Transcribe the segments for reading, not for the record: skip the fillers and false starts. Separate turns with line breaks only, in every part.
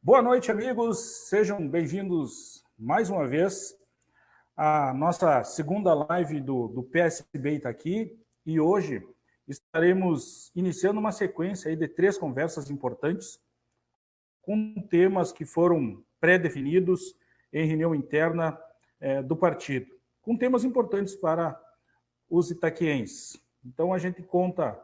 Boa noite, amigos. Sejam bem-vindos mais uma vez à nossa segunda live do PSB Itaqui. E hoje estaremos iniciando uma sequência aí de 3 conversas importantes com temas que foram pré-definidos em reunião interna do partido, com temas importantes para os itaquienses. Então, a gente conta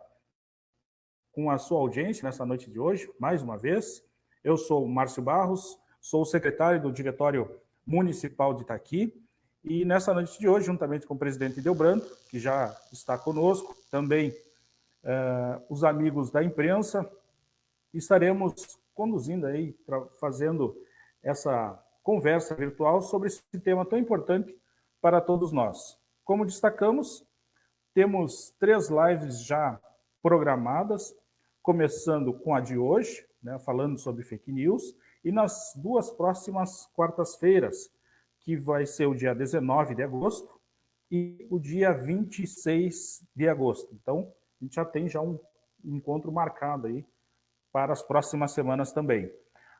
com a sua audiência nessa noite de hoje, mais uma vez. Eu sou o Márcio Barros, sou o secretário do Diretório Municipal de Itaqui, e nessa noite de hoje, juntamente com o presidente Delbrando, que já está conosco, também os amigos da imprensa, estaremos conduzindo aí, fazendo essa conversa virtual sobre esse tema tão importante para todos nós. Como destacamos, temos 3 lives já programadas, começando com a de hoje, né, falando sobre fake news, e nas 2 próximas quartas-feiras, que vai ser o dia 19 de agosto e o dia 26 de agosto. Então, a gente já tem um encontro marcado aí para as próximas semanas também.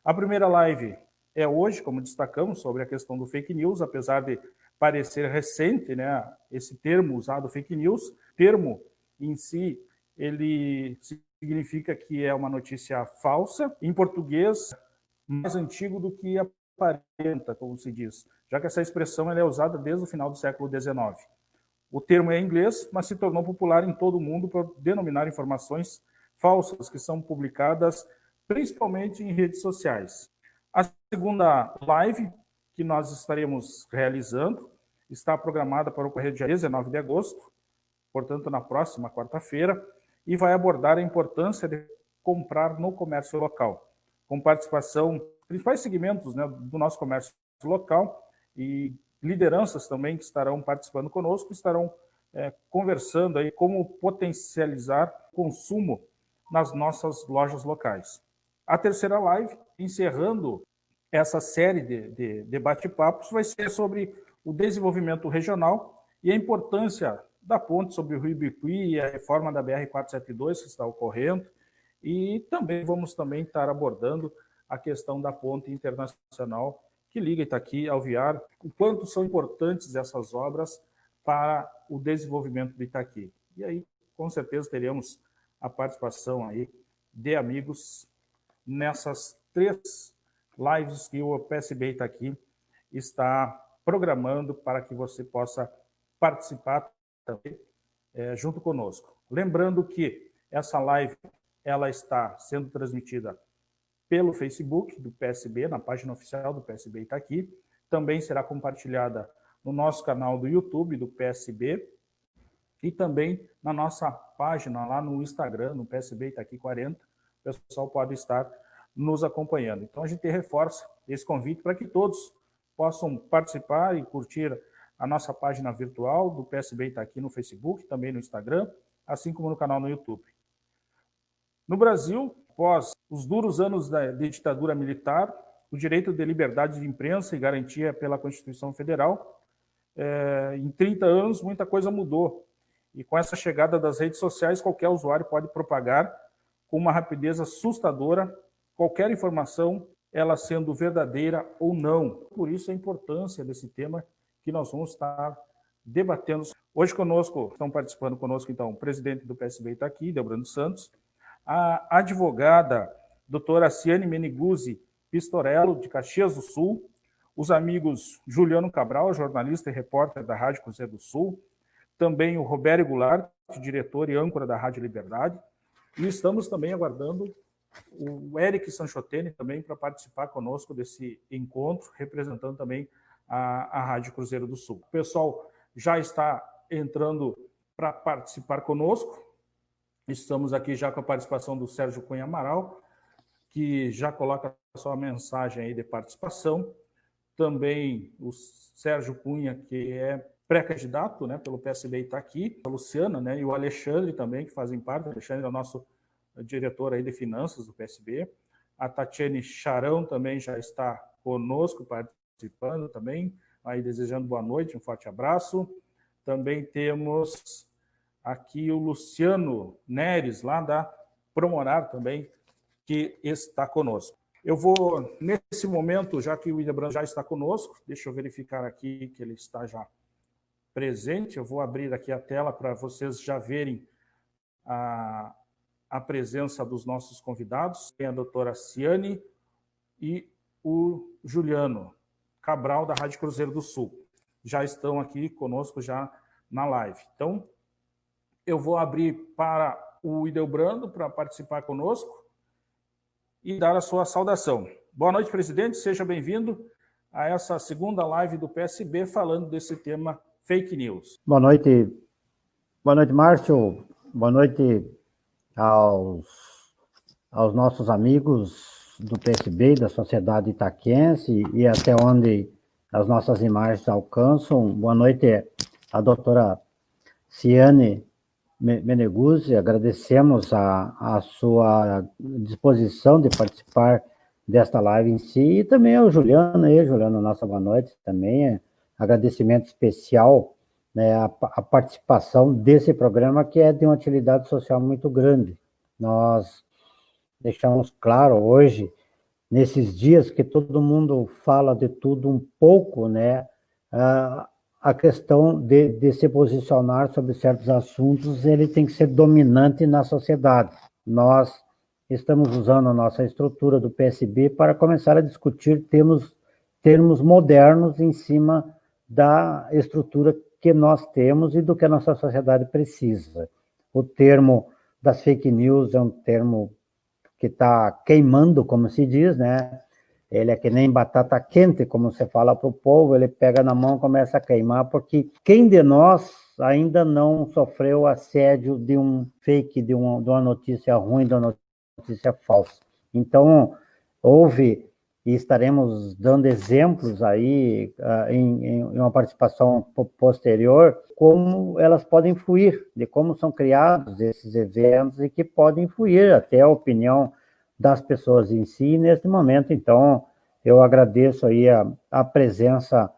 A primeira live é hoje, como destacamos, sobre a questão do fake news, apesar de parecer recente, né, esse termo usado, fake news, termo em si, ele significa que é uma notícia falsa, em português, mais antigo do que aparenta, como se diz, já que essa expressão ela é usada desde o final do século XIX. O termo é em inglês, mas se tornou popular em todo o mundo por denominar informações falsas que são publicadas principalmente em redes sociais. A segunda live que nós estaremos realizando está programada para ocorrer dia 19 de agosto, portanto, na próxima quarta-feira, e vai abordar a importância de comprar no comércio local, com participação principais segmentos, né, do nosso comércio local e lideranças também que estarão participando conosco, estarão conversando aí como potencializar o consumo nas nossas lojas locais. A terceira live, encerrando essa série de bate-papos, vai ser sobre o desenvolvimento regional e a importância da ponte sobre o Rio Ibiqui e a reforma da BR-472 que está ocorrendo, e também vamos estar abordando a questão da ponte internacional que liga Itaqui ao Viar, o quanto são importantes essas obras para o desenvolvimento de Itaqui. E aí, com certeza, teremos a participação aí de amigos nessas 3 lives que o PSB Itaqui está programando para que você possa participar também junto conosco. Lembrando que essa live ela está sendo transmitida pelo Facebook do PSB, na página oficial do PSB Itaqui. Também será compartilhada no nosso canal do YouTube do PSB e também na nossa página lá no Instagram, no PSB Itaqui 40. O pessoal pode estar nos acompanhando. Então, a gente reforça esse convite para que todos possam participar e curtir a nossa página virtual do PSB Itaqui no Facebook, também no Instagram, assim como no canal no YouTube. No Brasil, após os duros anos de ditadura militar, o direito de liberdade de imprensa e garantia pela Constituição Federal, em 30 anos, muita coisa mudou. E com essa chegada das redes sociais, qualquer usuário pode propagar com uma rapidez assustadora qualquer informação, ela sendo verdadeira ou não. Por isso a importância desse tema que nós vamos estar debatendo. Hoje conosco, estão participando conosco, então, o presidente do PSB Itaqui, Delbrando Santos, a advogada doutora Ciane Meneguzzi Pistorello, de Caxias do Sul, os amigos Juliano Cabral, jornalista e repórter da Rádio Cruzeiro do Sul, também o Roberto Goulart, diretor e âncora da Rádio Liberdade, e estamos também aguardando o Eric Sanchotene também para participar conosco desse encontro, representando também a Rádio Cruzeiro do Sul. O pessoal já está entrando para participar conosco. Estamos aqui já com a participação do Sérgio Cunha Amaral, que já coloca a sua mensagem aí de participação. Também o Sérgio Cunha, que é pré-candidato, né, pelo PSB Itaqui, a Luciana, né, e o Alexandre também, que fazem parte. O Alexandre é o nosso diretor aí de finanças do PSB. A Tatiane Charão também já está conosco, participando também, aí desejando boa noite, um forte abraço. Também temos aqui o Luciano Neres, lá da Promorar também, que está conosco. Eu vou, nesse momento, já que o Hildebrando já está conosco, deixa eu verificar aqui que ele está já presente. Eu vou abrir aqui a tela para vocês já verem a presença dos nossos convidados. Tem a doutora Ciane e o Juliano Cabral, da Rádio Cruzeiro do Sul. Já estão aqui conosco já na live. Então, eu vou abrir para o Hildebrando para participar conosco e dar a sua saudação. Boa noite, presidente. Seja bem-vindo a essa segunda live do PSB falando desse tema fake news.
Boa noite, Márcio. Boa noite aos nossos amigos do PSB, da sociedade itaquense e até onde as nossas imagens alcançam. Boa noite à doutora Ciane Meneguzzi. Agradecemos a sua disposição de participar desta live em si, e também ao Juliano, nossa boa noite também. Agradecimento especial, né, a participação desse programa, que é de uma utilidade social muito grande. Nós deixamos claro hoje, nesses dias que todo mundo fala de tudo um pouco, né, a questão de se posicionar sobre certos assuntos, ele tem que ser dominante na sociedade. Nós estamos usando a nossa estrutura do PSB para começar a discutir termos modernos em cima da estrutura que nós temos e do que a nossa sociedade precisa. O termo das fake news é um termo que está queimando, como se diz, né? Ele é que nem batata quente, como você fala para o povo, ele pega na mão e começa a queimar, porque quem de nós ainda não sofreu assédio de um fake, de uma notícia ruim, de uma notícia falsa? Então, houve, e estaremos dando exemplos aí em uma participação posterior, como elas podem influir, de como são criados esses eventos e que podem influir até a opinião das pessoas em si nesse momento. Então, eu agradeço aí a presença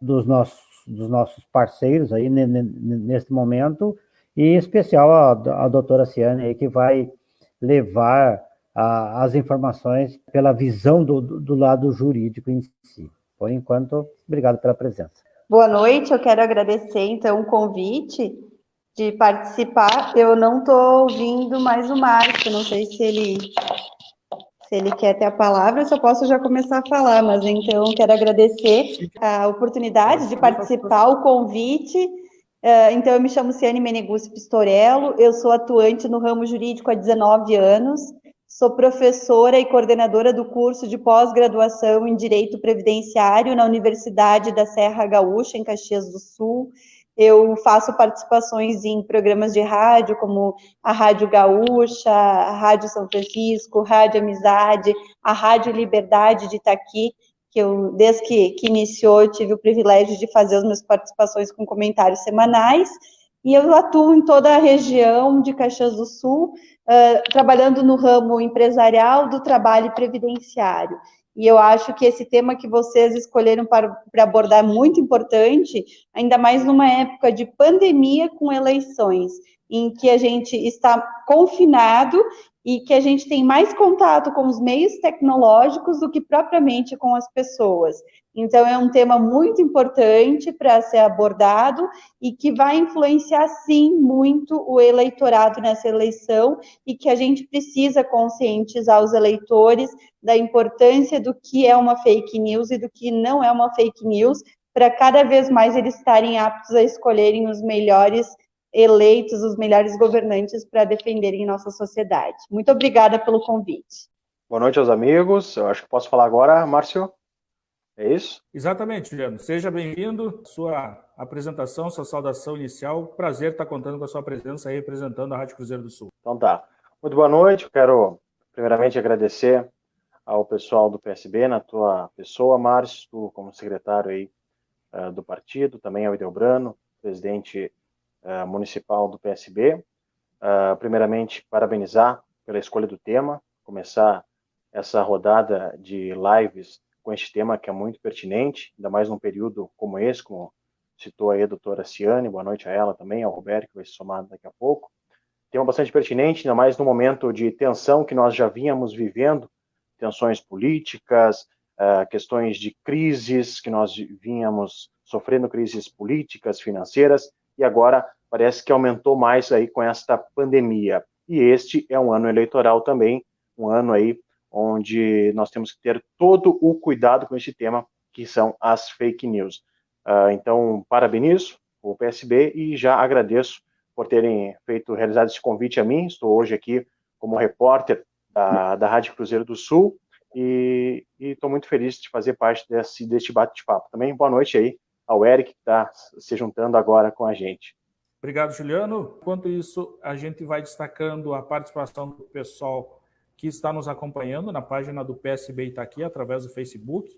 dos nossos parceiros aí nesse momento, e em especial a doutora Ciane aí, que vai levar as informações pela visão do lado jurídico em si. Por enquanto, obrigado pela presença.
Boa noite, eu quero agradecer, então, o convite de participar. Eu não estou ouvindo mais o Márcio, não sei se ele quer ter a palavra, se eu posso já começar a falar, mas então quero agradecer a oportunidade de participar, o convite. Então, eu me chamo Ciane Meneguzzi Pistorello, eu sou atuante no ramo jurídico há 19 anos, sou professora e coordenadora do curso de pós-graduação em Direito Previdenciário na Universidade da Serra Gaúcha, em Caxias do Sul. Eu faço participações em programas de rádio, como a Rádio Gaúcha, a Rádio São Francisco, Rádio Amizade, a Rádio Liberdade de Itaqui, que eu, desde que iniciou, eu tive o privilégio de fazer as minhas participações com comentários semanais, e eu atuo em toda a região de Caxias do Sul, trabalhando no ramo empresarial do trabalho previdenciário. E eu acho que esse tema que vocês escolheram para abordar é muito importante, ainda mais numa época de pandemia com eleições, em que a gente está confinado e que a gente tem mais contato com os meios tecnológicos do que propriamente com as pessoas. Então, é um tema muito importante para ser abordado e que vai influenciar, sim, muito o eleitorado nessa eleição, e que a gente precisa conscientizar os eleitores da importância do que é uma fake news e do que não é uma fake news, para cada vez mais eles estarem aptos a escolherem os melhores eleitos, os melhores governantes para defenderem nossa sociedade. Muito obrigada pelo convite.
Boa noite aos amigos. Eu acho que posso falar agora, Márcio. É isso?
Exatamente, Juliano. Seja bem-vindo. Sua apresentação, sua saudação inicial. Prazer estar contando com a sua presença aí, representando a Rádio Cruzeiro do Sul.
Então tá. Muito boa noite. Eu quero, primeiramente, agradecer ao pessoal do PSB, na tua pessoa, Márcio, tu como secretário aí do partido, também ao Hildebrando, presidente municipal do PSB. Primeiramente, parabenizar pela escolha do tema, começar essa rodada de lives com este tema que é muito pertinente, ainda mais num período como esse, como citou aí a doutora Ciane, boa noite a ela também, ao Roberto, que vai se somar daqui a pouco. Tema bastante pertinente, ainda mais no momento de tensão que nós já vínhamos vivendo tensões políticas, questões de crises, que nós vínhamos sofrendo crises políticas, financeiras, e agora parece que aumentou mais aí com esta pandemia. E este é um ano eleitoral também, um ano aí onde nós temos que ter todo o cuidado com esse tema, que são as fake news. Então, parabenizo o PSB e já agradeço por terem realizado esse convite a mim. Estou hoje aqui como repórter da Rádio Cruzeiro do Sul e estou muito feliz de fazer parte deste bate-papo. Também boa noite aí ao Eric, que está se juntando agora com a gente.
Obrigado, Juliano. Enquanto isso, a gente vai destacando a participação do pessoal que está nos acompanhando na página do PSB Itaqui, através do Facebook.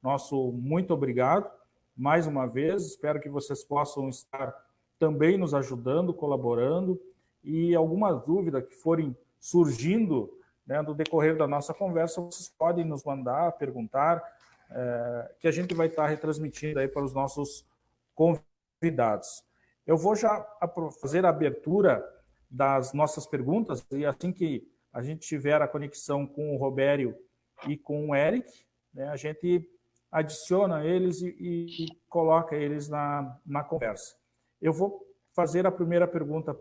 Nosso muito obrigado mais uma vez. Espero que vocês possam estar também nos ajudando, colaborando, e algumas dúvidas que forem surgindo, né, no decorrer da nossa conversa, vocês podem nos mandar, perguntar, que a gente vai estar retransmitindo aí para os nossos convidados. Eu vou já fazer a abertura das nossas perguntas, e assim que a gente tiver a conexão com o Robério e com o Eric, né, a gente adiciona eles e coloca eles na conversa. Eu vou fazer a primeira pergunta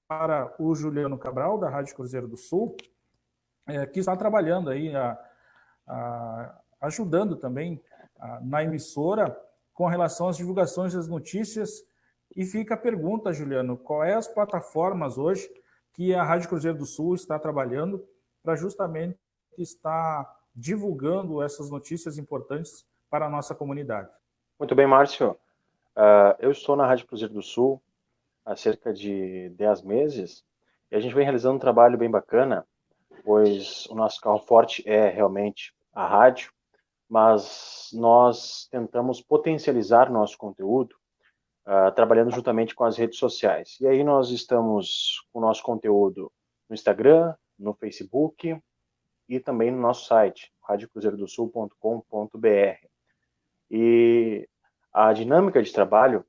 para o Juliano Cabral, da Rádio Cruzeiro do Sul, que está trabalhando aí, ajudando também na emissora com relação às divulgações das notícias. E fica a pergunta, Juliano, quais as plataformas hoje que a Rádio Cruzeiro do Sul está trabalhando para justamente estar divulgando essas notícias importantes para a nossa comunidade?
Muito bem, Márcio. Eu estou na Rádio Cruzeiro do Sul há cerca de 10 meses e a gente vem realizando um trabalho bem bacana, pois o nosso carro forte é realmente a rádio, mas nós tentamos potencializar nosso conteúdo trabalhando juntamente com as redes sociais. E aí nós estamos com o nosso conteúdo no Instagram, no Facebook e também no nosso site, radiocruzeirodosul.com.br. E a dinâmica de trabalho,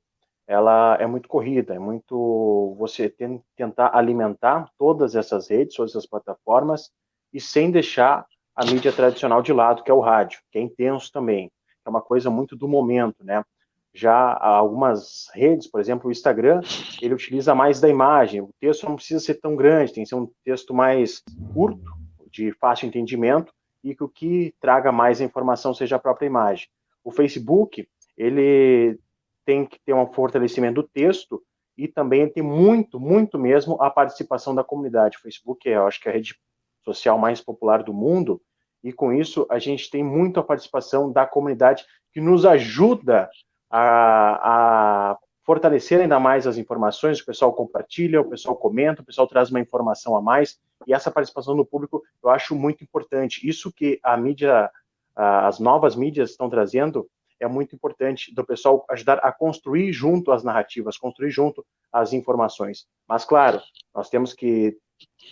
ela é muito corrida, é muito você tentar alimentar todas essas redes, todas essas plataformas, e sem deixar a mídia tradicional de lado, que é o rádio, que é intenso também, é uma coisa muito do momento, né? Já algumas redes, por exemplo, o Instagram, ele utiliza mais da imagem, o texto não precisa ser tão grande, tem que ser um texto mais curto, de fácil entendimento, e que o que traga mais a informação seja a própria imagem. O Facebook, ele tem que ter um fortalecimento do texto e também tem muito mesmo a participação da comunidade. O Facebook eu acho que é a rede social mais popular do mundo, e com isso a gente tem muito a participação da comunidade que nos ajuda a fortalecer ainda mais as informações. O pessoal compartilha, o pessoal comenta, o pessoal traz uma informação a mais, e essa participação do público eu acho muito importante. Isso que a mídia, as novas mídias estão trazendo, é muito importante, do pessoal ajudar a construir junto as narrativas, construir junto as informações. Mas, claro, nós temos que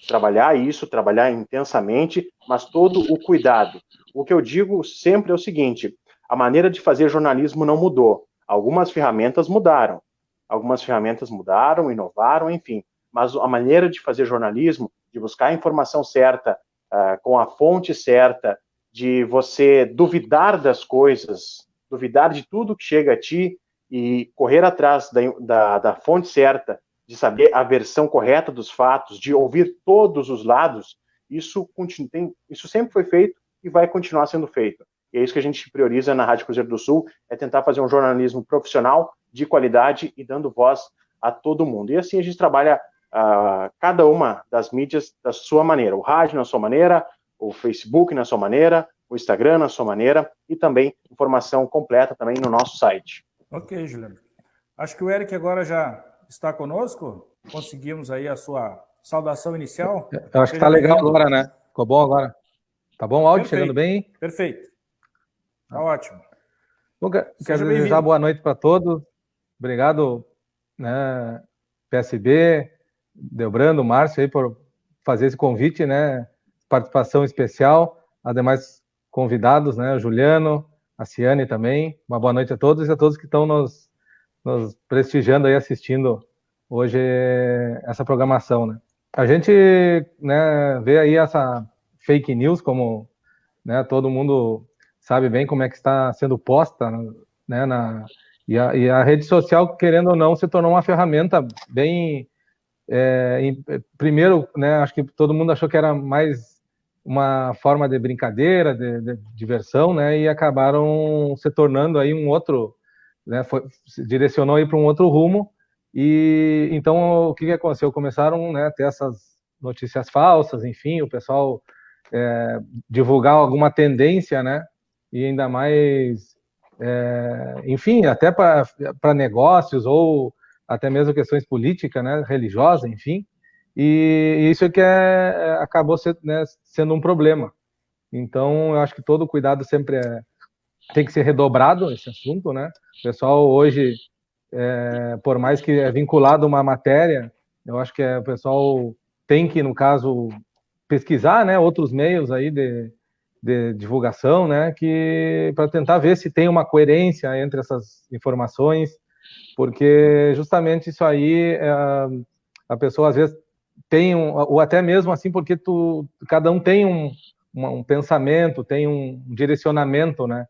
trabalhar isso, trabalhar intensamente, mas todo o cuidado. O que eu digo sempre é o seguinte: a maneira de fazer jornalismo não mudou. Algumas ferramentas mudaram, inovaram, enfim. Mas a maneira de fazer jornalismo, de buscar a informação certa, com a fonte certa, de você duvidar das coisas, duvidar de tudo que chega a ti e correr atrás da fonte certa, de saber a versão correta dos fatos, de ouvir todos os lados, isso sempre foi feito e vai continuar sendo feito. E é isso que a gente prioriza na Rádio Cruzeiro do Sul, é tentar fazer um jornalismo profissional, de qualidade e dando voz a todo mundo. E assim a gente trabalha cada uma das mídias da sua maneira. O rádio na sua maneira, o Facebook na sua maneira, o Instagram na sua maneira e também informação completa também no nosso site.
Ok, Juliano. Acho que o Eric agora já está conosco. Conseguimos aí a sua saudação inicial.
Eu acho que está legal agora, né? Ficou bom agora. Tá bom o áudio?
Perfeito.
Chegando bem?
Perfeito. Tá ótimo.
Bom, quero desejar boa noite para todos. Obrigado, né, PSB, Delbrando, Márcio, aí, por fazer esse convite, né? Participação especial. Ademais, convidados, né? O Juliano, a Ciane também. Uma boa noite a todos e a todos que estão nos prestigiando aí, assistindo hoje essa programação, né? A gente, né, vê aí essa fake news, como né? Todo mundo sabe bem como é que está sendo posta, né? E a rede social, querendo ou não, se tornou uma ferramenta bem... primeiro, né, acho que todo mundo achou que era mais uma forma de brincadeira, de diversão, né? E acabaram se tornando aí um outro... Né, se direcionou aí para um outro rumo. E então o que aconteceu? Começaram, né, a ter essas notícias falsas, enfim, o pessoal divulgar alguma tendência, né, e ainda mais, enfim, até para negócios ou até mesmo questões políticas, né, religiosas, enfim, e isso que acabou sendo um problema. Então eu acho que todo cuidado sempre tem que ser redobrado esse assunto, né? O pessoal hoje, por mais que é vinculado a uma matéria, eu acho que o pessoal tem que, no caso, pesquisar, né, outros meios aí de divulgação, né, para tentar ver se tem uma coerência entre essas informações, porque justamente isso aí, a pessoa às vezes tem ou até mesmo assim, porque cada um tem um pensamento, tem um direcionamento, né?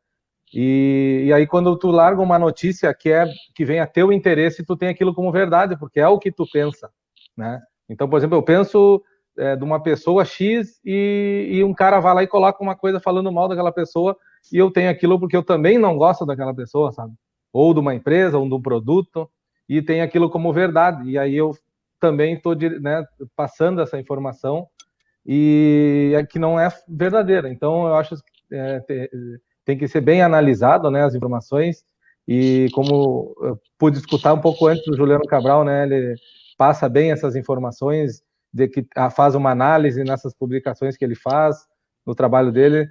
E aí quando tu larga uma notícia que vem a teu interesse, tu tem aquilo como verdade, porque é o que tu pensa, né? Então, por exemplo, eu penso de uma pessoa X e um cara vai lá e coloca uma coisa falando mal daquela pessoa e eu tenho aquilo porque eu também não gosto daquela pessoa, sabe? Ou de uma empresa, ou de um produto, e tenho aquilo como verdade. E aí eu também estou, né, passando essa informação e que não é verdadeira. Então, eu acho que tem que ser bem analisado, né, as informações, e como eu pude escutar um pouco antes do Juliano Cabral, né, ele passa bem essas informações, de que faz uma análise nessas publicações que ele faz, no trabalho dele.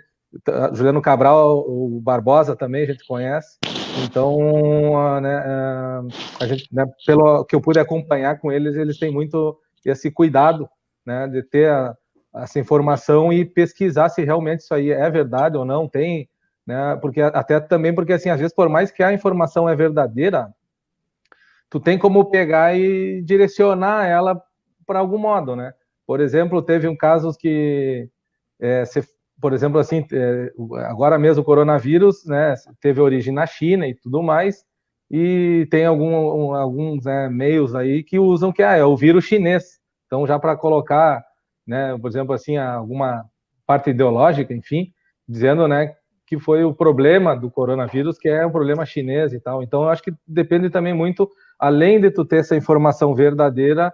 Juliano Cabral, o Barbosa também a gente conhece, então, né, a gente, né, pelo que eu pude acompanhar com eles têm muito esse cuidado, né, de ter essa informação e pesquisar se realmente isso aí é verdade ou não, tem, né, porque até também porque assim, às vezes por mais que a informação é verdadeira, tu tem como pegar e direcionar ela para algum modo, né? Por exemplo, teve um caso que por exemplo, assim, agora mesmo o coronavírus, né, teve origem na China e tudo mais, e tem alguns meios aí que usam que é o vírus chinês. Então, já para colocar, né, por exemplo, assim, alguma parte ideológica, enfim, dizendo, né, que foi o problema do coronavírus, que é um problema chinês e tal. Então, eu acho que depende também muito, além de tu ter essa informação verdadeira,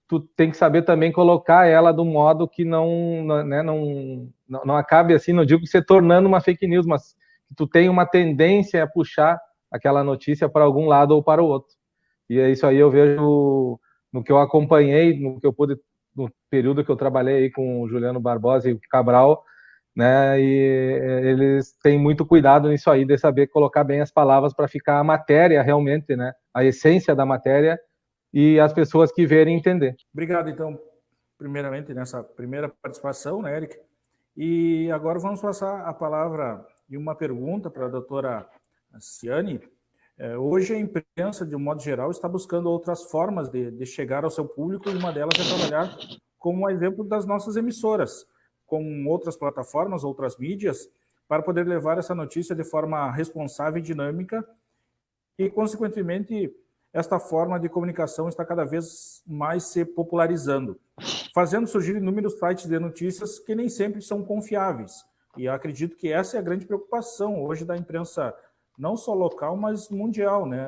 tu tem que saber também colocar ela do modo que não acabe assim, não digo se tornando uma fake news, mas que tu tem uma tendência a puxar aquela notícia para algum lado ou para o outro. E é isso aí, eu vejo no que eu acompanhei, no que eu pude, no período que eu trabalhei aí com o Juliano Barbosa e o Cabral, né, e eles têm muito cuidado nisso aí, de saber colocar bem as palavras para ficar a matéria realmente, né, a essência da matéria, e as pessoas que verem entender.
Obrigado, então, primeiramente, nessa primeira participação, né, Eric? E agora vamos passar a palavra e uma pergunta para a doutora Ciane. Hoje a imprensa, de um modo geral, está buscando outras formas de chegar ao seu público, e uma delas é trabalhar como exemplo das nossas emissoras, com outras plataformas, outras mídias, para poder levar essa notícia de forma responsável e dinâmica e, consequentemente, esta forma de comunicação está cada vez mais se popularizando, fazendo surgir inúmeros sites de notícias que nem sempre são confiáveis. E acredito que essa é a grande preocupação hoje da imprensa, não só local, mas mundial, né?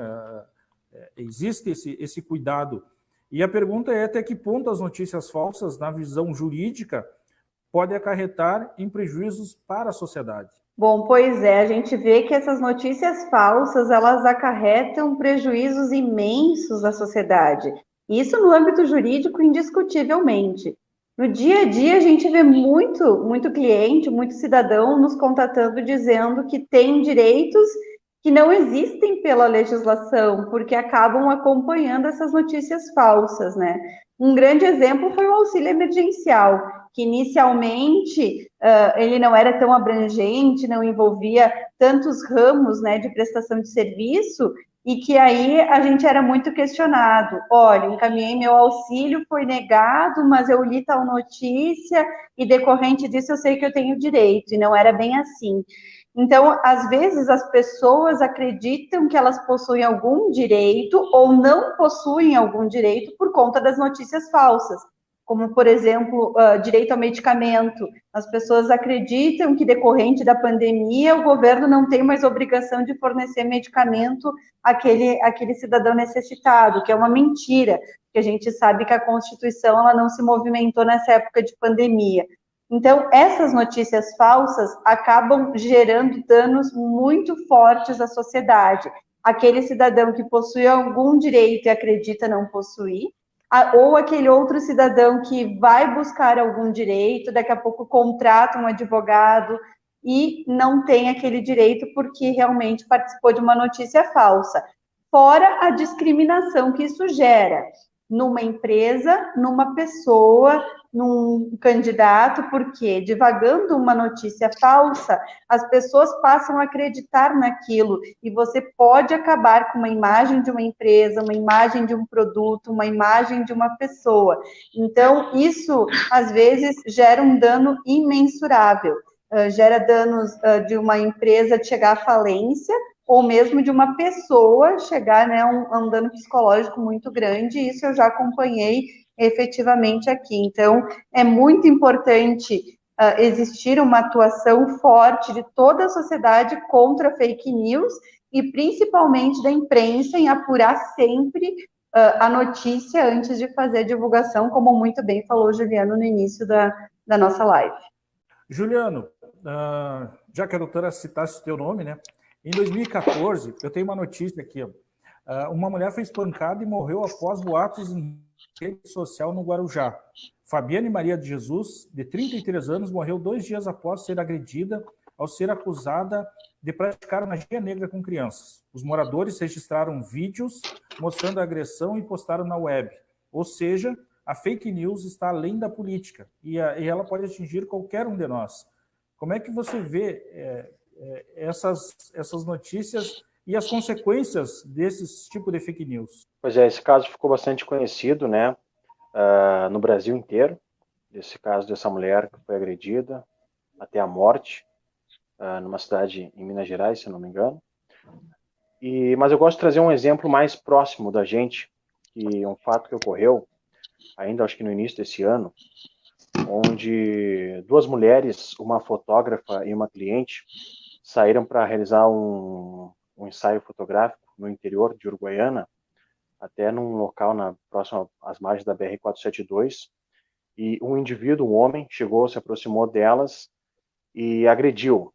Existe esse cuidado. E a pergunta é até que ponto as notícias falsas, na visão jurídica, podem acarretar em prejuízos para a sociedade.
Bom, pois é, a gente vê que essas notícias falsas, elas acarretam prejuízos imensos à sociedade. Isso no âmbito jurídico, indiscutivelmente. No dia a dia, a gente vê muito cliente, muito cidadão nos contatando dizendo que tem direitos que não existem pela legislação, porque acabam acompanhando essas notícias falsas, né? Um grande exemplo foi o auxílio emergencial, que inicialmente ele não era tão abrangente, não envolvia tantos ramos, né, de prestação de serviço, e que aí a gente era muito questionado. Olha, encaminhei meu auxílio, foi negado, mas eu li tal notícia e decorrente disso eu sei que eu tenho direito, e não era bem assim. Então, às vezes as pessoas acreditam que elas possuem algum direito ou não possuem algum direito por conta das notícias falsas, como, por exemplo, direito ao medicamento. As pessoas acreditam que, decorrente da pandemia, o governo não tem mais obrigação de fornecer medicamento àquele cidadão necessitado, que é uma mentira, porque a gente sabe que a Constituição ela não se movimentou nessa época de pandemia. Então, essas notícias falsas acabam gerando danos muito fortes à sociedade. Aquele cidadão que possui algum direito e acredita não possuir, ou aquele outro cidadão que vai buscar algum direito, daqui a pouco contrata um advogado e não tem aquele direito porque realmente participou de uma notícia falsa. Fora a discriminação que isso gera numa empresa, numa pessoa, num candidato, porque divulgando uma notícia falsa, as pessoas passam a acreditar naquilo, e você pode acabar com uma imagem de uma empresa, uma imagem de um produto, uma imagem de uma pessoa. Então, isso, às vezes, gera um dano imensurável, gera danos de uma empresa chegar à falência, ou mesmo de uma pessoa chegar, né, a um dano psicológico muito grande. Isso eu já acompanhei efetivamente aqui. Então, é muito importante existir uma atuação forte de toda a sociedade contra fake news e principalmente da imprensa em apurar sempre a notícia antes de fazer a divulgação, como muito bem falou o Juliano no início da nossa live.
Juliano, já que a doutora citasse o teu nome, né? Em 2014, eu tenho uma notícia aqui, ó. Uma mulher foi espancada e morreu após boatos em rede social no Guarujá. Fabiane Maria de Jesus, de 33 anos, morreu 2 dias após ser agredida ao ser acusada de praticar magia negra com crianças. Os moradores registraram vídeos mostrando a agressão e postaram na web. Ou seja, a fake news está além da política e ela pode atingir qualquer um de nós. Como é que você vê essas notícias e as consequências desse tipo de fake news?
Pois é, esse caso ficou bastante conhecido, né, no Brasil inteiro, esse caso dessa mulher que foi agredida até a morte, numa cidade em Minas Gerais, se não me engano. Mas eu gosto de trazer um exemplo mais próximo da gente, que um fato que ocorreu, ainda acho que no início desse ano, onde 2 mulheres, uma fotógrafa e uma cliente, saíram para realizar um ensaio fotográfico no interior de Uruguaiana, até num local próximo às margens da BR-472, e um indivíduo, um homem, chegou, se aproximou delas e agrediu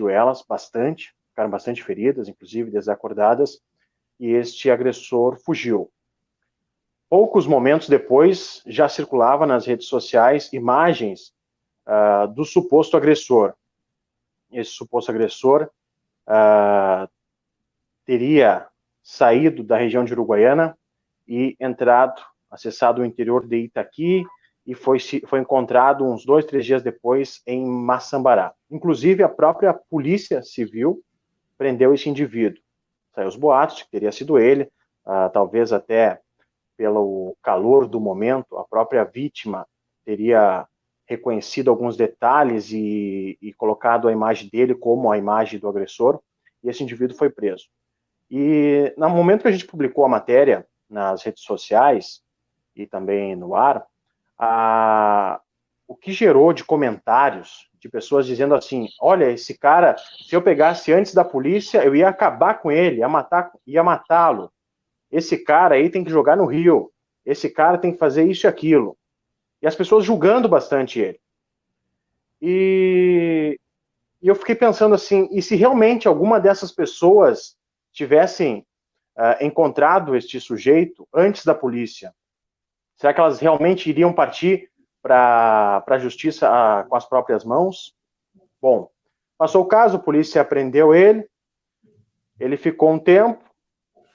elas bastante, ficaram bastante feridas, inclusive desacordadas, e este agressor fugiu. Poucos momentos depois, já circulava nas redes sociais imagens do suposto agressor. Esse suposto agressor teria saído da região de Uruguaiana e acessado o interior de Itaqui, e foi encontrado uns 2, 3 dias depois em Maçambará. Inclusive, a própria Polícia Civil prendeu esse indivíduo. Saiu os boatos de que teria sido ele, talvez até pelo calor do momento, a própria vítima teria reconhecido alguns detalhes e colocado a imagem dele como a imagem do agressor, e esse indivíduo foi preso. E no momento que a gente publicou a matéria nas redes sociais e também no ar, o que gerou de comentários de pessoas dizendo assim: olha, esse cara, se eu pegasse antes da polícia, eu ia acabar com ele, ia matá-lo. Esse cara aí tem que jogar no rio, esse cara tem que fazer isso e aquilo. E as pessoas julgando bastante ele. E eu fiquei pensando assim, e se realmente alguma dessas pessoas tivessem encontrado este sujeito antes da polícia, será que elas realmente iriam partir para a justiça com as próprias mãos? Bom, passou o caso, a polícia prendeu ele ficou um tempo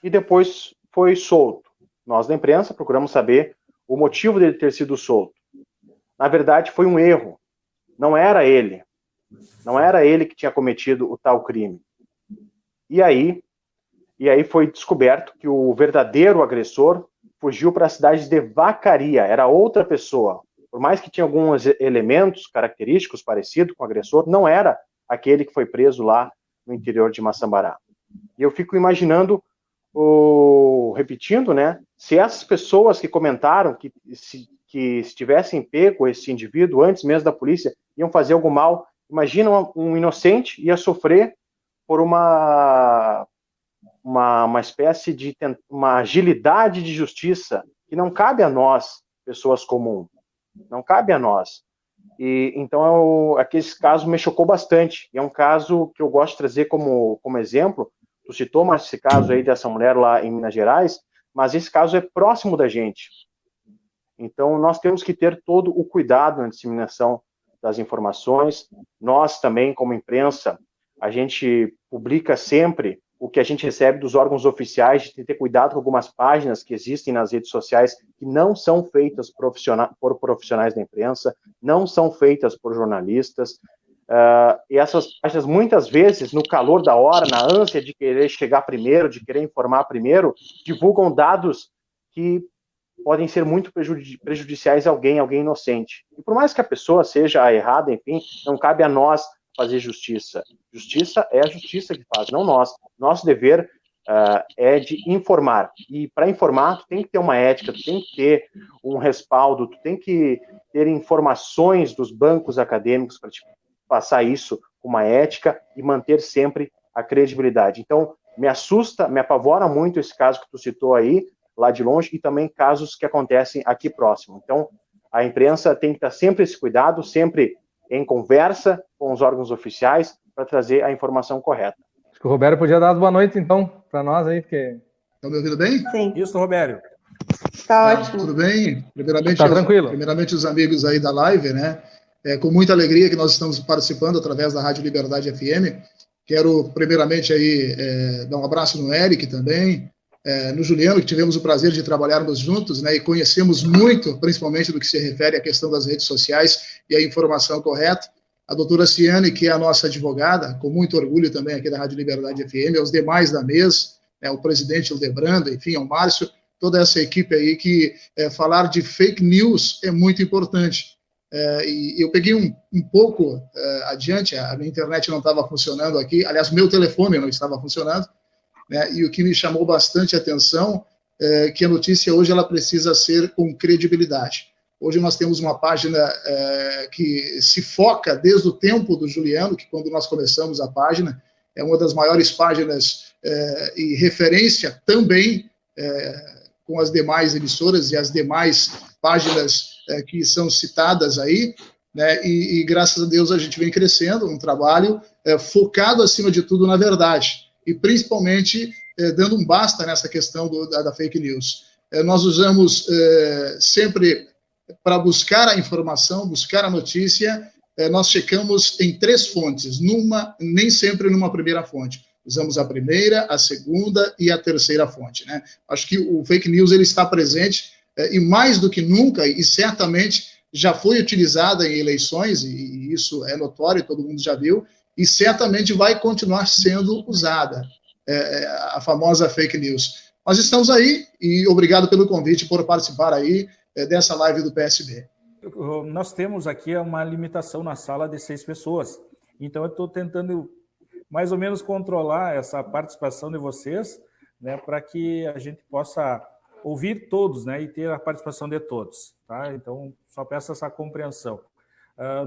e depois foi solto. Nós da imprensa procuramos saber o motivo dele ter sido solto. Na verdade, foi um erro. Não era ele. Não era ele que tinha cometido o tal crime. E aí e aí foi descoberto que o verdadeiro agressor fugiu para a cidade de Vacaria, era outra pessoa. Por mais que tinha alguns elementos característicos parecidos com o agressor, não era aquele que foi preso lá no interior de Maçambará. E eu fico imaginando, repetindo, né, se essas pessoas que comentaram que se tivessem pego esse indivíduo antes mesmo da polícia, iam fazer algum mal, imagina um inocente ia sofrer por uma espécie de uma agilidade de justiça que não cabe a nós, pessoas comuns, não cabe a nós. E então aquele caso me chocou bastante. E é um caso que eu gosto de trazer como exemplo. Tu citou mais esse caso aí dessa mulher lá em Minas Gerais, mas esse caso é próximo da gente. Então nós temos que ter todo o cuidado na disseminação das informações. Nós também, como imprensa, a gente publica sempre o que a gente recebe dos órgãos oficiais, de ter cuidado com algumas páginas que existem nas redes sociais que não são feitas por profissionais da imprensa, não são feitas por jornalistas, e essas páginas, muitas vezes, no calor da hora, na ânsia de querer chegar primeiro, de querer informar primeiro, divulgam dados que podem ser muito prejudiciais a alguém inocente. E por mais que a pessoa seja errada, enfim, não cabe a nós fazer justiça. Justiça é a justiça que faz, não nós. Nosso dever é de informar. E para informar, tu tem que ter uma ética, tu tem que ter um respaldo, tu tem que ter informações dos bancos acadêmicos para te passar isso com uma ética e manter sempre a credibilidade. Então, me assusta, me apavora muito esse caso que tu citou aí, lá de longe, e também casos que acontecem aqui próximo. Então, a imprensa tem que estar sempre esse cuidado, sempre em conversa com os órgãos oficiais para trazer a informação correta.
Acho que o Roberto podia dar boa noite, então, para nós aí, porque...
Estão me ouvindo bem?
Sim.
Isso, Roberto.
Tá ótimo.
Tudo bem?
Tranquilo.
Primeiramente, os amigos aí da live, né? Com muita alegria que nós estamos participando através da Rádio Liberdade FM. Quero, primeiramente, aí, dar um abraço no Eric também, no Juliano, que tivemos o prazer de trabalharmos juntos, né, e conhecemos muito, principalmente do que se refere à questão das redes sociais e a informação correta. A doutora Ciane, que é a nossa advogada, com muito orgulho também aqui da Rádio Liberdade FM, aos demais da mesa, o presidente Hildebrando, enfim, ao Márcio, toda essa equipe aí que falar de fake news é muito importante. E eu peguei um pouco adiante, a minha internet não estava funcionando aqui, aliás, o meu telefone não estava funcionando, né, e o que me chamou bastante atenção é que a notícia hoje ela precisa ser com credibilidade. Hoje nós temos uma página que se foca desde o tempo do Juliano, que quando nós começamos a página, é uma das maiores páginas e referência também com as demais emissoras e as demais páginas que são citadas aí, né, e graças a Deus a gente vem crescendo, um trabalho focado acima de tudo na verdade, e principalmente dando um basta nessa questão da fake news. Nós usamos sempre, para buscar a informação, buscar a notícia, nós checamos em 3 fontes, nem sempre numa primeira fonte. Usamos a primeira, a segunda e a terceira fonte, né? Acho que o fake news ele está presente, e mais do que nunca, e certamente já foi utilizada em eleições, e isso é notório, todo mundo já viu, e certamente vai continuar sendo usada, a famosa fake news. Nós estamos aí, e obrigado pelo convite por participar aí dessa live do PSB.
Nós temos aqui uma limitação na sala de 6 pessoas, então eu estou tentando mais ou menos controlar essa participação de vocês, né, para que a gente possa ouvir todos, né, e ter a participação de todos, tá? Então, só peço essa compreensão.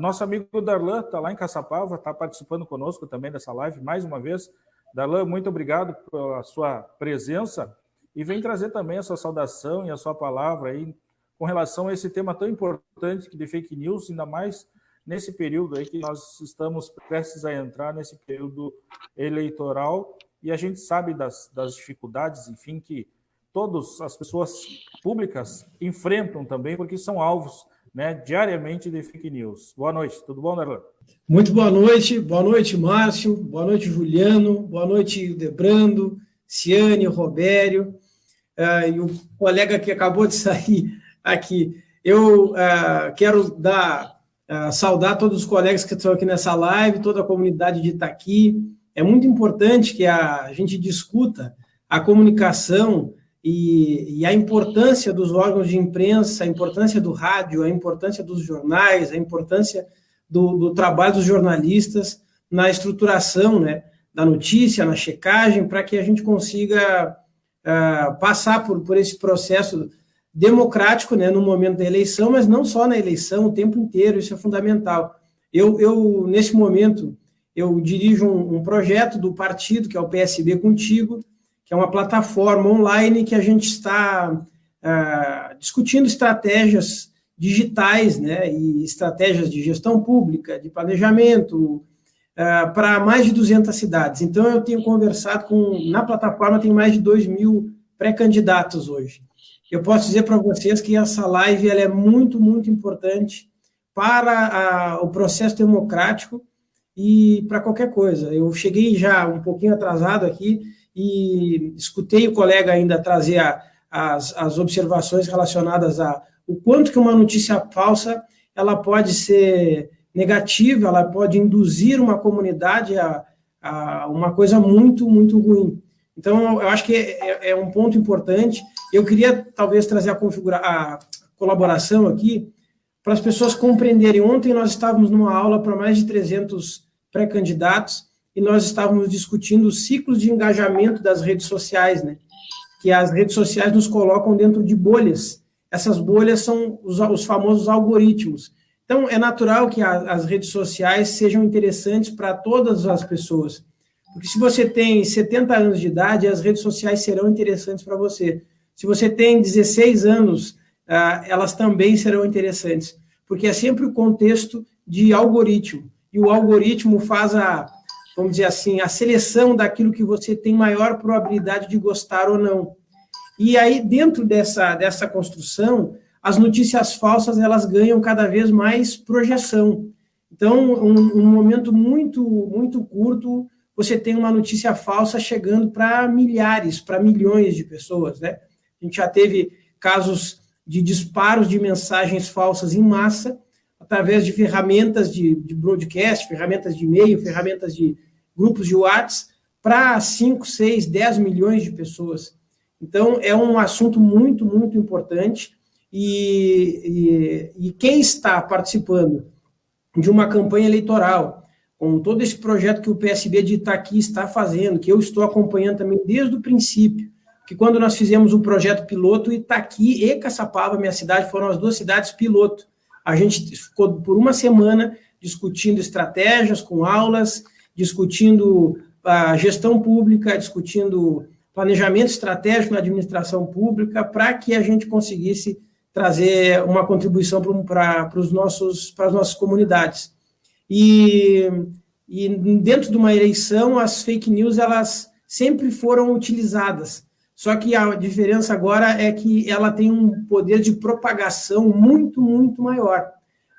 Nosso amigo Darlan está lá em Caçapava, está participando conosco também dessa live, mais uma vez. Darlan, muito obrigado pela sua presença e vem trazer também a sua saudação e a sua palavra aí com relação a esse tema tão importante de fake news, ainda mais nesse período aí que nós estamos prestes a entrar nesse período eleitoral e a gente sabe das dificuldades, enfim, que todas as pessoas públicas enfrentam também, porque são alvos, né, diariamente de fake news. Boa noite, tudo bom, Darlan?
Muito boa noite, Márcio, boa noite, Juliano, boa noite, Hildebrando, Ciane, Robério, e o colega que acabou de sair aqui. Eu quero saudar todos os colegas que estão aqui nessa live, toda a comunidade de Itaqui. É muito importante que a gente discuta a comunicação e a importância dos órgãos de imprensa, a importância do rádio, a importância dos jornais, a importância do trabalho dos jornalistas na estruturação, né, da notícia, na checagem, para que a gente consiga passar por esse processo democrático, né, no momento da eleição, mas não só na eleição, o tempo inteiro, isso é fundamental. Eu nesse momento, eu dirijo um projeto do partido, que é o PSB Contigo, que é uma plataforma online que a gente está discutindo estratégias digitais, né, e estratégias de gestão pública, de planejamento, para mais de 200 cidades. Então, eu tenho conversado na plataforma tem mais de 2.000 pré-candidatos hoje. Eu posso dizer para vocês que essa live ela é muito, muito importante para o processo democrático e para qualquer coisa. Eu cheguei já um pouquinho atrasado aqui e escutei o colega ainda trazer as observações relacionadas a o quanto que uma notícia falsa ela pode ser negativa, ela pode induzir uma comunidade a uma coisa muito, muito ruim. Então, eu acho que é um ponto importante. Eu queria, talvez, trazer a colaboração aqui para as pessoas compreenderem. Ontem nós estávamos numa aula para mais de 300 pré-candidatos e nós estávamos discutindo os ciclos de engajamento das redes sociais, né? Que as redes sociais nos colocam dentro de bolhas. Essas bolhas são os famosos algoritmos. Então, é natural que as redes sociais sejam interessantes para todas as pessoas. Porque se você tem 70 anos de idade, as redes sociais serão interessantes para você. Se você tem 16 anos, elas também serão interessantes. Porque é sempre o contexto de algoritmo. E o algoritmo faz vamos dizer assim, a seleção daquilo que você tem maior probabilidade de gostar ou não. E aí, dentro dessa construção, as notícias falsas, elas ganham cada vez mais projeção. Então, um momento muito, muito curto, você tem uma notícia falsa chegando para milhares, para milhões de pessoas, né? A gente já teve casos de disparos de mensagens falsas em massa, através de ferramentas de broadcast, ferramentas de e-mail, ferramentas de grupos de WhatsApp, para 5, 6, 10 milhões de pessoas. Então, é um assunto muito, muito importante, e quem está participando de uma campanha eleitoral, com todo esse projeto que o PSB de Itaqui está fazendo, que eu estou acompanhando também desde o princípio, que quando nós fizemos o projeto piloto, Itaqui e Caçapava, minha cidade, foram as 2 cidades piloto. A gente ficou por uma semana discutindo estratégias com aulas, discutindo a gestão pública, discutindo planejamento estratégico na administração pública, para que a gente conseguisse trazer uma contribuição para as nossas comunidades. E dentro de uma eleição, as fake news, elas sempre foram utilizadas, só que a diferença agora é que ela tem um poder de propagação muito, muito maior.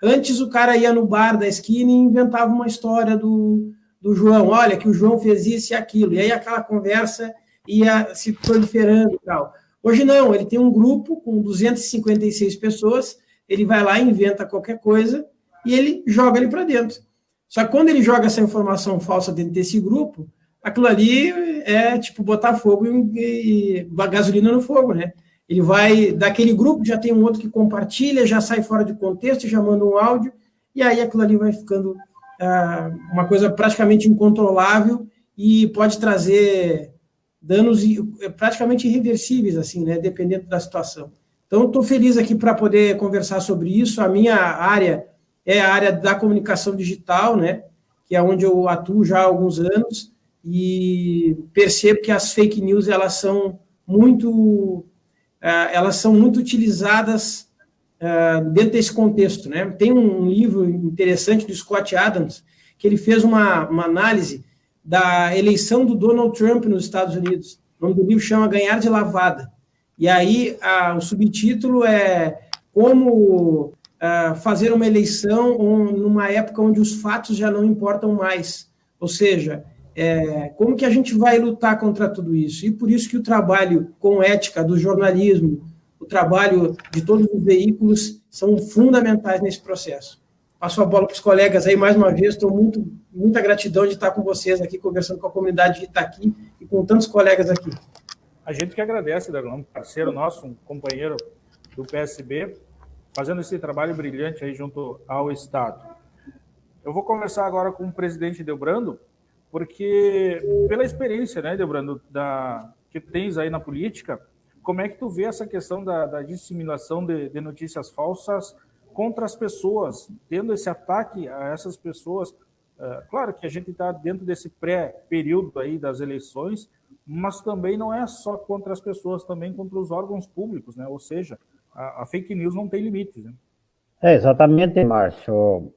Antes o cara ia no bar da esquina e inventava uma história do João, olha, que o João fez isso e aquilo, e aí aquela conversa ia se proliferando e tal. Hoje não, ele tem um grupo com 256 pessoas, ele vai lá, inventa qualquer coisa e ele joga ali para dentro. Só que quando ele joga essa informação falsa dentro desse grupo, aquilo ali é tipo botar fogo e gasolina no fogo, né? Ele vai, daquele grupo, já tem um outro que compartilha, já sai fora de contexto, já manda um áudio, e aí aquilo ali vai ficando uma coisa praticamente incontrolável e pode trazer danos praticamente irreversíveis, assim, né, dependendo da situação. Então, estou feliz aqui para poder conversar sobre isso. A minha área é a área da comunicação digital, né, que é onde eu atuo já há alguns anos, e percebo que as fake news, elas são muito utilizadas dentro desse contexto, né? Tem um livro interessante do Scott Adams, que ele fez uma análise da eleição do Donald Trump nos Estados Unidos. O nome do livro chama Ganhar de Lavada. E aí o subtítulo é Como fazer uma eleição numa época onde os fatos já não importam mais. Ou seja, como que a gente vai lutar contra tudo isso? E por isso que o trabalho com ética do jornalismo, o trabalho de todos os veículos são fundamentais nesse processo. Passo a bola para os colegas aí mais uma vez, estou muita gratidão de estar com vocês aqui, conversando com a comunidade de Itaqui e com tantos colegas aqui.
A gente que agradece, Darlan, um parceiro nosso, um companheiro do PSB, fazendo esse trabalho brilhante aí junto ao Estado. Eu vou conversar agora com o presidente Delbrando, porque pela experiência, né, Delbrando, que tens aí na política, como é que tu vê essa questão da disseminação de notícias falsas contra as pessoas, tendo esse ataque a essas pessoas? Claro que a gente está dentro desse pré-período aí das eleições, mas também não é só contra as pessoas, também contra os órgãos públicos, né? Ou seja, a fake news não tem limites, né?
Exatamente, Márcio.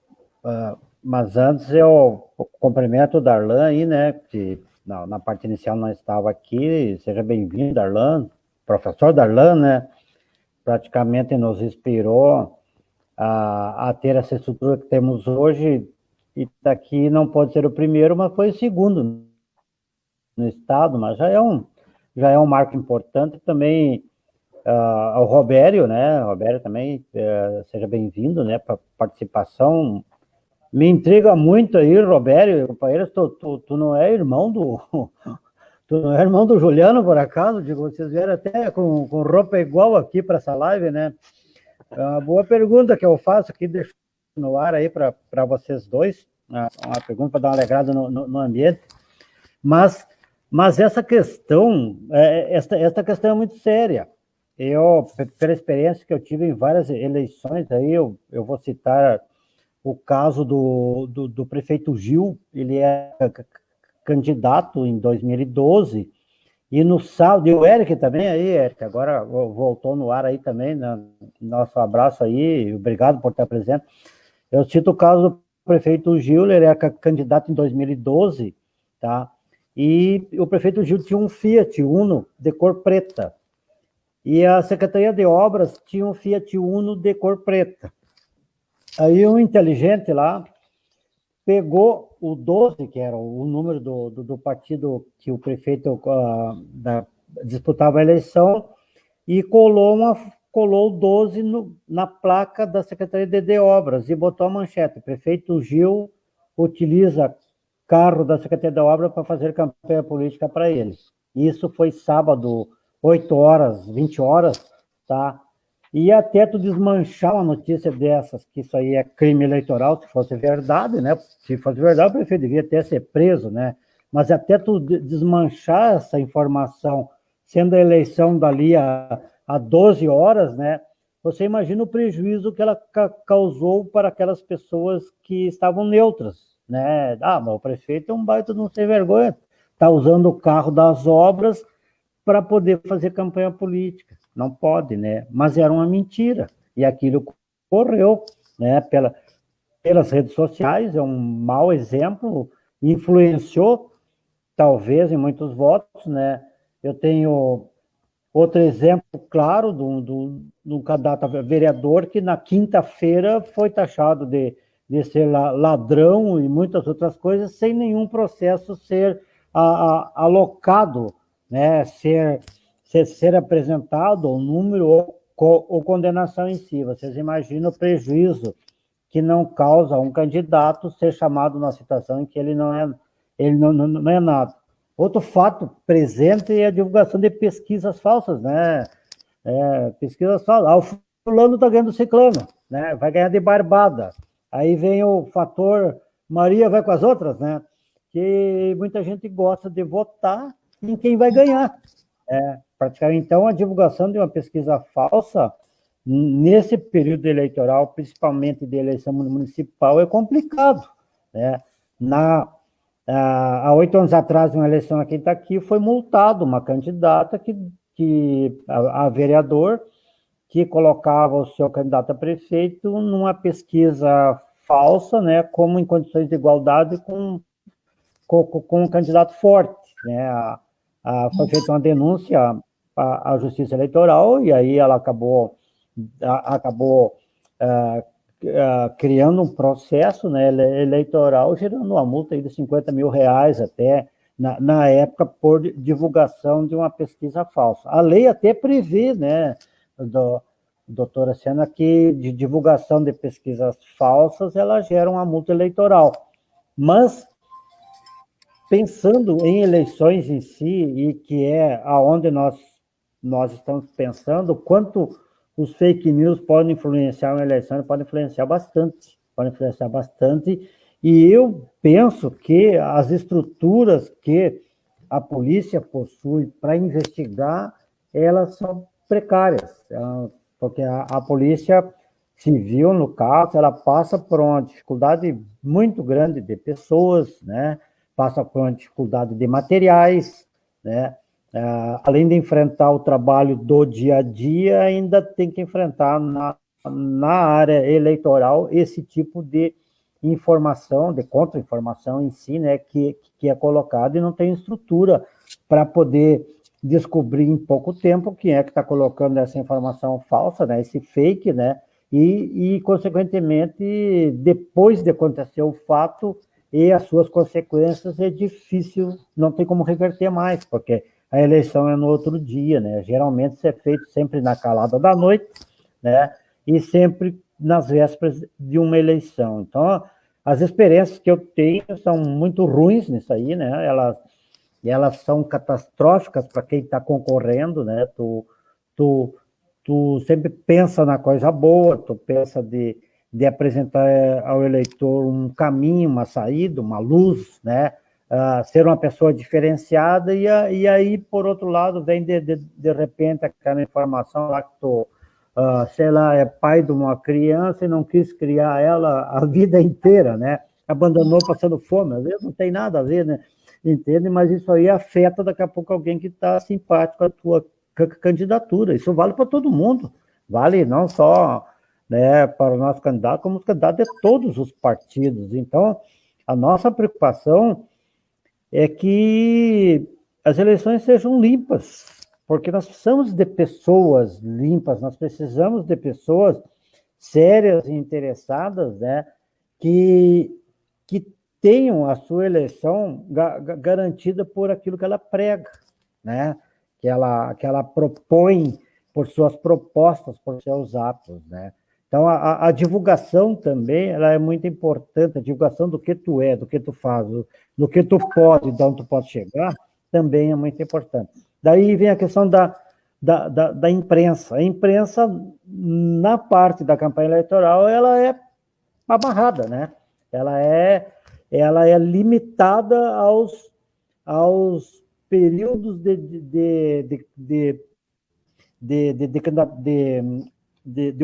Mas antes eu cumprimento o Darlan aí, né? Que na parte inicial não estava aqui. Seja bem-vindo, Darlan. Professor Darlan, né? Praticamente nos inspirou a ter essa estrutura que temos hoje. E daqui não pode ser o primeiro, mas foi o segundo no Estado, mas já é um marco importante também. Ao Robério, né? Robério também, seja bem-vindo, né? Para participação. Me intriga muito aí, Robério, companheiro, tu não é irmão do tu não é irmão do Juliano, por acaso? Digo, vocês vieram até com roupa igual aqui para essa live, né? É uma boa pergunta que eu faço aqui, deixo no ar aí para vocês dois, uma pergunta para dar uma alegrada no ambiente. Mas essa questão, esta questão é muito séria. Eu, pela experiência que eu tive em várias eleições, aí eu vou citar o caso do prefeito Gil. Ele é candidato em 2012, e no sábado, e o Eric também aí, Eric, agora voltou no ar aí também, né? Nosso abraço aí, obrigado por estar presente. Eu cito o caso do prefeito Gil. Ele é candidato em 2012, tá? E o prefeito Gil tinha um Fiat Uno de cor preta, e a Secretaria de Obras tinha um Fiat Uno de cor preta. Aí um inteligente lá pegou o 12, que era o número do partido que o prefeito disputava a eleição, e colou o 12 na placa da Secretaria de Obras e botou a manchete: prefeito Gil utiliza carro da Secretaria de Obras para fazer campanha política para eles. Isso foi sábado, 8 horas, 20 horas, tá? E até tu desmanchar uma notícia dessas, que isso aí é crime eleitoral, se fosse verdade, né? Se fosse verdade, o prefeito devia até ser preso, né? Mas até tu desmanchar essa informação, sendo a eleição dali a 12 horas, né? Você imagina o prejuízo que ela causou para aquelas pessoas que estavam neutras, né? Mas o prefeito é um baita de um sem vergonha, está usando o carro das obras para poder fazer campanha política. Não pode, né? Mas era uma mentira, e aquilo correu, né? Pelas redes sociais, é um mau exemplo, influenciou, talvez, em muitos votos, né? Eu tenho outro exemplo claro de um candidato a vereador que na quinta-feira foi taxado de ser ladrão e muitas outras coisas, sem nenhum processo ser alocado, né? Ser apresentado o número ou condenação em si. Vocês imaginam o prejuízo que não causa um candidato ser chamado numa situação em que ele não é nada. Outro fato presente é a divulgação de pesquisas falsas, né? Pesquisas falsas. O fulano está ganhando ciclano, né? Vai ganhar de barbada. Aí vem o fator Maria vai com as outras, né? Que muita gente gosta de votar em quem vai ganhar. Praticamente, então, a divulgação de uma pesquisa falsa nesse período eleitoral, principalmente de eleição municipal, é complicado, né? Há 8 anos atrás, uma eleição aqui em Itaqui, foi multado uma candidata a vereador, que colocava o seu candidato a prefeito numa pesquisa falsa, né, como em condições de igualdade com um candidato forte, né? Foi feita uma denúncia à Justiça Eleitoral, e aí ela acabou criando um processo, né, eleitoral, gerando uma multa aí de R$50 mil até, na época, por divulgação de uma pesquisa falsa. A lei até prevê, né, doutora Sena, que de divulgação de pesquisas falsas, ela gera uma multa eleitoral. Mas pensando em eleições em si, e que é aonde nós estamos pensando, quanto os fake news podem influenciar uma eleição, podem influenciar bastante, e eu penso que as estruturas que a polícia possui para investigar, elas são precárias, porque a polícia civil, no caso, ela passa por uma dificuldade muito grande de pessoas, né? Passa por uma dificuldade de materiais, né? Além de enfrentar o trabalho do dia a dia, ainda tem que enfrentar na área eleitoral esse tipo de informação, de contra-informação em si, né, que é colocado, e não tem estrutura para poder descobrir em pouco tempo quem é que está colocando essa informação falsa, né, esse fake, né, e, consequentemente, depois de acontecer o fato e as suas consequências, é difícil, não tem como reverter mais, porque a eleição é no outro dia, né, geralmente isso é feito sempre na calada da noite, né, e sempre nas vésperas de uma eleição. Então, as experiências que eu tenho são muito ruins nisso aí, né? Elas são catastróficas para quem está concorrendo, né? Tu sempre pensa na coisa boa, tu pensa de apresentar ao eleitor um caminho, uma saída, uma luz, né? Ser uma pessoa diferenciada, e aí, por outro lado, vem de repente aquela informação lá que tu sei lá, é pai de uma criança e não quis criar ela a vida inteira, né? Abandonou passando fome, às vezes não tem nada a ver, né? Entende? Mas isso aí afeta daqui a pouco alguém que está simpático à tua candidatura. Isso vale para todo mundo, vale não só, né, para o nosso candidato, como os candidatos de todos os partidos. Então, a nossa preocupação é que as eleições sejam limpas, porque nós precisamos de pessoas limpas, nós precisamos de pessoas sérias e interessadas, né, que tenham a sua eleição garantida por aquilo que ela prega, né, que ela propõe por suas propostas, por seus atos, né. Então, a divulgação também, ela é muito importante, a divulgação do que tu é, do que tu faz, do que tu pode, de onde tu pode chegar, também é muito importante. Daí vem a questão da imprensa. A imprensa, na parte da campanha eleitoral, ela é amarrada, né? Ela é limitada aos períodos de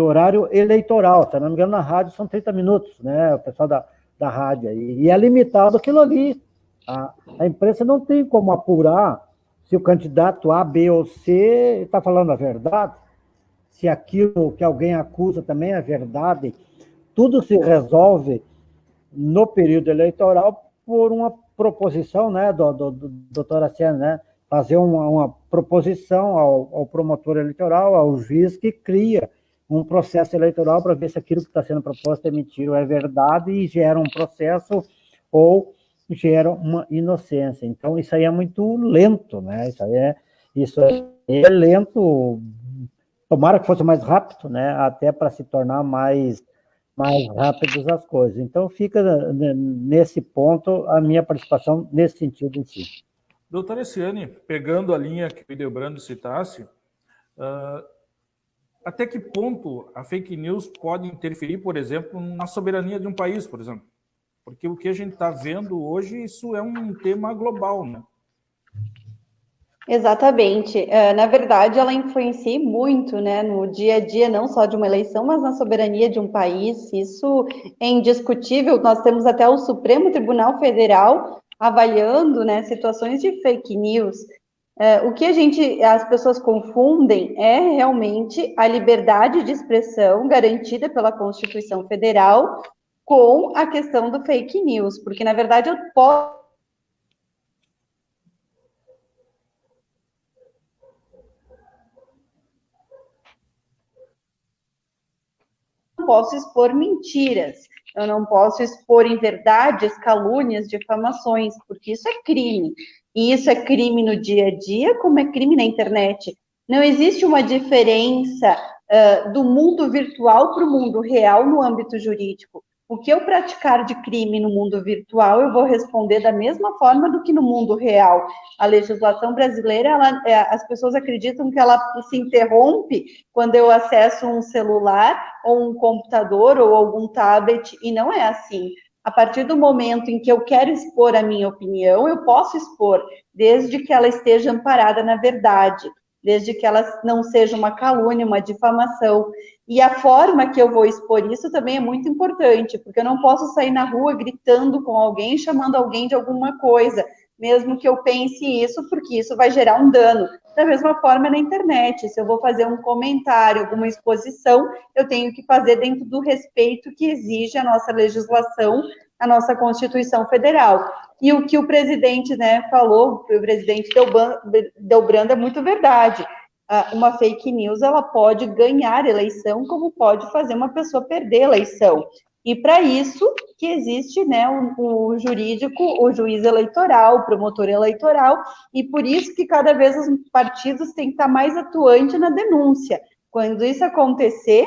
horário eleitoral. Se não me engano, na rádio são 30 minutos, né? O pessoal da rádio. E é limitado aquilo ali. A imprensa não tem como apurar se o candidato A, B ou C está falando a verdade, se aquilo que alguém acusa também é verdade. Tudo se resolve no período eleitoral por uma proposição, né, do doutor Aciano, né, fazer uma proposição ao promotor eleitoral, ao juiz, que cria um processo eleitoral para ver se aquilo que está sendo proposto é mentira ou é verdade, e gera um processo ou gera uma inocência. Então, isso aí é muito lento, né? Isso é lento. Tomara que fosse mais rápido, né? Até para se tornar mais rápidas as coisas. Então, fica nesse ponto a minha participação nesse sentido em si.
Doutora Essiane, pegando a linha que o Ideobrando citasse, até que ponto a fake news pode interferir, por exemplo, na soberania de um país, por exemplo? Porque o que a gente está vendo hoje, isso é um tema global, né?
Exatamente. Na verdade, ela influencia muito, né, no dia a dia, não só de uma eleição, mas na soberania de um país. Isso é indiscutível. Nós temos até o Supremo Tribunal Federal avaliando, né, situações de fake news. O que as pessoas confundem é realmente a liberdade de expressão garantida pela Constituição Federal com a questão do fake news, porque, na verdade, eu não posso expor mentiras, eu não posso expor inverdades, calúnias, difamações, porque isso é crime. E isso é crime no dia a dia, como é crime na internet. Não existe uma diferença do mundo virtual para o mundo real no âmbito jurídico. O que eu praticar de crime no mundo virtual, eu vou responder da mesma forma do que no mundo real. A legislação brasileira, as pessoas acreditam que ela se interrompe quando eu acesso um celular, ou um computador, ou algum tablet, e não é assim. A partir do momento em que eu quero expor a minha opinião, eu posso expor, desde que ela esteja amparada na verdade, desde que ela não seja uma calúnia, uma difamação. E a forma que eu vou expor isso também é muito importante, porque eu não posso sair na rua gritando com alguém, chamando alguém de alguma coisa, mesmo que eu pense isso, porque isso vai gerar um dano. Da mesma forma na internet, se eu vou fazer um comentário, alguma exposição, eu tenho que fazer dentro do respeito que exige a nossa legislação, a nossa Constituição Federal. E o que o presidente, né, falou, o presidente Delbrando, é muito verdade. Uma fake news, ela pode ganhar eleição, como pode fazer uma pessoa perder a eleição. E para isso que existe, né, o jurídico, o juiz eleitoral, o promotor eleitoral, e por isso que cada vez os partidos têm que estar mais atuantes na denúncia. Quando isso acontecer,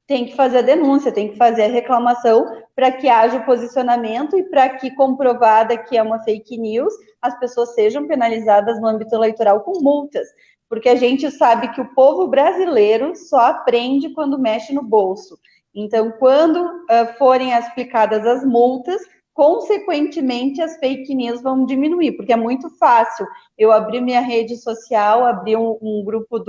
tem que fazer a denúncia, tem que fazer a reclamação para que haja o posicionamento e para que, comprovada que é uma fake news, as pessoas sejam penalizadas no âmbito eleitoral com multas. Porque a gente sabe que o povo brasileiro só aprende quando mexe no bolso. Então, quando forem aplicadas as multas, consequentemente, as fake news vão diminuir, porque é muito fácil eu abrir minha rede social, abrir um grupo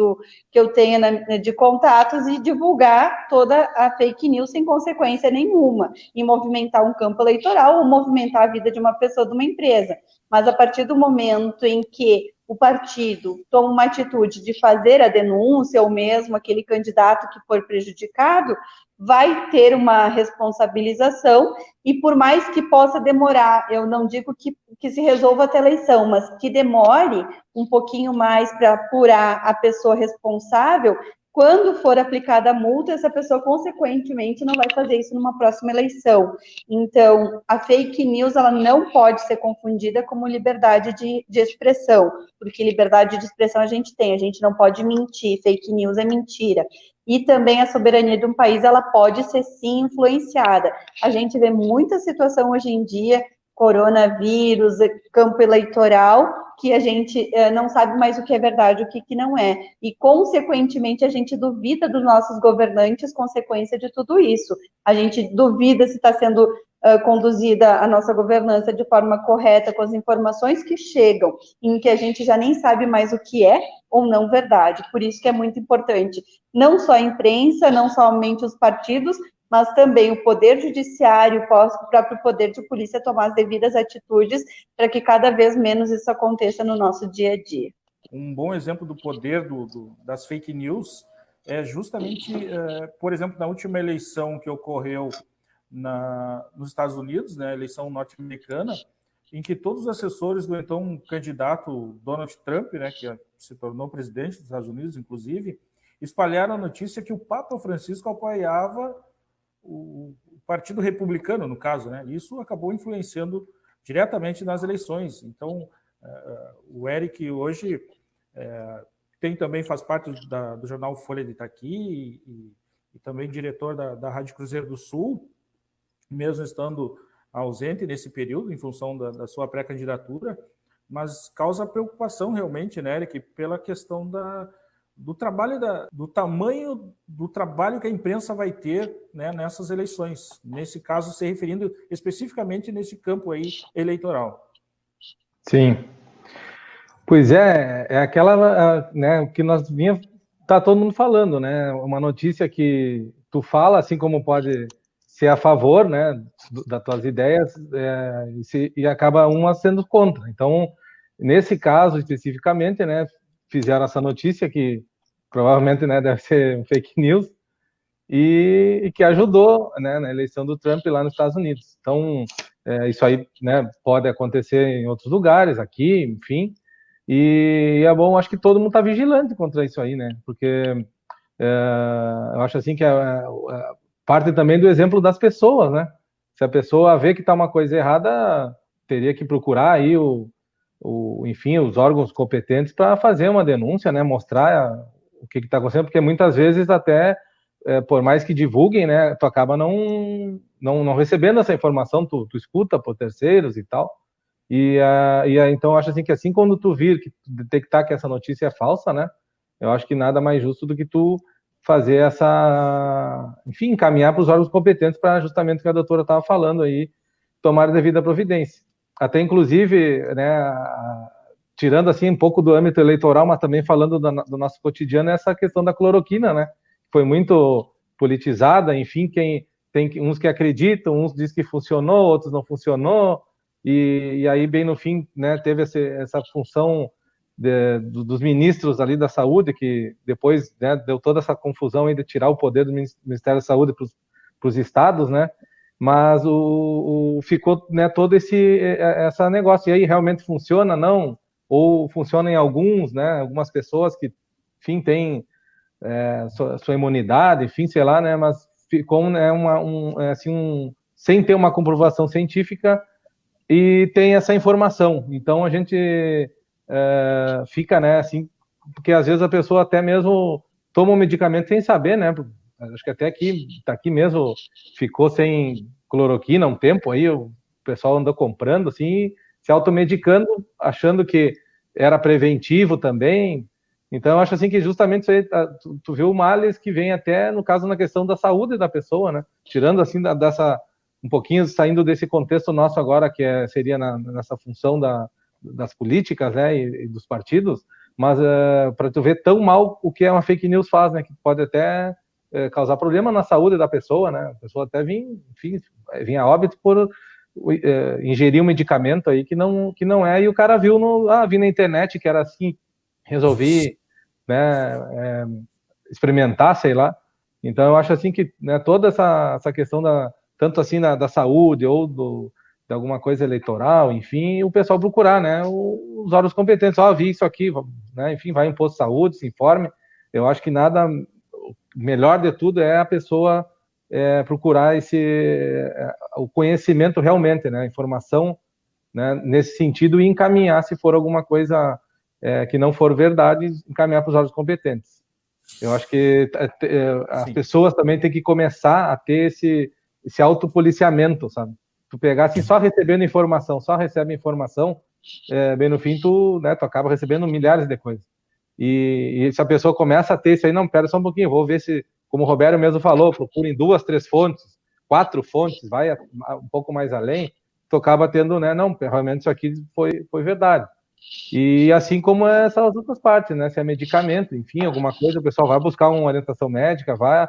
que eu tenha de contatos e divulgar toda a fake news sem consequência nenhuma, e movimentar um campo eleitoral ou movimentar a vida de uma pessoa, de uma empresa. Mas a partir do momento em que o partido toma uma atitude de fazer a denúncia, ou mesmo aquele candidato que for prejudicado, vai ter uma responsabilização, e por mais que possa demorar, eu não digo que se resolva até a eleição, mas que demore um pouquinho mais para apurar a pessoa responsável, quando for aplicada a multa, essa pessoa, consequentemente, não vai fazer isso numa próxima eleição. Então, a fake news, ela não pode ser confundida como liberdade de expressão, porque liberdade de expressão a gente não pode mentir, fake news é mentira. E também a soberania de um país, ela pode ser, sim, influenciada. A gente vê muita situação hoje em dia, coronavírus, campo eleitoral, que a gente não sabe mais o que é verdade, o que não é. E, consequentemente, a gente duvida dos nossos governantes, consequência de tudo isso. A gente duvida se está sendo conduzida a nossa governança de forma correta, com as informações que chegam, em que a gente já nem sabe mais o que é ou não verdade. Por isso que é muito importante, não só a imprensa, não somente os partidos, mas também o Poder Judiciário, o próprio Poder de Polícia tomar as devidas atitudes para que cada vez menos isso aconteça no nosso dia a dia.
Um bom exemplo do poder das fake news é justamente, por exemplo, na última eleição que ocorreu nos Estados Unidos, né, a eleição norte-americana, em que todos os assessores do então candidato Donald Trump, né, que se tornou presidente dos Estados Unidos, inclusive, espalharam a notícia que o Papa Francisco apoiava o Partido Republicano, no caso, né? Isso acabou influenciando diretamente nas eleições. Então, o Eric hoje faz parte do jornal Folha de Itaqui e também diretor da Rádio Cruzeiro do Sul, mesmo estando ausente nesse período, em função da sua pré-candidatura, mas causa preocupação realmente, né, Eric, pela questão do trabalho, do tamanho do trabalho que a imprensa vai ter, né, nessas eleições, nesse caso se referindo especificamente nesse campo aí eleitoral.
Sim. Pois é aquela, né, que nós tá todo mundo falando, né, uma notícia que tu fala, assim como pode ser a favor, né, das tuas ideias, e acaba uma sendo contra. Então, nesse caso especificamente, né, fizeram essa notícia que provavelmente, né, deve ser um fake news e que ajudou, né, na eleição do Trump lá nos Estados Unidos. Então, isso aí, né, pode acontecer em outros lugares, aqui, enfim, e é bom, acho que todo mundo está vigilante contra isso aí, né, porque eu acho assim que parte também do exemplo das pessoas, né, se a pessoa vê que está uma coisa errada, teria que procurar aí enfim, os órgãos competentes para fazer uma denúncia, né, mostrar o que está acontecendo, porque muitas vezes até, por mais que divulguem, né, tu acaba não não recebendo essa informação, tu escuta por terceiros e tal, então eu acho assim que assim quando tu vir que tu detectar que essa notícia é falsa, né, eu acho que nada mais justo do que tu fazer enfim, encaminhar para os órgãos competentes para justamente o que a doutora estava falando aí, tomar a devida providência. Até inclusive, né, tirando assim um pouco do âmbito eleitoral, mas também falando do nosso cotidiano, essa questão da cloroquina, né, foi muito politizada, enfim, tem uns que acreditam, uns dizem que funcionou, outros não funcionou, e aí bem no fim, né, teve essa função dos ministros ali da saúde, que depois, né, deu toda essa confusão aí de tirar o poder do Ministério da Saúde para os estados, né, mas ficou, né, todo esse negócio, e aí realmente funciona, não? Ou funciona em alguns, né, algumas pessoas que, enfim, têm sua imunidade, enfim, sei lá, né, mas ficou, né, sem ter uma comprovação científica e tem essa informação. Então a gente fica, né, assim, porque às vezes a pessoa até mesmo toma um medicamento sem saber, né, acho que até aqui mesmo ficou sem cloroquina um tempo, aí o pessoal andou comprando, assim, se automedicando, achando que era preventivo também. Então eu acho assim que justamente isso aí, tu vê o males que vem até, no caso, na questão da saúde da pessoa, né, tirando assim um pouquinho, saindo desse contexto nosso agora, que seria nessa função das políticas, né, e dos partidos, mas para tu ver tão mal o que uma fake news faz, né, que pode até causar problema na saúde da pessoa, né, a pessoa até vir a óbito por ingerir um medicamento aí que não é, e o cara vi na internet que era assim, resolvi, né, experimentar, sei lá. Então eu acho assim que, né, toda essa questão tanto assim da saúde ou de alguma coisa eleitoral, enfim, o pessoal procurar, né, os órgãos competentes, vi isso aqui, né, enfim, vai em posto de saúde, se informe. Eu acho que o melhor de tudo é a pessoa procurar o conhecimento realmente, né, a informação, né, nesse sentido, e encaminhar, se for alguma coisa que não for verdade, encaminhar para os órgãos competentes. Eu acho que as pessoas também têm que começar a ter esse autopoliciamento, sabe? Tu pegar assim, só recebendo informação, bem no fim tu acaba recebendo milhares de coisas. E se a pessoa começa a ter isso aí, não, pera só um pouquinho, vou ver se, como o Roberto mesmo falou, procurem 2, 3 fontes, 4 fontes, vai um pouco mais além, tu acaba tendo, né, não, realmente isso aqui foi verdade. E assim como essas outras partes, né, se é medicamento, enfim, alguma coisa, o pessoal vai buscar uma orientação médica, vai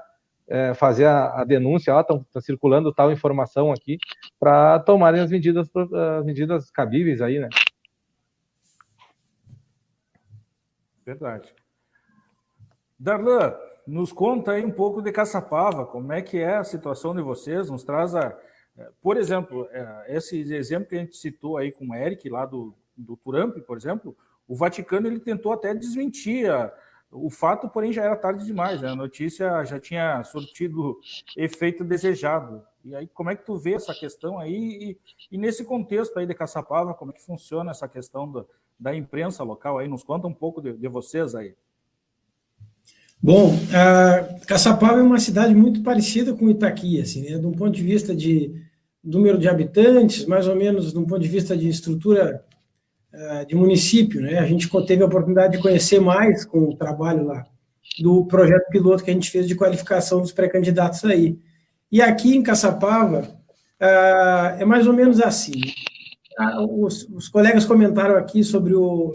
fazer a denúncia, tá circulando tal informação aqui, para tomarem as medidas cabíveis aí, né?
Verdade. Darlan, nos conta aí um pouco de Caçapava, como é que é a situação de vocês, nos traz por exemplo, esse exemplo que a gente citou aí com o Eric, lá do Trump, por exemplo, o Vaticano ele tentou até desmentir o fato, porém já era tarde demais, né? A notícia já tinha surtido efeito desejado. E aí, como é que tu vê essa questão aí? E nesse contexto aí de Caçapava, como é que funciona essa questão da imprensa local aí? Nos conta um pouco de vocês aí.
Bom, Caçapava é uma cidade muito parecida com Itaqui, assim, né? De um ponto de vista de número de habitantes, mais ou menos de um ponto de vista de estrutura de município, né? A gente teve a oportunidade de conhecer mais com o trabalho lá do projeto piloto que a gente fez de qualificação dos pré-candidatos aí. E aqui em Caçapava é mais ou menos assim. Os colegas comentaram aqui sobre o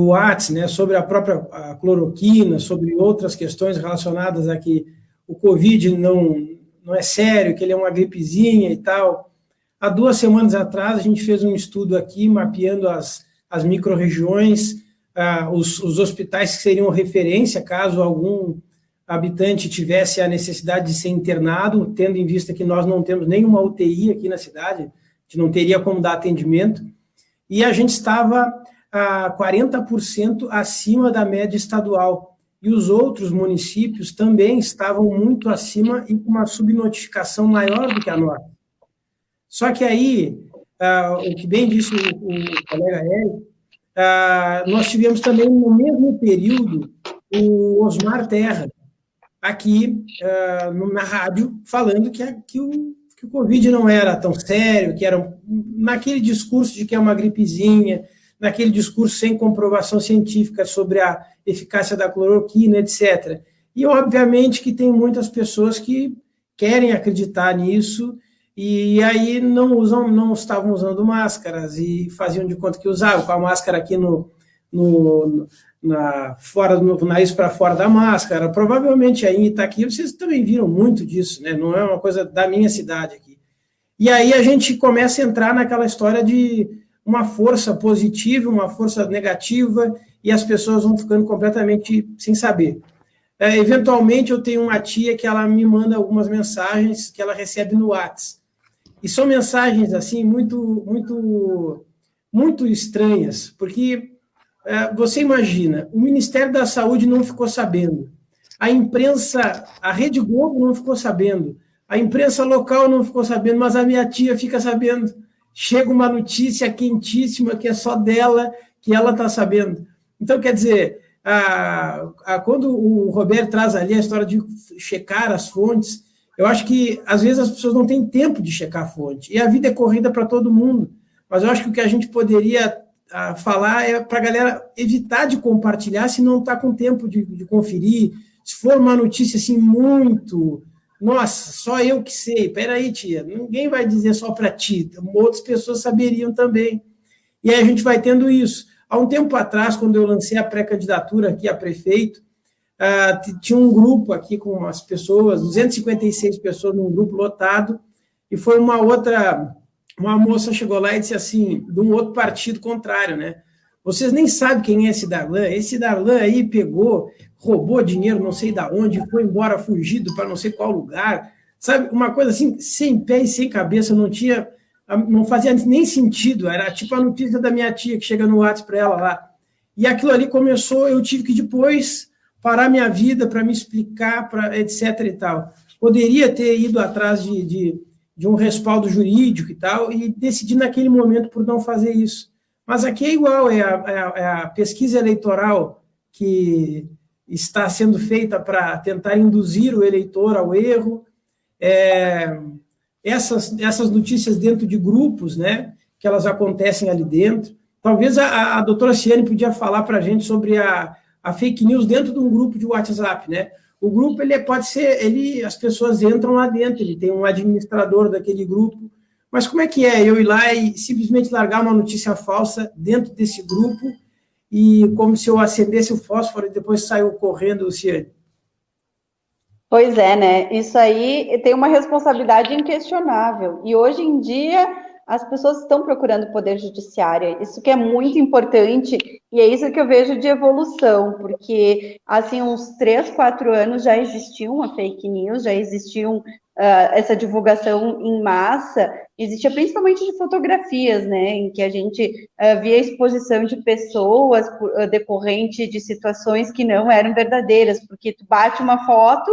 WhatsApp, né? Sobre a própria cloroquina, sobre outras questões relacionadas a que o Covid não é sério, que ele é uma gripezinha e tal. Há 2 semanas atrás, a gente fez um estudo aqui, mapeando as micro-regiões, os hospitais que seriam referência, caso algum habitante tivesse a necessidade de ser internado, tendo em vista que nós não temos nenhuma UTI aqui na cidade, a gente não teria como dar atendimento, e a gente estava 40% acima da média estadual, e os outros municípios também estavam muito acima e com uma subnotificação maior do que a nossa. Só que aí, o que bem disse o colega Eric, nós tivemos também no mesmo período o Osmar Terra, aqui na rádio, falando que o Covid não era tão sério, que era naquele discurso de que é uma gripezinha, naquele discurso sem comprovação científica sobre a eficácia da cloroquina, etc. E, obviamente, que tem muitas pessoas que querem acreditar nisso e aí não estavam usando máscaras e faziam de conta que usavam, com a máscara aqui no nariz para fora da máscara. Provavelmente aí em Itaqui, vocês também viram muito disso, né? Não é uma coisa da minha cidade aqui. E aí a gente começa a entrar naquela história de uma força positiva, uma força negativa, e as pessoas vão ficando completamente sem saber. Eventualmente, eu tenho uma tia que ela me manda algumas mensagens que ela recebe no WhatsApp. E são mensagens, assim, muito estranhas, porque você imagina, o Ministério da Saúde não ficou sabendo, a imprensa, a Rede Globo não ficou sabendo, a imprensa local não ficou sabendo, mas a minha tia fica sabendo. Chega uma notícia quentíssima que é só dela, que ela está sabendo. Então, quer dizer, quando o Roberto traz ali a história de checar as fontes, eu acho que, às vezes, as pessoas não têm tempo de checar a fonte, e a vida é corrida para todo mundo, mas eu acho que o que a gente poderia falar é para a galera evitar de compartilhar se não está com tempo de conferir, se for uma notícia assim muito... Nossa, só eu que sei. Peraí, tia, ninguém vai dizer só para ti, outras pessoas saberiam também. E aí a gente vai tendo isso. Há um tempo atrás, quando eu lancei a pré-candidatura aqui a prefeito, tinha um grupo aqui com as pessoas, 256 pessoas num grupo lotado, e foi uma moça chegou lá e disse assim, de um outro partido contrário, né? Vocês nem sabem quem é esse Darlan. Esse Darlan aí roubou dinheiro não sei da onde, foi embora fugido para não sei qual lugar, sabe? Uma coisa assim, sem pé e sem cabeça, não fazia nem sentido, era tipo a notícia da minha tia que chega no WhatsApp para ela lá. E aquilo ali começou, eu tive que depois parar minha vida para me explicar, etc e tal. Poderia ter ido atrás de um respaldo jurídico e tal, e decidi naquele momento por não fazer isso. Mas aqui é igual, é a pesquisa eleitoral que está sendo feita para tentar induzir o eleitor ao erro, essas notícias dentro de grupos, né, que elas acontecem ali dentro. Talvez a doutora Ciane podia falar para a gente sobre a fake news dentro de um grupo de WhatsApp, né? O grupo, as pessoas entram lá dentro, ele tem um administrador daquele grupo, mas como é que é eu ir lá e simplesmente largar uma notícia falsa dentro desse grupo e como se eu acendesse o fósforo e depois saiu correndo, Luciane?
Pois é, né? Isso aí tem uma responsabilidade inquestionável. E hoje em dia as pessoas estão procurando o poder judiciário. Isso que é muito importante e é isso que eu vejo de evolução, porque assim uns 3, 4 anos já existiam a fake news, já existiam essa divulgação em massa, existia principalmente de fotografias, né, em que a gente via exposição de pessoas decorrente de situações que não eram verdadeiras, porque tu bate uma foto,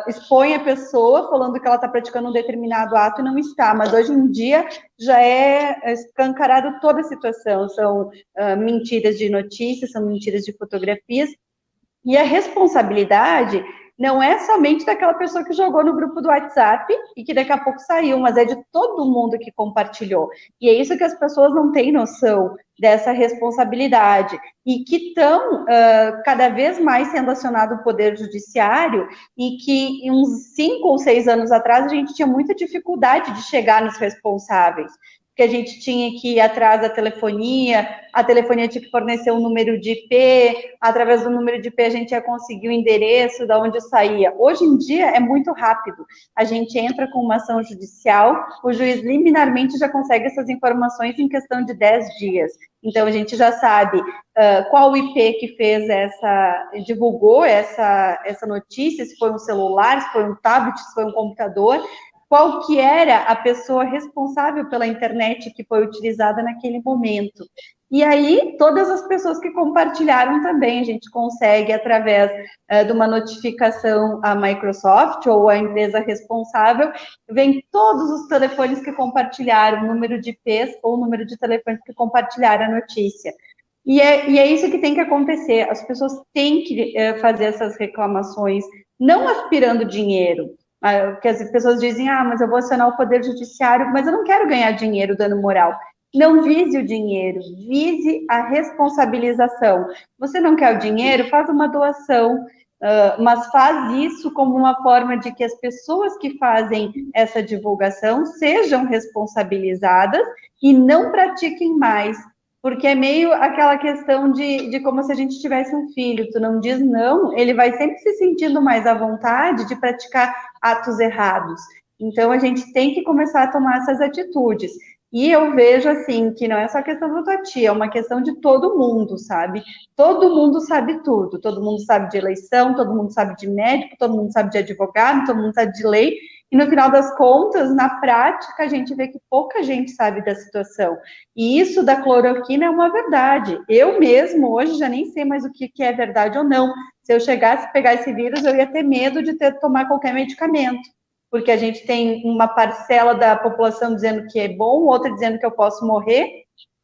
expõe a pessoa falando que ela está praticando um determinado ato e não está, mas hoje em dia já é escancarado toda a situação, são mentiras de notícias, são mentiras de fotografias, e a responsabilidade não é somente daquela pessoa que jogou no grupo do WhatsApp e que daqui a pouco saiu, mas é de todo mundo que compartilhou. E é isso que as pessoas não têm noção dessa responsabilidade e que estão cada vez mais sendo acionado o Poder Judiciário e que uns 5 ou 6 anos atrás a gente tinha muita dificuldade de chegar nos responsáveis, porque a gente tinha que ir atrás da telefonia, a telefonia tinha que fornecer um número de IP, através do número de IP a gente ia conseguir o endereço de onde saía. Hoje em dia é muito rápido, a gente entra com uma ação judicial, o juiz liminarmente já consegue essas informações em questão de 10 dias. Então a gente já sabe qual IP que divulgou essa notícia, se foi um celular, se foi um tablet, se foi um computador, qual que era a pessoa responsável pela internet que foi utilizada naquele momento. E aí, todas as pessoas que compartilharam também, a gente consegue, através de uma notificação à Microsoft ou à empresa responsável, vem todos os telefones que compartilharam, o número de IPs ou o número de telefones que compartilharam a notícia. E é isso que tem que acontecer, as pessoas têm que fazer essas reclamações não aspirando dinheiro. Porque as pessoas dizem, mas eu vou acionar o Poder Judiciário, mas eu não quero ganhar dinheiro dando moral. Não vise o dinheiro, vise a responsabilização. Você não quer o dinheiro? Faz uma doação, mas faz isso como uma forma de que as pessoas que fazem essa divulgação sejam responsabilizadas e não pratiquem mais. Porque é meio aquela questão de como se a gente tivesse um filho, tu não diz não, ele vai sempre se sentindo mais à vontade de praticar atos errados. Então, a gente tem que começar a tomar essas atitudes. E eu vejo, assim, que não é só questão da tua tia, é uma questão de todo mundo, sabe? Todo mundo sabe tudo, todo mundo sabe de eleição, todo mundo sabe de médico, todo mundo sabe de advogado, todo mundo sabe de lei, e no final das contas, na prática, a gente vê que pouca gente sabe da situação. E isso da cloroquina é uma verdade. Eu mesmo, hoje, já nem sei mais o que é verdade ou não. Se eu chegasse a pegar esse vírus, eu ia ter medo de ter que tomar qualquer medicamento. Porque a gente tem uma parcela da população dizendo que é bom, outra dizendo que eu posso morrer,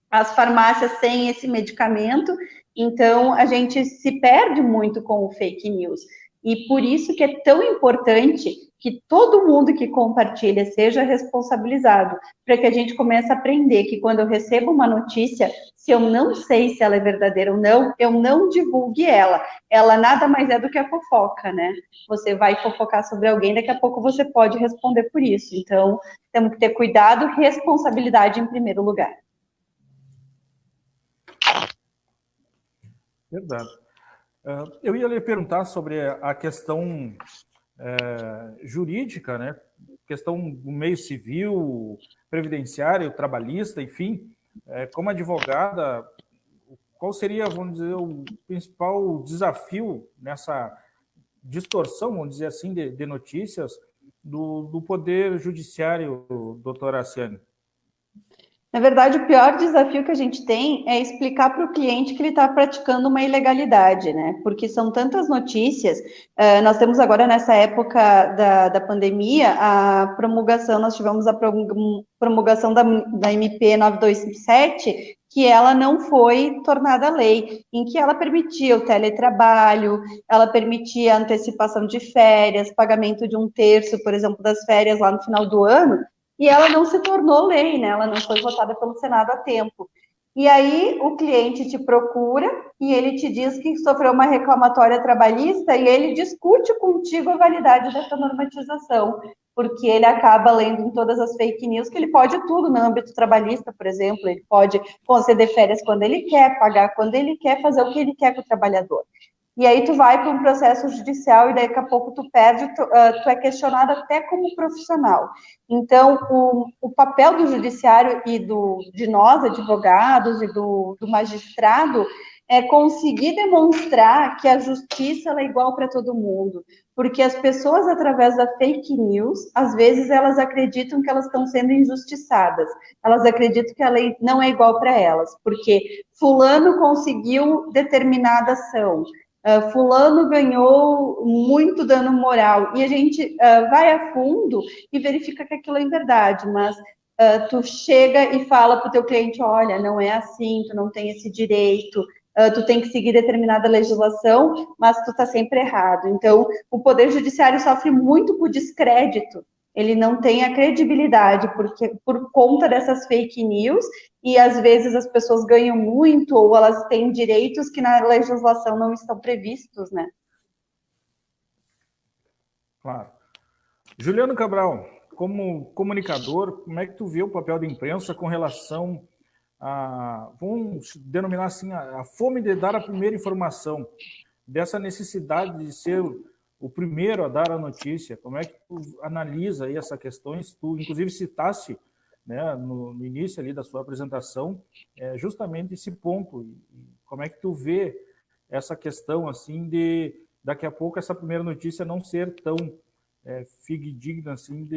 as farmácias sem esse medicamento, então a gente se perde muito com o fake news. E por isso que é tão importante que todo mundo que compartilha seja responsabilizado, para que a gente comece a aprender que quando eu recebo uma notícia, se eu não sei se ela é verdadeira ou não, eu não divulgue ela. Ela nada mais é do que a fofoca, né? Você vai fofocar sobre alguém, daqui a pouco você pode responder por isso. Então, temos que ter cuidado, responsabilidade em primeiro lugar.
Verdade. Eu ia lhe perguntar sobre a questão jurídica, né? Questão do meio civil, previdenciário, trabalhista, enfim. Como advogada, qual seria, vamos dizer, o principal desafio nessa distorção, vamos dizer assim, de notícias do Poder Judiciário, doutora Aciane?
Na verdade, o pior desafio que a gente tem é explicar para o cliente que ele está praticando uma ilegalidade, né? Porque são tantas notícias. Nós temos agora, nessa época da pandemia, a promulgação, nós tivemos a promulgação da MP 9257, que ela não foi tornada lei, em que ela permitia o teletrabalho, ela permitia a antecipação de férias, pagamento de 1/3, por exemplo, das férias lá no final do ano, e ela não se tornou lei, né? Ela não foi votada pelo Senado a tempo. E aí o cliente te procura e ele te diz que sofreu uma reclamatória trabalhista e ele discute contigo a validade dessa normatização, porque ele acaba lendo em todas as fake news que ele pode tudo no âmbito trabalhista, por exemplo, ele pode conceder férias quando ele quer, pagar quando ele quer, fazer o que ele quer com o trabalhador. E aí tu vai para um processo judicial e daqui a pouco tu perde, tu é questionado até como profissional. Então, o papel do judiciário e de nós, advogados, e do magistrado, é conseguir demonstrar que a justiça ela é igual para todo mundo. Porque as pessoas, através da fake news, às vezes elas acreditam que elas estão sendo injustiçadas. Elas acreditam que a lei não é igual para elas, porque fulano conseguiu determinada ação. Fulano ganhou muito dano moral, e a gente vai a fundo e verifica que aquilo é verdade, mas tu chega e fala para o teu cliente, olha, não é assim, tu não tem esse direito, tu tem que seguir determinada legislação, mas tu está sempre errado. Então, o Poder Judiciário sofre muito por descrédito, ele não tem a credibilidade, porque por conta dessas fake news, e às vezes as pessoas ganham muito, ou elas têm direitos que na legislação não estão previstos, né?
Claro. Juliano Cabral, como comunicador, como é que tu vê o papel da imprensa com relação a, vamos denominar assim, a fome de dar a primeira informação, dessa necessidade de ser o primeiro a dar a notícia? Como é que tu analisa aí essa questão? Tu, inclusive, citaste, né, no início ali da sua apresentação, justamente esse ponto. Como é que tu vê essa questão, assim, de daqui a pouco essa primeira notícia não ser tão fidedigna, assim,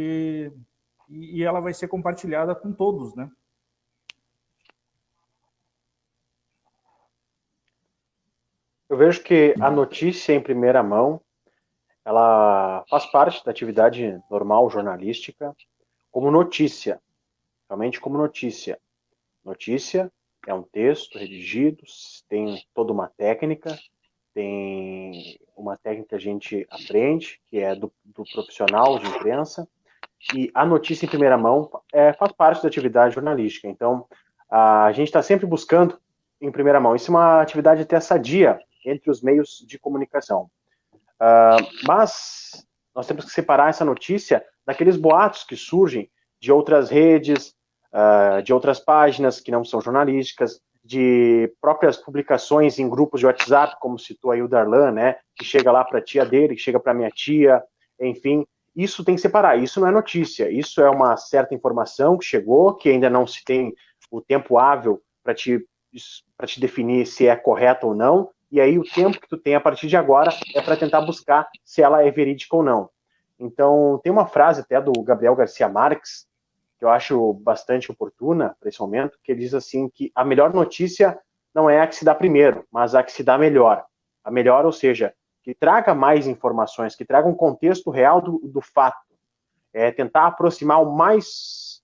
e ela vai ser compartilhada com todos, né?
Eu vejo que a notícia em primeira mão, ela faz parte da atividade normal jornalística como notícia, realmente como notícia. Notícia é um texto redigido, tem toda uma técnica, tem uma técnica que a gente aprende, que é do profissional de imprensa, e a notícia em primeira mão faz parte da atividade jornalística. Então, a gente está sempre buscando em primeira mão. Isso é uma atividade até sadia entre os meios de comunicação. Mas nós temos que separar essa notícia daqueles boatos que surgem de outras redes, de outras páginas que não são jornalísticas, de próprias publicações em grupos de WhatsApp, como citou aí o Darlan, né, que chega lá para a tia dele, que chega para minha tia, enfim. Isso tem que separar, isso não é notícia, isso é uma certa informação que chegou, que ainda não se tem o tempo hábil para te definir se é correta ou não, e aí o tempo que tu tem a partir de agora é para tentar buscar se ela é verídica ou não. Então, tem uma frase até do Gabriel Garcia Marques, que eu acho bastante oportuna para esse momento, que ele diz assim, que a melhor notícia não é a que se dá primeiro, mas a que se dá melhor. A melhor, ou seja, que traga mais informações, que traga um contexto real do fato. Tentar aproximar o mais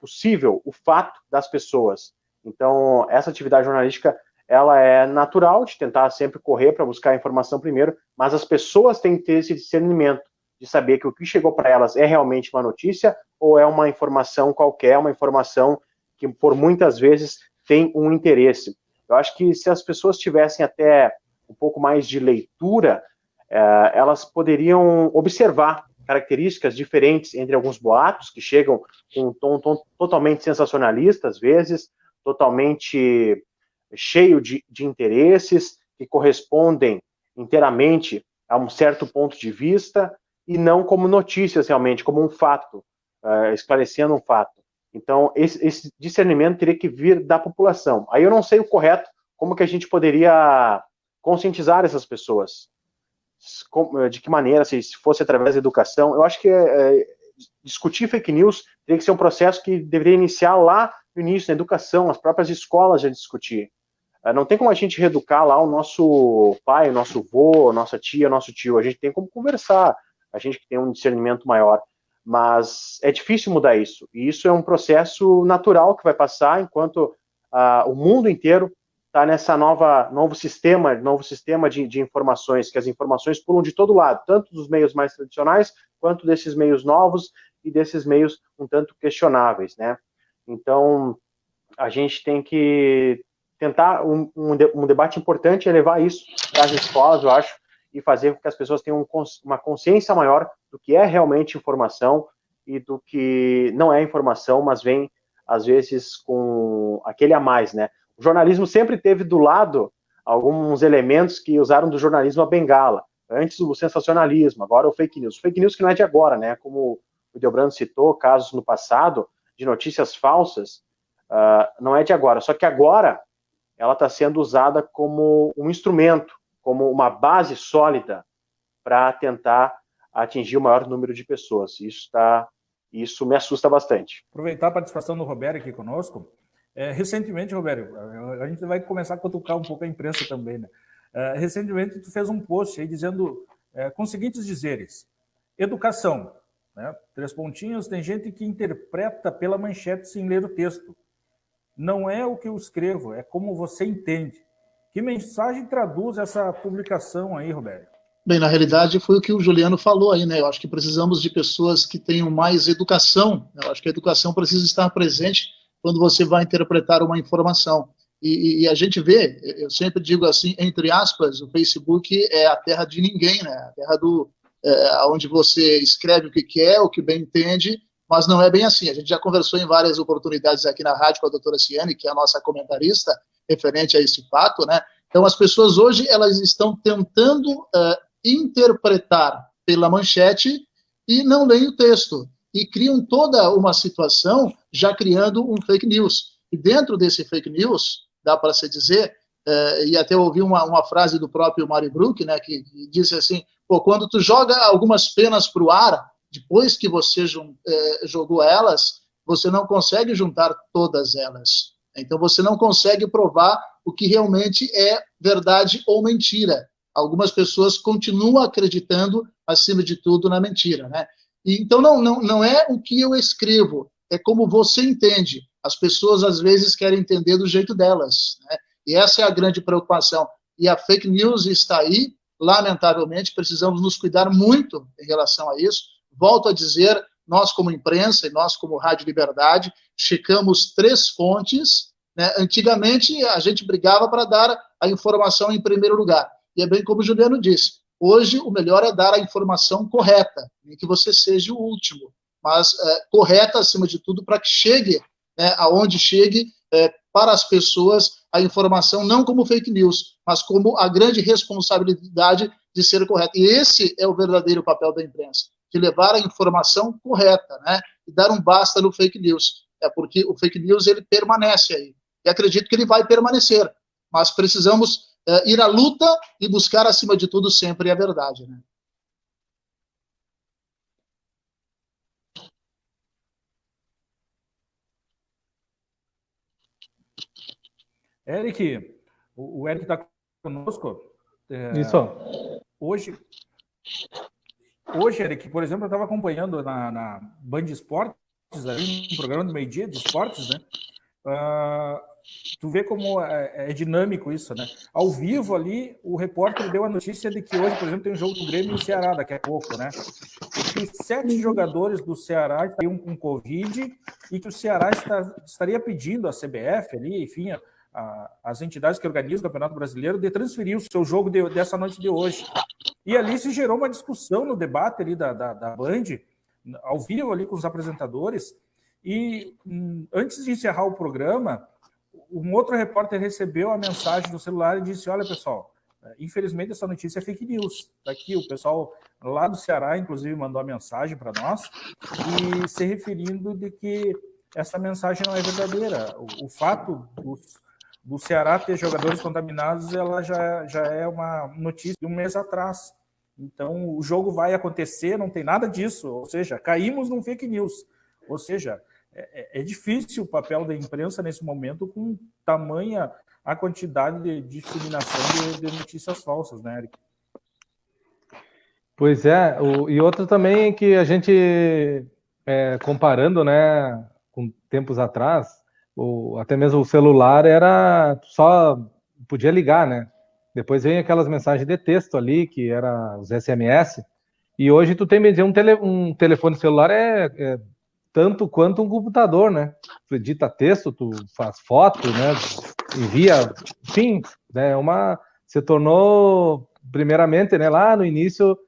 possível o fato das pessoas. Então, essa atividade jornalística, ela é natural de tentar sempre correr para buscar a informação primeiro, mas as pessoas têm que ter esse discernimento de saber que o que chegou para elas é realmente uma notícia ou é uma informação qualquer, uma informação que, por muitas vezes, tem um interesse. Eu acho que se as pessoas tivessem até um pouco mais de leitura, elas poderiam observar características diferentes entre alguns boatos que chegam com um tom totalmente sensacionalista, às vezes, totalmente cheio de interesses que correspondem inteiramente a um certo ponto de vista e não como notícias realmente, como um fato, esclarecendo um fato. Então, esse discernimento teria que vir da população. Aí eu não sei o correto, como que a gente poderia conscientizar essas pessoas. De que maneira, se fosse através da educação. Eu acho que discutir fake news teria que ser um processo que deveria iniciar lá no início, na educação, as próprias escolas já discutir. Não tem como a gente reeducar lá o nosso pai, o nosso avô, a nossa tia, o nosso tio. A gente tem como conversar, a gente que tem um discernimento maior. Mas é difícil mudar isso. E isso é um processo natural que vai passar enquanto o mundo inteiro está nessa novo sistema de informações, que as informações pulam de todo lado, tanto dos meios mais tradicionais, quanto desses meios novos e desses meios um tanto questionáveis, né? Então, a gente tem que tentar, um debate importante é levar isso para as escolas, eu acho, e fazer com que as pessoas tenham uma consciência maior do que é realmente informação e do que não é informação, mas vem, às vezes, com aquele a mais, né? O jornalismo sempre teve do lado alguns elementos que usaram do jornalismo a bengala. Antes o sensacionalismo, agora o fake news. Fake news que não é de agora, né? Como o Delbrando citou, casos no passado de notícias falsas, não é de agora. Só que agora ela está sendo usada como um instrumento, como uma base sólida para tentar atingir o maior número de pessoas. Isso me assusta bastante.
Aproveitar a participação do Roberto aqui conosco. Recentemente, Roberto, a gente vai começar a cutucar um pouco a imprensa também, né? Recentemente, tu fez um post aí dizendo, com os seguintes dizeres: educação, né? 3 pontinhos, tem gente que interpreta pela manchete sem ler o texto. Não é o que eu escrevo, é como você entende. Que mensagem traduz essa publicação aí, Roberto?
Bem, na realidade foi o que o Juliano falou aí, né? Eu acho que precisamos de pessoas que tenham mais educação. Eu acho que a educação precisa estar presente quando você vai interpretar uma informação. E a gente vê, eu sempre digo assim, entre aspas, o Facebook é a terra de ninguém, né? A terra onde você escreve o que quer, o que bem entende, mas não é bem assim. A gente já conversou em várias oportunidades aqui na rádio com a doutora Ciane, que é a nossa comentarista, referente a esse fato, né? Então, as pessoas hoje, elas estão tentando interpretar pela manchete e não leem o texto. E criam toda uma situação já criando um fake news. E dentro desse fake news, dá para se dizer, e até ouvi uma frase do próprio Mari Brook, né, que disse assim, quando tu joga algumas penas para o ar, depois que você jogou elas, você não consegue juntar todas elas. Então, você não consegue provar o que realmente é verdade ou mentira. Algumas pessoas continuam acreditando, acima de tudo, na mentira, né? Então, não é o que eu escrevo, é como você entende. As pessoas, às vezes, querem entender do jeito delas, né? E essa é a grande preocupação. e a fake news está aí, lamentavelmente, precisamos nos cuidar muito em relação a isso. Volto a dizer, nós como imprensa e nós como Rádio Liberdade, checamos 3 fontes, né? Antigamente, a gente brigava para dar a informação em primeiro lugar, e é bem como o Juliano disse, hoje o melhor é dar a informação correta, nem que você seja o último, mas correta acima de tudo, para que chegue, né, aonde chegue, para as pessoas a informação não como fake news, mas como a grande responsabilidade de ser correta. E esse é o verdadeiro papel da imprensa, de levar a informação correta, né, e dar um basta no fake news. Porque o fake news ele permanece aí. E acredito que ele vai permanecer. Mas precisamos ir à luta e buscar, acima de tudo, sempre a verdade, né?
Eric, o Eric está conosco.
Isso.
Hoje, Eric, por exemplo, eu estava acompanhando na Band Esportes, ali, no programa do meio-dia de esportes, né? Tu vê como é dinâmico isso, né? Ao vivo ali, o repórter deu a notícia de que hoje, por exemplo, tem um jogo do Grêmio e o Ceará daqui a pouco, né? E que 7 jogadores do Ceará estariam com Covid e que o Ceará estaria pedindo à CBF ali, enfim, as entidades que organizam o Campeonato Brasileiro de transferir o seu jogo dessa noite de hoje. E ali se gerou uma discussão no debate ali da Band, ao vivo ali com os apresentadores, e antes de encerrar o programa, um outro repórter recebeu a mensagem no celular e disse, olha pessoal, infelizmente essa notícia é fake news. Daqui o pessoal lá do Ceará, inclusive, mandou a mensagem para nós, e se referindo de que essa mensagem não é verdadeira. O fato do Ceará ter jogadores contaminados, ela já é uma notícia de um mês atrás. Então, o jogo vai acontecer, não tem nada disso. Ou seja, caímos num fake news. Ou seja, é difícil o papel da imprensa nesse momento com tamanha a quantidade de disseminação de notícias falsas, né, Eric?
Pois é, e outro também que a gente, comparando, né, com tempos atrás, até mesmo o celular era só podia ligar, né? Depois vem aquelas mensagens de texto ali, que era os SMS, e hoje tu tem um telefone celular tanto quanto um computador, né? Tu edita texto, tu faz foto, né? Envia, enfim, né? Se tornou, primeiramente, né? Lá no início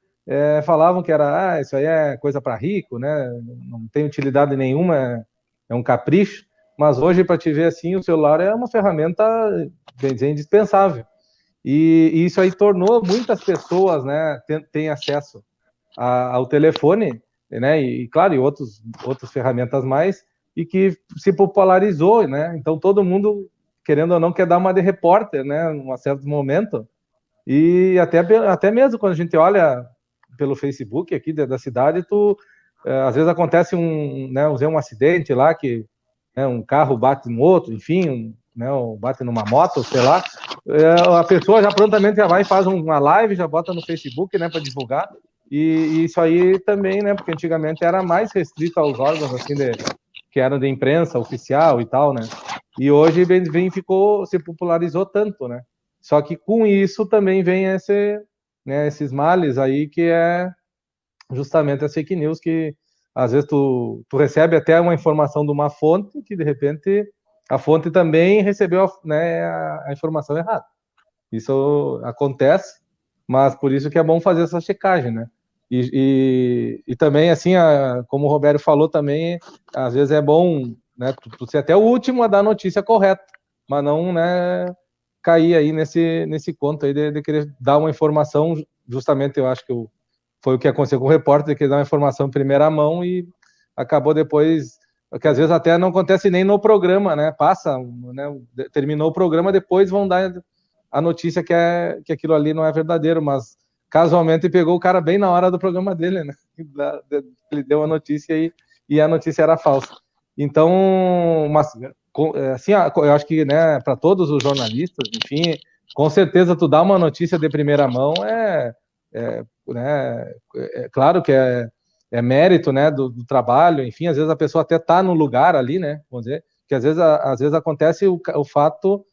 falavam que era, isso aí é coisa para rico, né? Não tem utilidade nenhuma, é um capricho. Mas hoje, para te ver assim, o celular é uma ferramenta, bem dizer, indispensável. E isso aí tornou muitas pessoas, né, têm acesso ao telefone, né, e claro, e outras ferramentas mais, e que se popularizou, né, então todo mundo, querendo ou não, quer dar uma de repórter, né, em um certo momento, e até mesmo quando a gente olha pelo Facebook aqui da cidade, às vezes acontece um acidente lá, que um carro bate no outro, enfim, bate numa moto, sei lá, a pessoa já prontamente vai e faz uma live, já bota no Facebook, né, para divulgar, e isso aí também, né, porque antigamente era mais restrito aos órgãos, assim, que eram de imprensa oficial e tal, né, e hoje se popularizou tanto, né, só que com isso também vem esses males aí, que é justamente as fake news, que às vezes tu recebe até uma informação de uma fonte que, de repente, a fonte também recebeu a informação errada. Isso acontece, mas por isso que é bom fazer essa checagem, né? E também, assim, como o Roberto falou também, às vezes é bom, né, tu ser até o último a dar a notícia correta, mas não, né, cair aí nesse conto aí de querer dar uma informação, justamente, eu acho que foi o que aconteceu com o repórter, que dá uma informação em primeira mão e acabou depois, que às vezes até não acontece nem no programa, né? Passa, né? Terminou o programa, depois vão dar a notícia que aquilo ali não é verdadeiro, mas casualmente pegou o cara bem na hora do programa dele, né? Ele deu a notícia e a notícia era falsa. Então, assim, eu acho que, né, para todos os jornalistas, enfim, com certeza tu dá uma notícia de primeira mão claro que é mérito, né, do trabalho, enfim, às vezes a pessoa até está no lugar ali, né, vamos dizer, que às vezes acontece o fato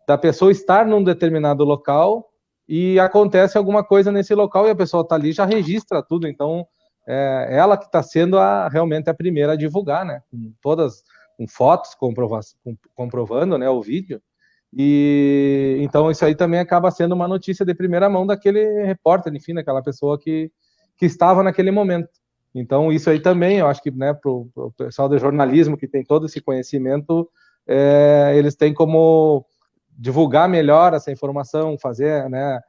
da pessoa estar num determinado local e acontece alguma coisa nesse local e a pessoa está ali e já registra tudo. Então, ela que está sendo realmente a primeira a divulgar, né? Com fotos comprovando, né, o vídeo. E então isso aí também acaba sendo uma notícia de primeira mão daquele repórter, enfim, daquela pessoa que estava naquele momento. Então isso aí também, eu acho que, né, para o pessoal do jornalismo que tem todo esse conhecimento, eles têm como divulgar melhor essa informação, fazer, né,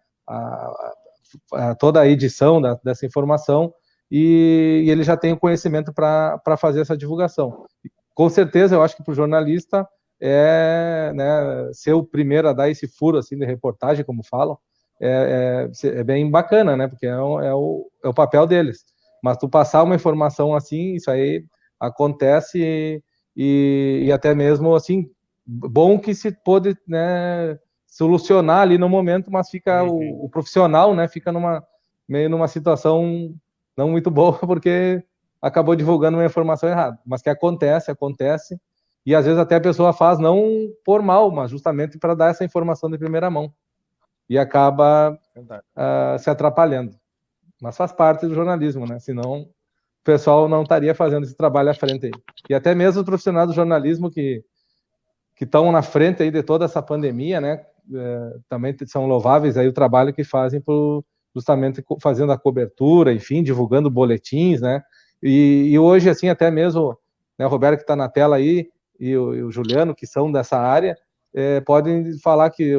toda a edição dessa informação, e ele já tem o conhecimento para fazer essa divulgação. E, com certeza, eu acho que para o jornalista né, ser o primeiro a dar esse furo assim de reportagem, como falam, é bem bacana, né? Porque é o papel deles. Mas tu passar uma informação assim, isso aí acontece e até mesmo assim, bom que se pode, né, solucionar ali no momento, mas fica o profissional, né, fica meio numa situação não muito boa, porque acabou divulgando uma informação errada. Mas que acontece, e às vezes até a pessoa faz não por mal, mas justamente para dar essa informação de primeira mão. E acaba se atrapalhando. Mas faz parte do jornalismo, né? Senão o pessoal não estaria fazendo esse trabalho à frente aí. E até mesmo os profissionais do jornalismo que estão na frente aí de toda essa pandemia, né? Também são louváveis aí o trabalho que fazem justamente fazendo a cobertura, enfim, divulgando boletins, né? E hoje, assim, até mesmo, né, o Roberto que está na tela aí, e o Juliano, que são dessa área, podem falar que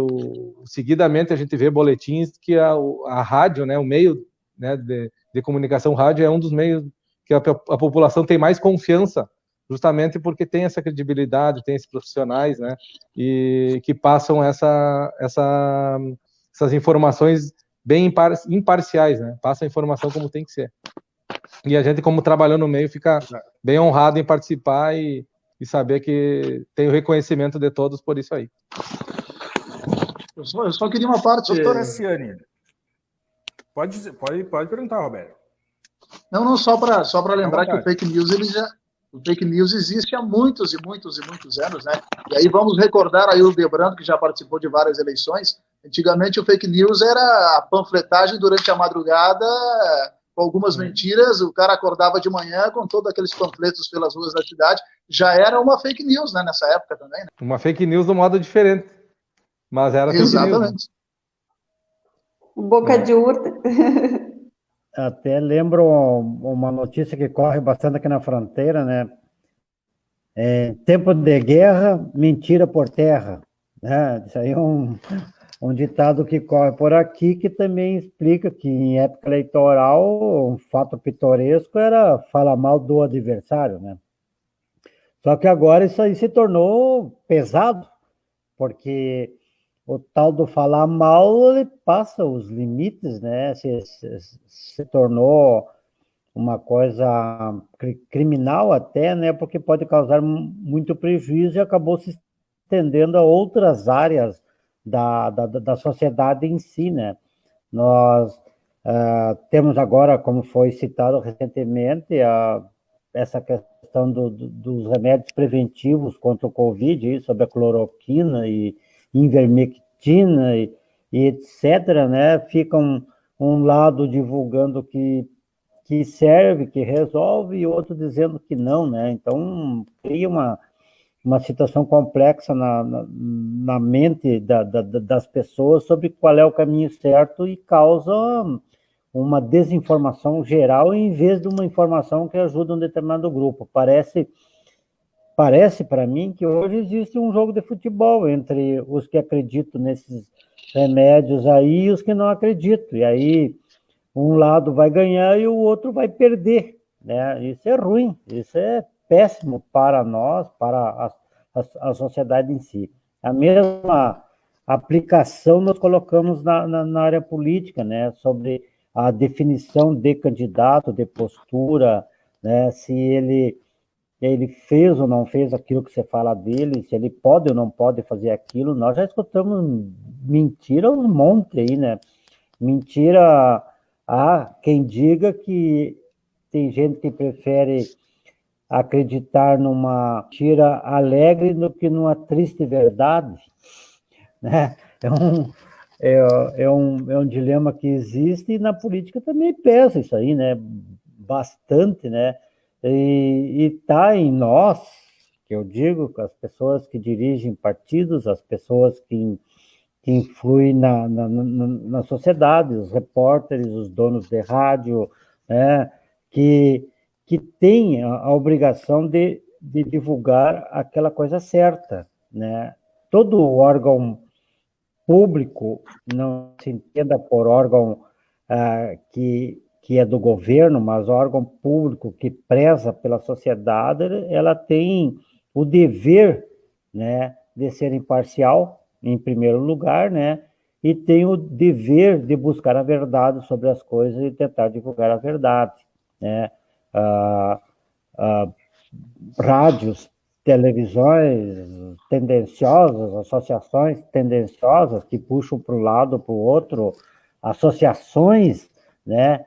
seguidamente a gente vê boletins que a rádio, né, o meio, né, de comunicação rádio é um dos meios que a população tem mais confiança, justamente porque tem essa credibilidade, tem esses profissionais, né, e que passam essas informações bem imparciais, né, passa a informação como tem que ser. E a gente, como trabalhou no meio, fica bem honrado em participar e saber que tem o reconhecimento de todos por isso aí.
Eu só queria uma parte...
Doutora Ciane, pode perguntar, Roberto.
Não, só para lembrar que o fake news existe há muitos e muitos anos, né? E aí vamos recordar aí o Debrando, que já participou de várias eleições. Antigamente o fake news era a panfletagem durante a madrugada, com algumas mentiras, o cara acordava de manhã com todos aqueles panfletos pelas ruas da cidade, já era uma fake news, né, nessa época também, né?
Uma fake news de um modo diferente, mas era fake news.
Exatamente.
Boca de urna.
Até lembro uma notícia que corre bastante aqui na fronteira, né? Tempo de guerra, mentira por terra, né? Isso aí é um ditado que corre por aqui, que também explica que em época eleitoral um fato pitoresco era falar mal do adversário, né? Só que agora isso aí se tornou pesado, porque o tal do falar mal, ele passa os limites, né? Se tornou uma coisa criminal até, né? Porque pode causar muito prejuízo e acabou se estendendo a outras áreas da sociedade em si, né? Nós temos agora, como foi citado recentemente, essa questão dos remédios preventivos contra o Covid, sobre a cloroquina e ivermectina e etc., né? Fica um lado divulgando que serve, que resolve, e outro dizendo que não, né? Então, cria uma situação complexa na mente das pessoas sobre qual é o caminho certo e causa uma desinformação geral em vez de uma informação que ajuda um determinado grupo. Parece para mim que hoje existe um jogo de futebol entre os que acreditam nesses remédios aí e os que não acreditam. E aí um lado vai ganhar e o outro vai perder, né? Isso é ruim, isso é péssimo para nós, para a sociedade em si. A mesma aplicação nós colocamos na área política, né? Sobre a definição de candidato, de postura, né? Se ele fez ou não fez aquilo que você fala dele, se ele pode ou não pode fazer aquilo. Nós já escutamos mentira aos montes aí, né? Mentira, há quem diga que tem gente que prefere acreditar numa mentira alegre do que numa triste verdade, né? é um dilema que existe e na política também pesa isso aí, né? Bastante, né? E está em nós, que eu digo, as pessoas que dirigem partidos, as pessoas que influem na sociedade, os repórteres, os donos de rádio, né? Que têm a obrigação de divulgar aquela coisa certa, né? Todo órgão público, não se entenda por órgão que é do governo, mas órgão público que preza pela sociedade, ela tem o dever, né, de ser imparcial, em primeiro lugar, né, e tem o dever de buscar a verdade sobre as coisas e tentar divulgar a verdade, né. Rádios, televisões tendenciosas, associações tendenciosas que puxam para um lado, para o outro, associações, né,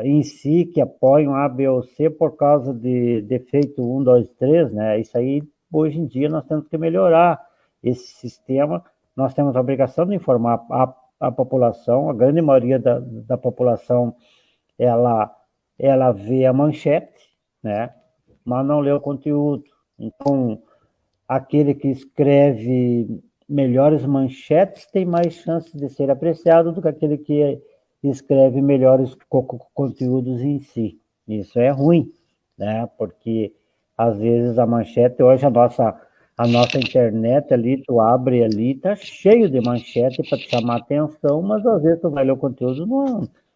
em si que apoiam A, B ou C por causa de defeito 1, 2, 3, né, isso aí, hoje em dia, nós temos que melhorar esse sistema, nós temos a obrigação de informar a população, a grande maioria da população, ela vê a manchete, né, mas não lê o conteúdo. Então, aquele que escreve melhores manchetes tem mais chance de ser apreciado do que aquele que escreve melhores conteúdos em si. Isso é ruim, né? Porque, às vezes, a manchete, hoje a nossa internet ali, tu abre ali, tá cheio de manchete para te chamar a atenção, mas às vezes tu vai ler o conteúdo,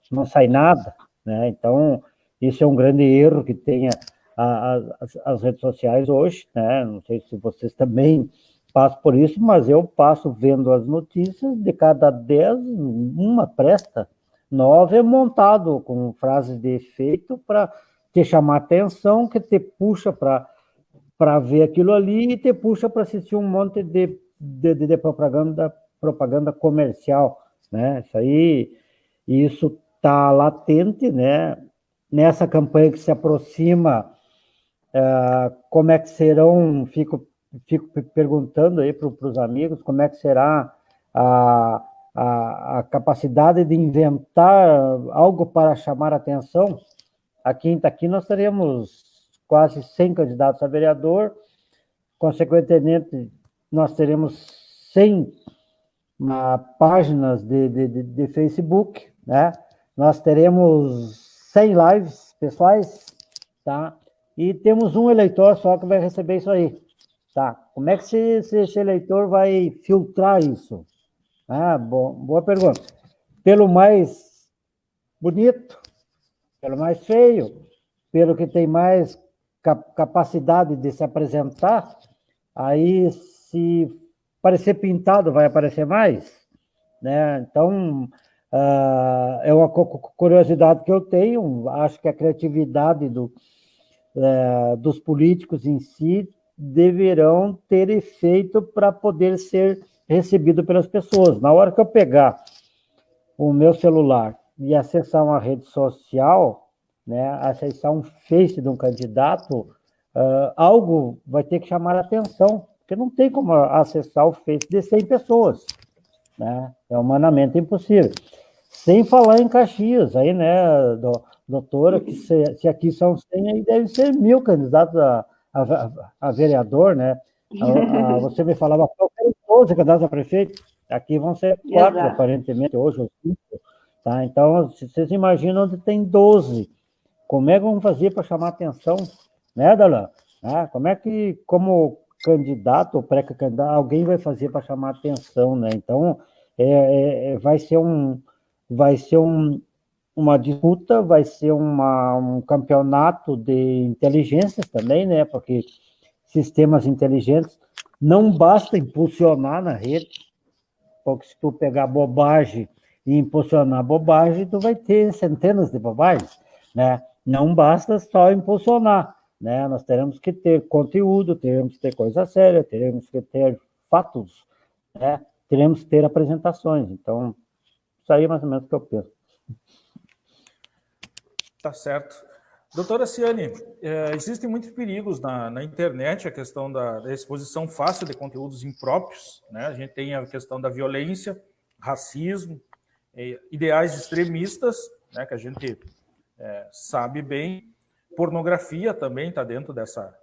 não sai nada, né? Então, isso é um grande erro que tem as redes sociais hoje, né? Não sei se vocês também passam por isso, mas eu passo vendo as notícias, de cada 10, uma presta, 9 é montado com frases de efeito para te chamar atenção, que te puxa para ver aquilo ali e te puxa para assistir um monte de propaganda comercial, né? Isso está latente, né? Nessa campanha que se aproxima, como é que serão, fico perguntando aí para os amigos, como é que será a capacidade de inventar algo para chamar a atenção. Aqui em Itaqui nós teremos quase 100 candidatos a vereador, consequentemente nós teremos 100 páginas de Facebook, né? Nós teremos 100 lives pessoais, tá? E temos um eleitor só que vai receber isso aí, tá? Como é que esse eleitor vai filtrar isso? Boa pergunta. Pelo mais bonito, pelo mais feio, pelo que tem mais capacidade de se apresentar, aí se parecer pintado vai aparecer mais, né? Então, é uma curiosidade que eu tenho, acho que a criatividade dos políticos em si deverão ter efeito para poder ser recebido pelas pessoas. Na hora que eu pegar o meu celular e acessar uma rede social, né, acessar um Face de um candidato, algo vai ter que chamar a atenção, porque não tem como acessar o Face de 100 pessoas, né? É humanamente impossível. Sem falar em Caxias, aí, né, doutora, que se aqui são 100, aí deve ser 1.000 candidatos a vereador, né? Você me falava, eu quero 12 candidatos a prefeito, aqui vão ser 4, exato, aparentemente, hoje, ou 5, tá? Então, vocês imaginam onde tem 12, como é que vão fazer para chamar atenção, né, Darlan? Como é que, como candidato ou pré-candidato, alguém vai fazer para chamar atenção, né? Então, vai ser uma disputa, vai ser um campeonato de inteligências também, né? Porque sistemas inteligentes não basta impulsionar na rede, porque se tu pegar bobagem e impulsionar bobagem, tu vai ter centenas de bobagens, né? Não basta só impulsionar, né? Nós teremos que ter conteúdo, teremos que ter coisa séria, teremos que ter fatos, né? Teremos que ter apresentações. Então, isso aí é mais ou menos o que eu penso.
Tá certo. Doutora Ciane, existem muitos perigos na internet, a questão da exposição fácil de conteúdos impróprios, né? A gente tem a questão da violência, racismo, ideais extremistas, né, que a gente sabe bem, pornografia também está dentro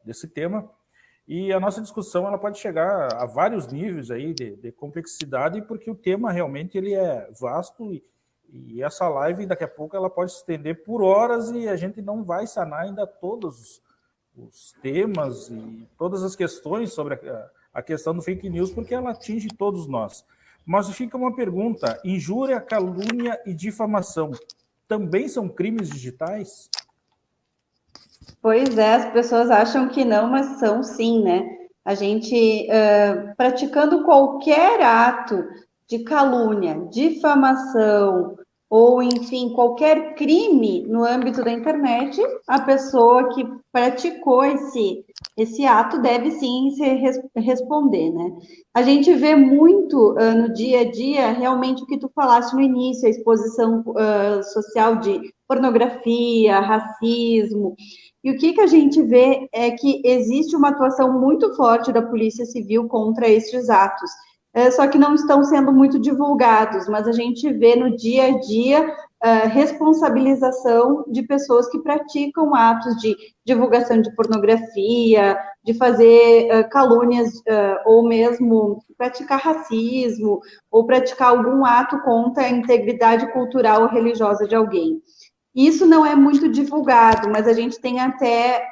desse tema, e a nossa discussão ela pode chegar a vários níveis aí de complexidade, porque o tema realmente ele é vasto, e essa live daqui a pouco ela pode se estender por horas e a gente não vai sanar ainda todos os temas e todas as questões sobre a questão do fake news, porque ela atinge todos nós. Mas fica uma pergunta: injúria, calúnia e difamação também são crimes digitais?
Pois é, as pessoas acham que não, mas são sim, né? A gente, praticando qualquer ato de calúnia, difamação, ou, enfim, qualquer crime no âmbito da internet, a pessoa que praticou esse ato deve sim responder, né? A gente vê muito no dia a dia, realmente, o que tu falaste no início, a exposição social de pornografia, racismo. E o que a gente vê é que existe uma atuação muito forte da Polícia Civil contra estes atos, só que não estão sendo muito divulgados, mas a gente vê no dia a dia responsabilização de pessoas que praticam atos de divulgação de pornografia, de fazer calúnias, ou mesmo praticar racismo, ou praticar algum ato contra a integridade cultural ou religiosa de alguém. Isso não é muito divulgado, mas a gente tem até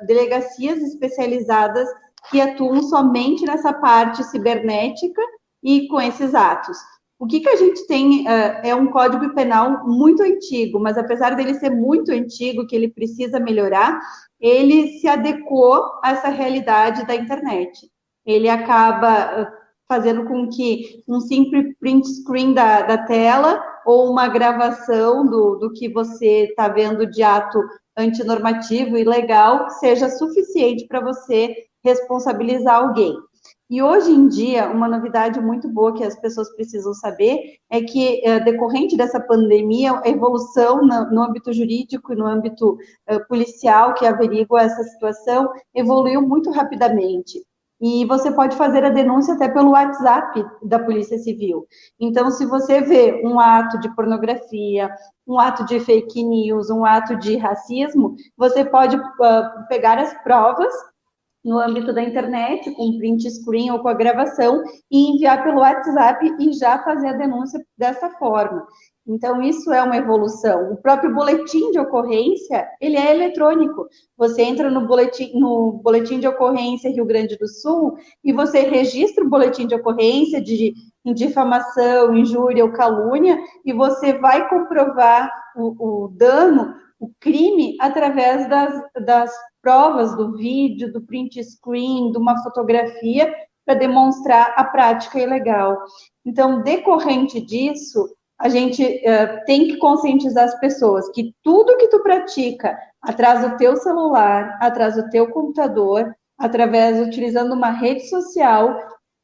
delegacias especializadas que atuam somente nessa parte cibernética e com esses atos. O que a gente tem é um Código Penal muito antigo, mas apesar dele ser muito antigo, que ele precisa melhorar, ele se adequou a essa realidade da internet. Ele acaba fazendo com que um simples print screen da tela ou uma gravação do que você está vendo de ato antinormativo e ilegal seja suficiente para você responsabilizar alguém. E hoje em dia, uma novidade muito boa que as pessoas precisam saber é que, decorrente dessa pandemia, a evolução no âmbito jurídico e no âmbito policial que averigua essa situação evoluiu muito rapidamente. E você pode fazer a denúncia até pelo WhatsApp da Polícia Civil. Então, se você vê um ato de pornografia, um ato de fake news, um ato de racismo, você pode pegar as provas no âmbito da internet, com print screen ou com a gravação, e enviar pelo WhatsApp e já fazer a denúncia dessa forma. Então, isso é uma evolução. O próprio boletim de ocorrência, ele é eletrônico. Você entra no boletim de ocorrência Rio Grande do Sul e você registra o boletim de ocorrência de difamação, injúria ou calúnia, e você vai comprovar o dano, o crime, através das provas do vídeo, do print screen, de uma fotografia, para demonstrar a prática ilegal. Então, decorrente disso, a gente tem que conscientizar as pessoas que tudo que tu pratica atrás do teu celular, atrás do teu computador, utilizando uma rede social,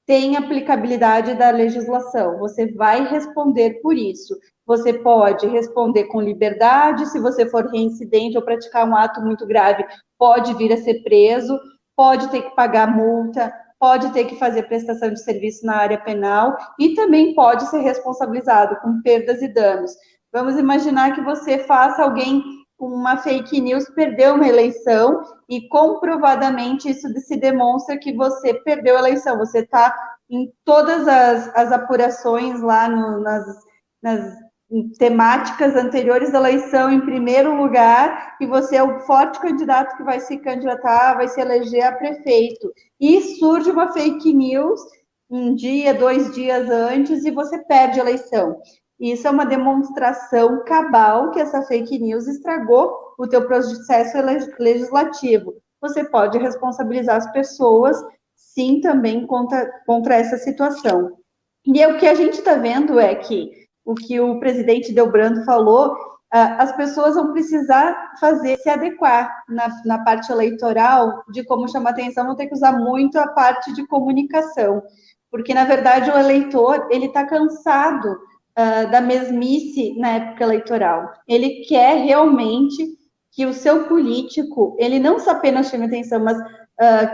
tem aplicabilidade da legislação. Você vai responder por isso. Você pode responder com liberdade, se você for reincidente ou praticar um ato muito grave, pode vir a ser preso, pode ter que pagar multa, pode ter que fazer prestação de serviço na área penal e também pode ser responsabilizado com perdas e danos. Vamos imaginar que você faça alguém com uma fake news perder uma eleição e comprovadamente isso se demonstra que você perdeu a eleição. Você está em todas as apurações lá nas temáticas anteriores da eleição em primeiro lugar, e você é o forte candidato que vai se candidatar, vai se eleger a prefeito, e surge uma fake news um dia, 2 dias antes, e você perde a eleição. Isso é uma demonstração cabal que essa fake news estragou o teu processo legislativo. Você pode responsabilizar as pessoas, sim, também contra essa situação. E o que a gente está vendo é que o que o presidente Delbrando falou, as pessoas vão precisar se adequar na parte eleitoral, de como chamar atenção, vão ter que usar muito a parte de comunicação, porque, na verdade, o eleitor, ele está cansado da mesmice na época eleitoral. Ele quer realmente que o seu político, ele não só apenas chame atenção, mas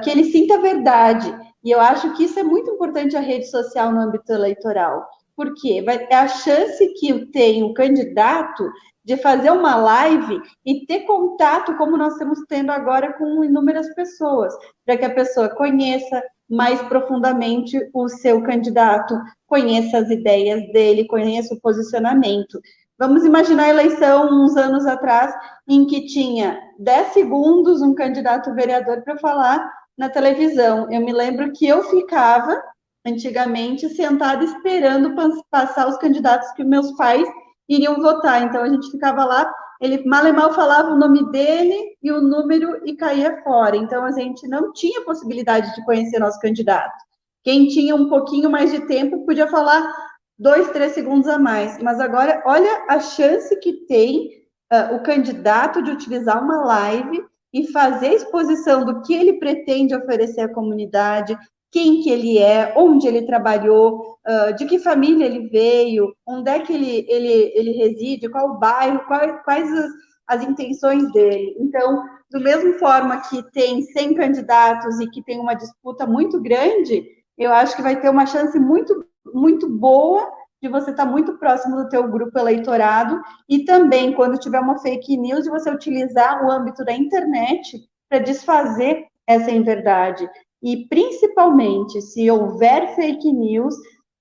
que ele sinta a verdade. E eu acho que isso é muito importante, a rede social no âmbito eleitoral. Porque é a chance que tem o candidato de fazer uma live e ter contato, como nós estamos tendo agora com inúmeras pessoas, para que a pessoa conheça mais profundamente o seu candidato, conheça as ideias dele, conheça o posicionamento. Vamos imaginar a eleição uns anos atrás, em que tinha 10 segundos um candidato vereador para falar na televisão. Eu me lembro que eu ficava, antigamente, sentada esperando passar os candidatos que meus pais iriam votar. Então, a gente ficava lá, ele mal e mal falava o nome dele e o número e caía fora. Então, a gente não tinha possibilidade de conhecer nosso candidato. Quem tinha um pouquinho mais de tempo podia falar 2, 3 segundos a mais. Mas agora, olha a chance que tem o candidato de utilizar uma live e fazer a exposição do que ele pretende oferecer à comunidade, quem que ele é, onde ele trabalhou, de que família ele veio, onde é que ele reside, qual o bairro, quais as intenções dele. Então, do mesmo forma que tem 100 candidatos e que tem uma disputa muito grande, eu acho que vai ter uma chance muito, muito boa de você estar muito próximo do teu grupo eleitorado e também, quando tiver uma fake news, de você utilizar o âmbito da internet para desfazer essa inverdade. E, principalmente, se houver fake news,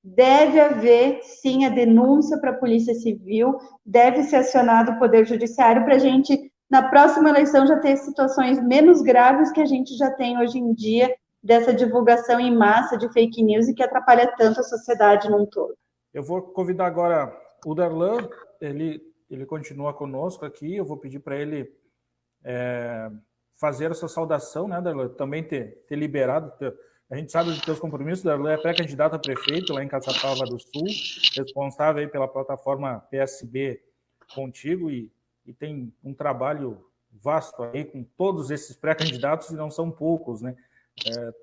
deve haver, sim, a denúncia para a Polícia Civil, deve ser acionado o Poder Judiciário para a gente, na próxima eleição, já ter situações menos graves que a gente já tem hoje em dia, dessa divulgação em massa de fake news e que atrapalha tanto a sociedade num todo.
Eu vou convidar agora o Darlan, ele continua conosco aqui, eu vou pedir para ele fazer essa saudação, né, Darlan? Também ter liberado, a gente sabe dos teus compromissos, Darlan é pré-candidato a prefeito lá em Caçapava do Sul, responsável aí pela plataforma PSB Contigo e tem um trabalho vasto aí com todos esses pré-candidatos, e não são poucos, né?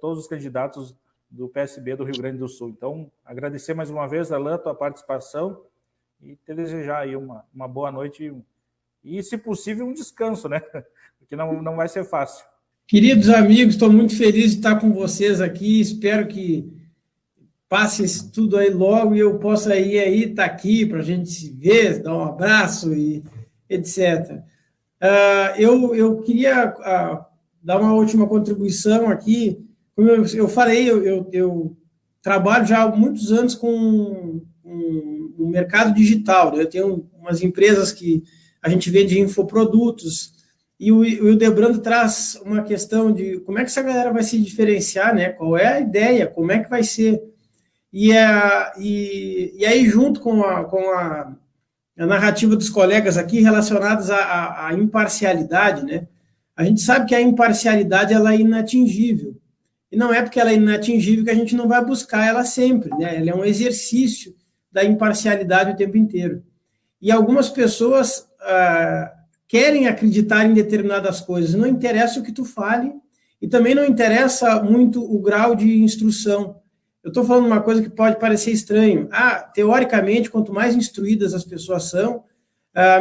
Todos os candidatos do PSB do Rio Grande do Sul. Então, agradecer mais uma vez, Darlan, a tua participação e te desejar aí uma boa noite e, se possível, um descanso, né? Porque não vai ser fácil.
Queridos amigos, estou muito feliz de estar com vocês aqui, espero que passe isso tudo aí logo e eu possa estar aqui para a gente se ver, dar um abraço e etc. Eu queria dar uma última contribuição aqui. Como eu falei, eu trabalho já há muitos anos com o mercado digital, né? Eu tenho umas empresas que a gente vende infoprodutos, e o Hildebrando traz uma questão de como é que essa galera vai se diferenciar, né? Qual é a ideia, como é que vai ser. E aí, junto com a narrativa dos colegas aqui, relacionados à imparcialidade, né? A gente sabe que a imparcialidade ela é inatingível. E não é porque ela é inatingível que a gente não vai buscar ela sempre, né? Ela é um exercício da imparcialidade o tempo inteiro. E algumas pessoas querem acreditar em determinadas coisas, não interessa o que tu fale, e também não interessa muito o grau de instrução. Eu estou falando uma coisa que pode parecer estranho. Teoricamente, quanto mais instruídas as pessoas são,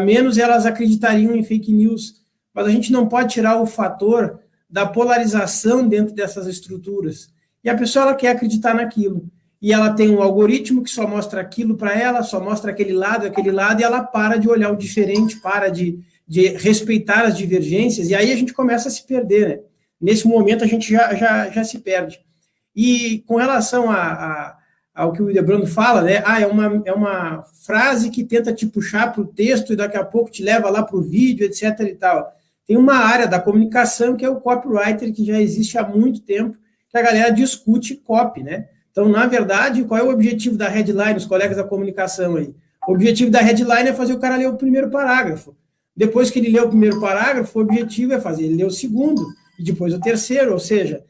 menos elas acreditariam em fake news. Mas a gente não pode tirar o fator da polarização dentro dessas estruturas. E a pessoa ela quer acreditar naquilo. E ela tem um algoritmo que só mostra aquilo para ela, só mostra aquele lado, e ela para de olhar o diferente, para de respeitar as divergências, e aí a gente começa a se perder, né? Nesse momento a gente já se perde. E com relação ao que o Hildebrando fala, né? É uma frase que tenta te puxar para o texto e daqui a pouco te leva lá para o vídeo, etc. e tal. Tem uma área da comunicação que é o copywriter, que já existe há muito tempo, que a galera discute copy, né? Então, na verdade, qual é o objetivo da headline, os colegas da comunicação aí? O objetivo da headline é fazer o cara ler o primeiro parágrafo. Depois que ele lê o primeiro parágrafo, o objetivo é fazer ele ler o segundo e depois o terceiro, ou seja,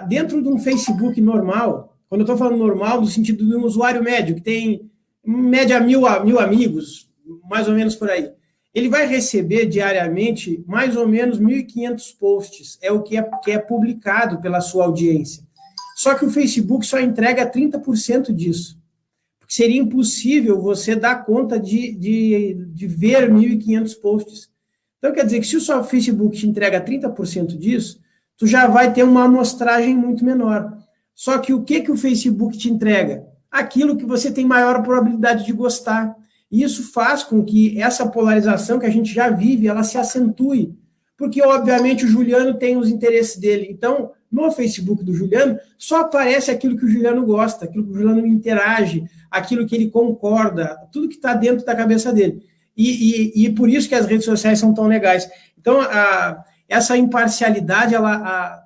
dentro de um Facebook normal, quando eu estou falando normal, no sentido de um usuário médio, que tem, em média, 1.000 amigos, mais ou menos por aí, ele vai receber diariamente mais ou menos 1.500 posts, é o que é publicado pela sua audiência. Só que o Facebook só entrega 30% disso. Porque seria impossível você dar conta de ver 1.500 posts. Então, quer dizer que se o seu Facebook te entrega 30% disso, tu já vai ter uma amostragem muito menor. Só que o que o Facebook te entrega? aquilo que você tem maior probabilidade de gostar. E isso faz com que essa polarização que a gente já vive, ela se acentue, porque, obviamente, o Juliano tem os interesses dele. Então, no Facebook do Juliano, só aparece aquilo que o Juliano gosta, aquilo que o Juliano interage, aquilo que ele concorda, tudo que está dentro da cabeça dele. E por isso que as redes sociais são tão legais. Então, essa imparcialidade,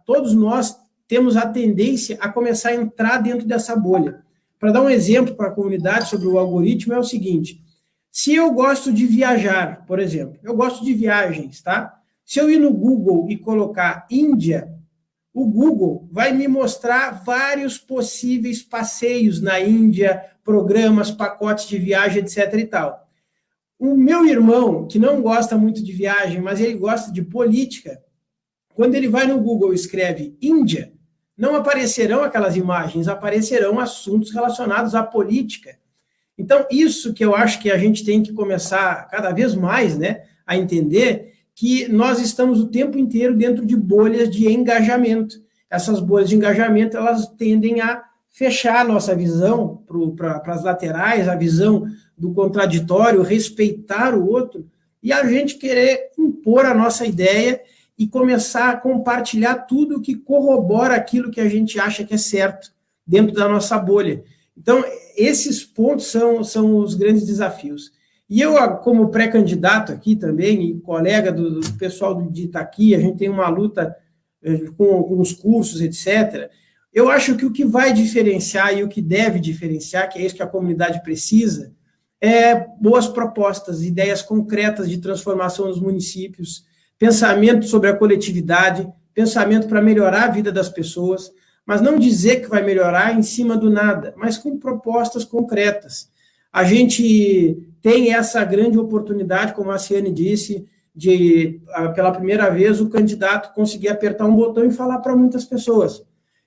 todos nós temos a tendência a começar a entrar dentro dessa bolha. Para dar um exemplo para a comunidade sobre o algoritmo, é o seguinte: se eu gosto de viajar, por exemplo, eu gosto de viagens, tá? Se eu ir no Google e colocar Índia, o Google vai me mostrar vários possíveis passeios na Índia, programas, pacotes de viagem, etc. e tal. O meu irmão, que não gosta muito de viagem, mas ele gosta de política, quando ele vai no Google e escreve Índia, não aparecerão aquelas imagens, aparecerão assuntos relacionados à política. Então, isso que eu acho que a gente tem que começar cada vez mais, né, a entender que nós estamos o tempo inteiro dentro de bolhas de engajamento. Essas bolhas de engajamento, elas tendem a fechar a nossa visão para as laterais, a visão do contraditório, respeitar o outro, e a gente querer impor a nossa ideia e começar a compartilhar tudo que corrobora aquilo que a gente acha que é certo dentro da nossa bolha. Então, esses pontos são os grandes desafios. E eu, como pré-candidato aqui também, e colega do pessoal de Itaqui, a gente tem uma luta com os cursos, etc., eu acho que o que vai diferenciar e o que deve diferenciar, que é isso que a comunidade precisa, é boas propostas, ideias concretas de transformação nos municípios, pensamento sobre a coletividade, pensamento para melhorar a vida das pessoas, mas não dizer que vai melhorar em cima do nada, mas com propostas concretas. A gente tem essa grande oportunidade, como a Ciane disse, de, pela primeira vez, o candidato conseguir apertar um botão e falar para muitas pessoas.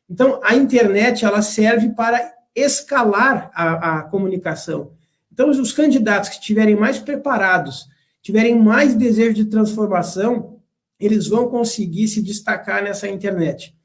Então, a internet, ela serve para escalar a comunicação. Então, os candidatos que estiverem mais preparados, tiverem mais desejo de transformação, eles vão conseguir se destacar nessa internet.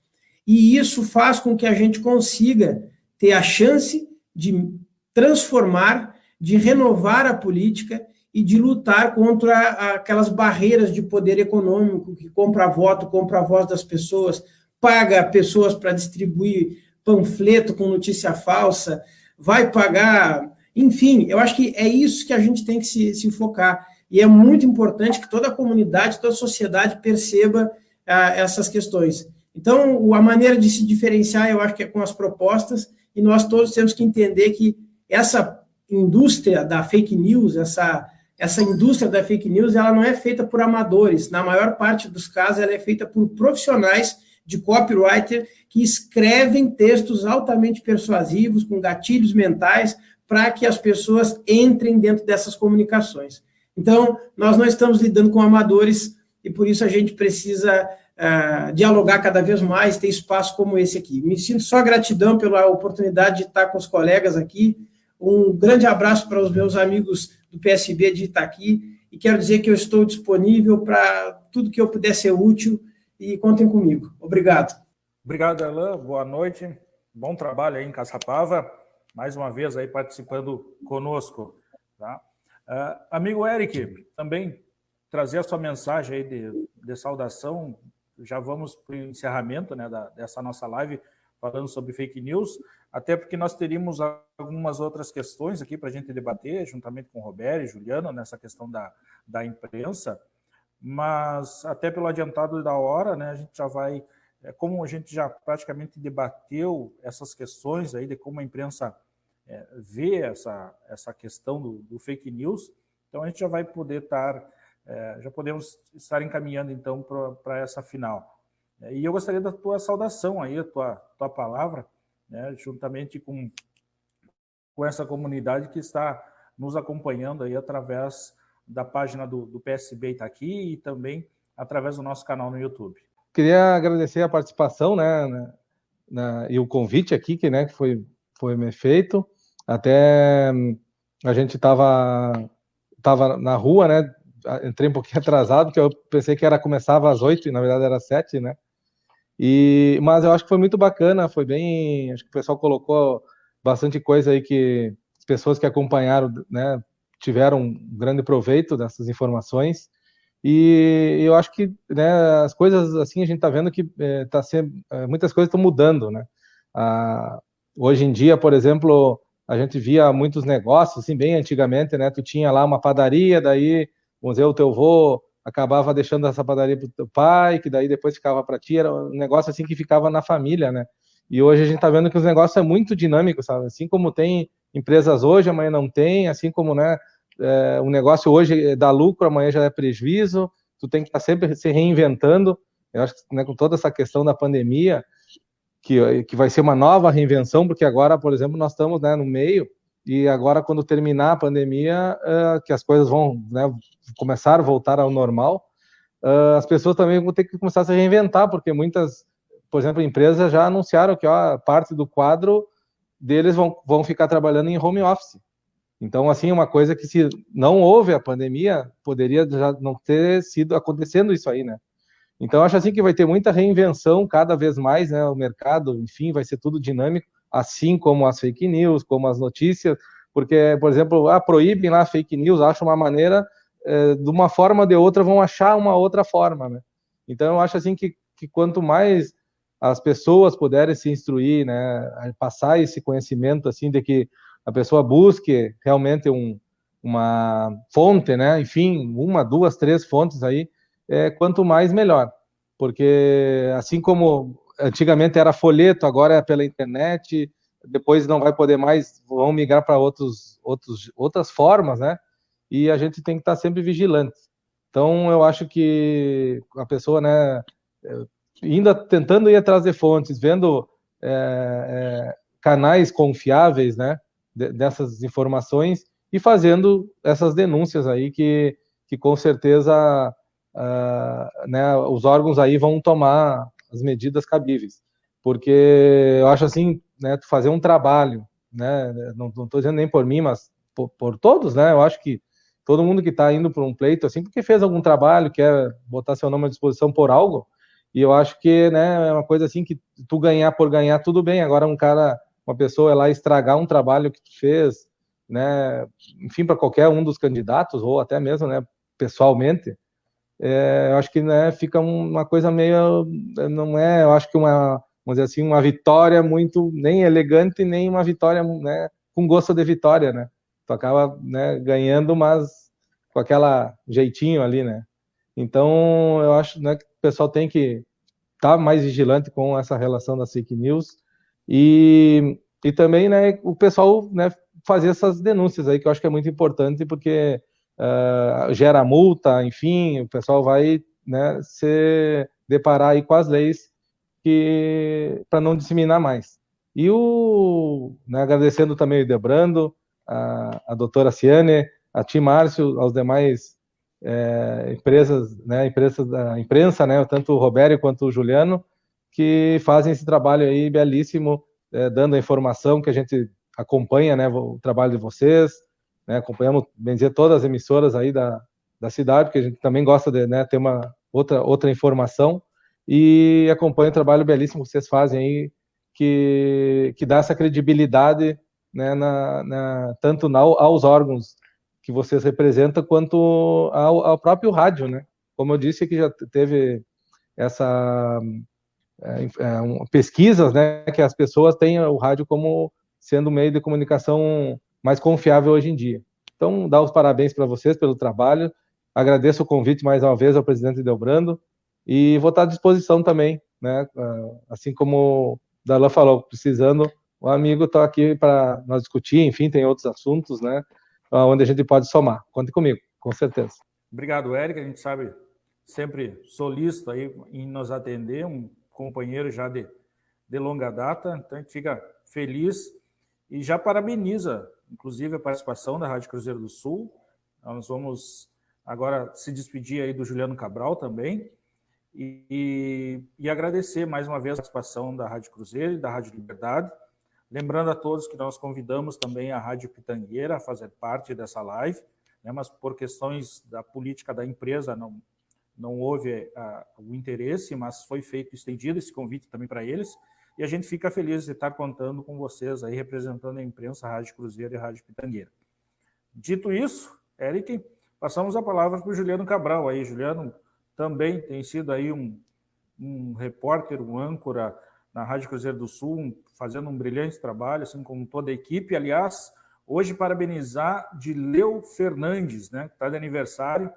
E isso faz com que a gente consiga ter a chance de transformar, de renovar a política e de lutar contra aquelas barreiras de poder econômico que compra voto, compra a voz das pessoas, paga pessoas para distribuir panfleto com notícia falsa, vai pagar... Enfim, eu acho que é isso que a gente tem que se focar. E é muito importante que toda a comunidade, toda a sociedade perceba essas questões. Então, a maneira de se diferenciar, eu acho que é com as propostas, e nós todos temos que entender que essa indústria da fake news, essa indústria da fake news, ela não é feita por amadores. Na maior parte dos casos, ela é feita por profissionais de copywriter que escrevem textos altamente persuasivos, com gatilhos mentais, para que as pessoas entrem dentro dessas comunicações. Então, nós não estamos lidando com amadores e, por isso, a gente precisa dialogar cada vez mais, ter espaço como esse aqui. Me sinto só gratidão pela oportunidade de estar com os colegas aqui. Um grande abraço para os meus amigos do PSB de Itaqui e quero dizer que eu estou disponível para tudo que eu puder ser útil e contem comigo. Obrigado.
Obrigado, Alain. Boa noite. Bom trabalho aí em Caçapava. Mais uma vez aí participando conosco. Tá? Amigo Eric, também trazer a sua mensagem aí de saudação. Já vamos para o encerramento, né, dessa nossa live, falando sobre fake news, até porque nós teríamos algumas outras questões aqui para a gente debater, juntamente com o Roberto e Juliano, nessa questão da imprensa, mas até pelo adiantado da hora, né, a gente já vai, como a gente já praticamente debateu essas questões aí de como a imprensa vê essa questão do fake news, então a gente já vai poder já podemos estar encaminhando então para essa final. E eu gostaria da tua saudação aí, a tua palavra, né, juntamente com essa comunidade que está nos acompanhando aí através da página do PSB Itaqui e também através do nosso canal no YouTube.
Queria agradecer a participação, né, e o convite aqui que foi me feito. Até a gente estava na rua, né? Entrei um pouquinho atrasado, porque eu pensei que começava às 8 e na verdade era às 7, né? Mas eu acho que foi muito bacana, foi bem... Acho que o pessoal colocou bastante coisa aí que as pessoas que acompanharam, né, tiveram um grande proveito dessas informações. E eu acho que, né, as coisas assim, a gente está vendo que muitas coisas estão mudando, né? Hoje em dia, por exemplo, a gente via muitos negócios, assim, bem antigamente, né? Tu tinha lá uma padaria, daí, vamos dizer, o teu avô acabava deixando essa padaria para o teu pai, que daí depois ficava para ti, era um negócio assim que ficava na família, né? E hoje a gente está vendo que os negócios são muito dinâmicos, sabe? Assim como tem empresas hoje, amanhã não tem, assim como, né, o negócio hoje dá lucro, amanhã já é prejuízo, tu tem que estar sempre se reinventando. Eu acho que, né, com toda essa questão da pandemia, que vai ser uma nova reinvenção, porque agora, por exemplo, nós estamos, né, no meio, e agora quando terminar a pandemia, que as coisas vão, né, começar a voltar ao normal, as pessoas também vão ter que começar a se reinventar, porque muitas, por exemplo, empresas já anunciaram que parte do quadro deles vão ficar trabalhando em home office. Então, assim, uma coisa que se não houve a pandemia, poderia já não ter sido acontecendo isso aí, né? Então, eu acho assim que vai ter muita reinvenção cada vez mais, né? O mercado, enfim, vai ser tudo dinâmico, assim como as fake news, como as notícias, porque, por exemplo, proíbem lá fake news, acham uma maneira, de uma forma ou de outra, vão achar uma outra forma, né? Então, eu acho assim que quanto mais as pessoas puderem se instruir, né, passar esse conhecimento, assim, de que a pessoa busque realmente uma fonte, né? Enfim, 1, 2, 3 fontes aí, quanto mais melhor. Porque assim como antigamente era folheto, agora é pela internet, depois não vai poder mais, vão migrar para outras formas, né? E a gente tem que estar sempre vigilante. Então, eu acho que a pessoa, né, tentando ir atrás de fontes, vendo canais confiáveis, né, dessas informações e fazendo essas denúncias aí que com certeza né, os órgãos aí vão tomar as medidas cabíveis, porque eu acho assim, né, tu fazer um trabalho, né, não estou dizendo nem por mim, mas por todos, né, eu acho que todo mundo que está indo para um pleito assim, porque fez algum trabalho, quer botar seu nome à disposição por algo, e eu acho que, né, é uma coisa assim que tu ganhar por ganhar, tudo bem, agora uma pessoa é lá estragar um trabalho que tu fez, né, enfim, para qualquer um dos candidatos, ou até mesmo, né, pessoalmente, eu acho que, né, fica uma coisa meio, não é, eu acho que vamos dizer assim, uma vitória muito, nem elegante, nem uma vitória, né, com gosto de vitória, né, tu acaba, né, ganhando, mas com aquela jeitinho ali, né, então eu acho, né, que o pessoal tem que estar mais vigilante com essa relação das fake news e também, né, o pessoal, né, fazer essas denúncias aí, que eu acho que é muito importante, porque gera multa, enfim, o pessoal vai, né, se deparar aí com as leis para não disseminar mais. E né, agradecendo também o Debrando, a doutora Ciane, a ti, Márcio, aos demais empresas, né, empresas da imprensa, né, tanto o Robério quanto o Juliano, que fazem esse trabalho aí belíssimo, dando a informação que a gente acompanha, né, o trabalho de vocês, né, acompanhamos, bem dizer, todas as emissoras aí da cidade, porque a gente também gosta de, né, ter uma outra informação, e acompanha o trabalho belíssimo que vocês fazem aí, que dá essa credibilidade, né, tanto aos órgãos que vocês representam, quanto ao próprio rádio, né? Como eu disse, que já teve essa pesquisas, né, que as pessoas têm o rádio como sendo um meio de comunicação mais confiável hoje em dia. Então, dar os parabéns para vocês pelo trabalho, agradeço o convite mais uma vez ao presidente Delbrando, e vou estar à disposição também, né, assim como o Darlan falou, precisando, o amigo está aqui para nós discutir, enfim, tem outros assuntos, né, onde a gente pode somar. Conte comigo, com certeza.
Obrigado, Éric, a gente sabe, sempre solícito aí em nos atender, um companheiro já de longa data, então a gente fica feliz e já parabeniza, inclusive, a participação da Rádio Cruzeiro do Sul. Nós vamos agora se despedir aí do Juliano Cabral também e agradecer mais uma vez a participação da Rádio Cruzeiro e da Rádio Liberdade. Lembrando a todos que nós convidamos também a Rádio Pitangueira a fazer parte dessa live, né, mas por questões da política da empresa não houve o interesse, mas foi feito, estendido esse convite também para eles. e a gente fica feliz de estar contando com vocês aí, representando a imprensa, a Rádio Cruzeiro e a Rádio Pitangueira. Dito isso, Eric, passamos a palavra para o Juliano Cabral aí. Juliano também tem sido aí um repórter, um âncora na Rádio Cruzeiro do Sul, fazendo um brilhante trabalho, assim como toda a equipe. Aliás, hoje parabenizar Dileu Fernandes, né, que está de aniversário,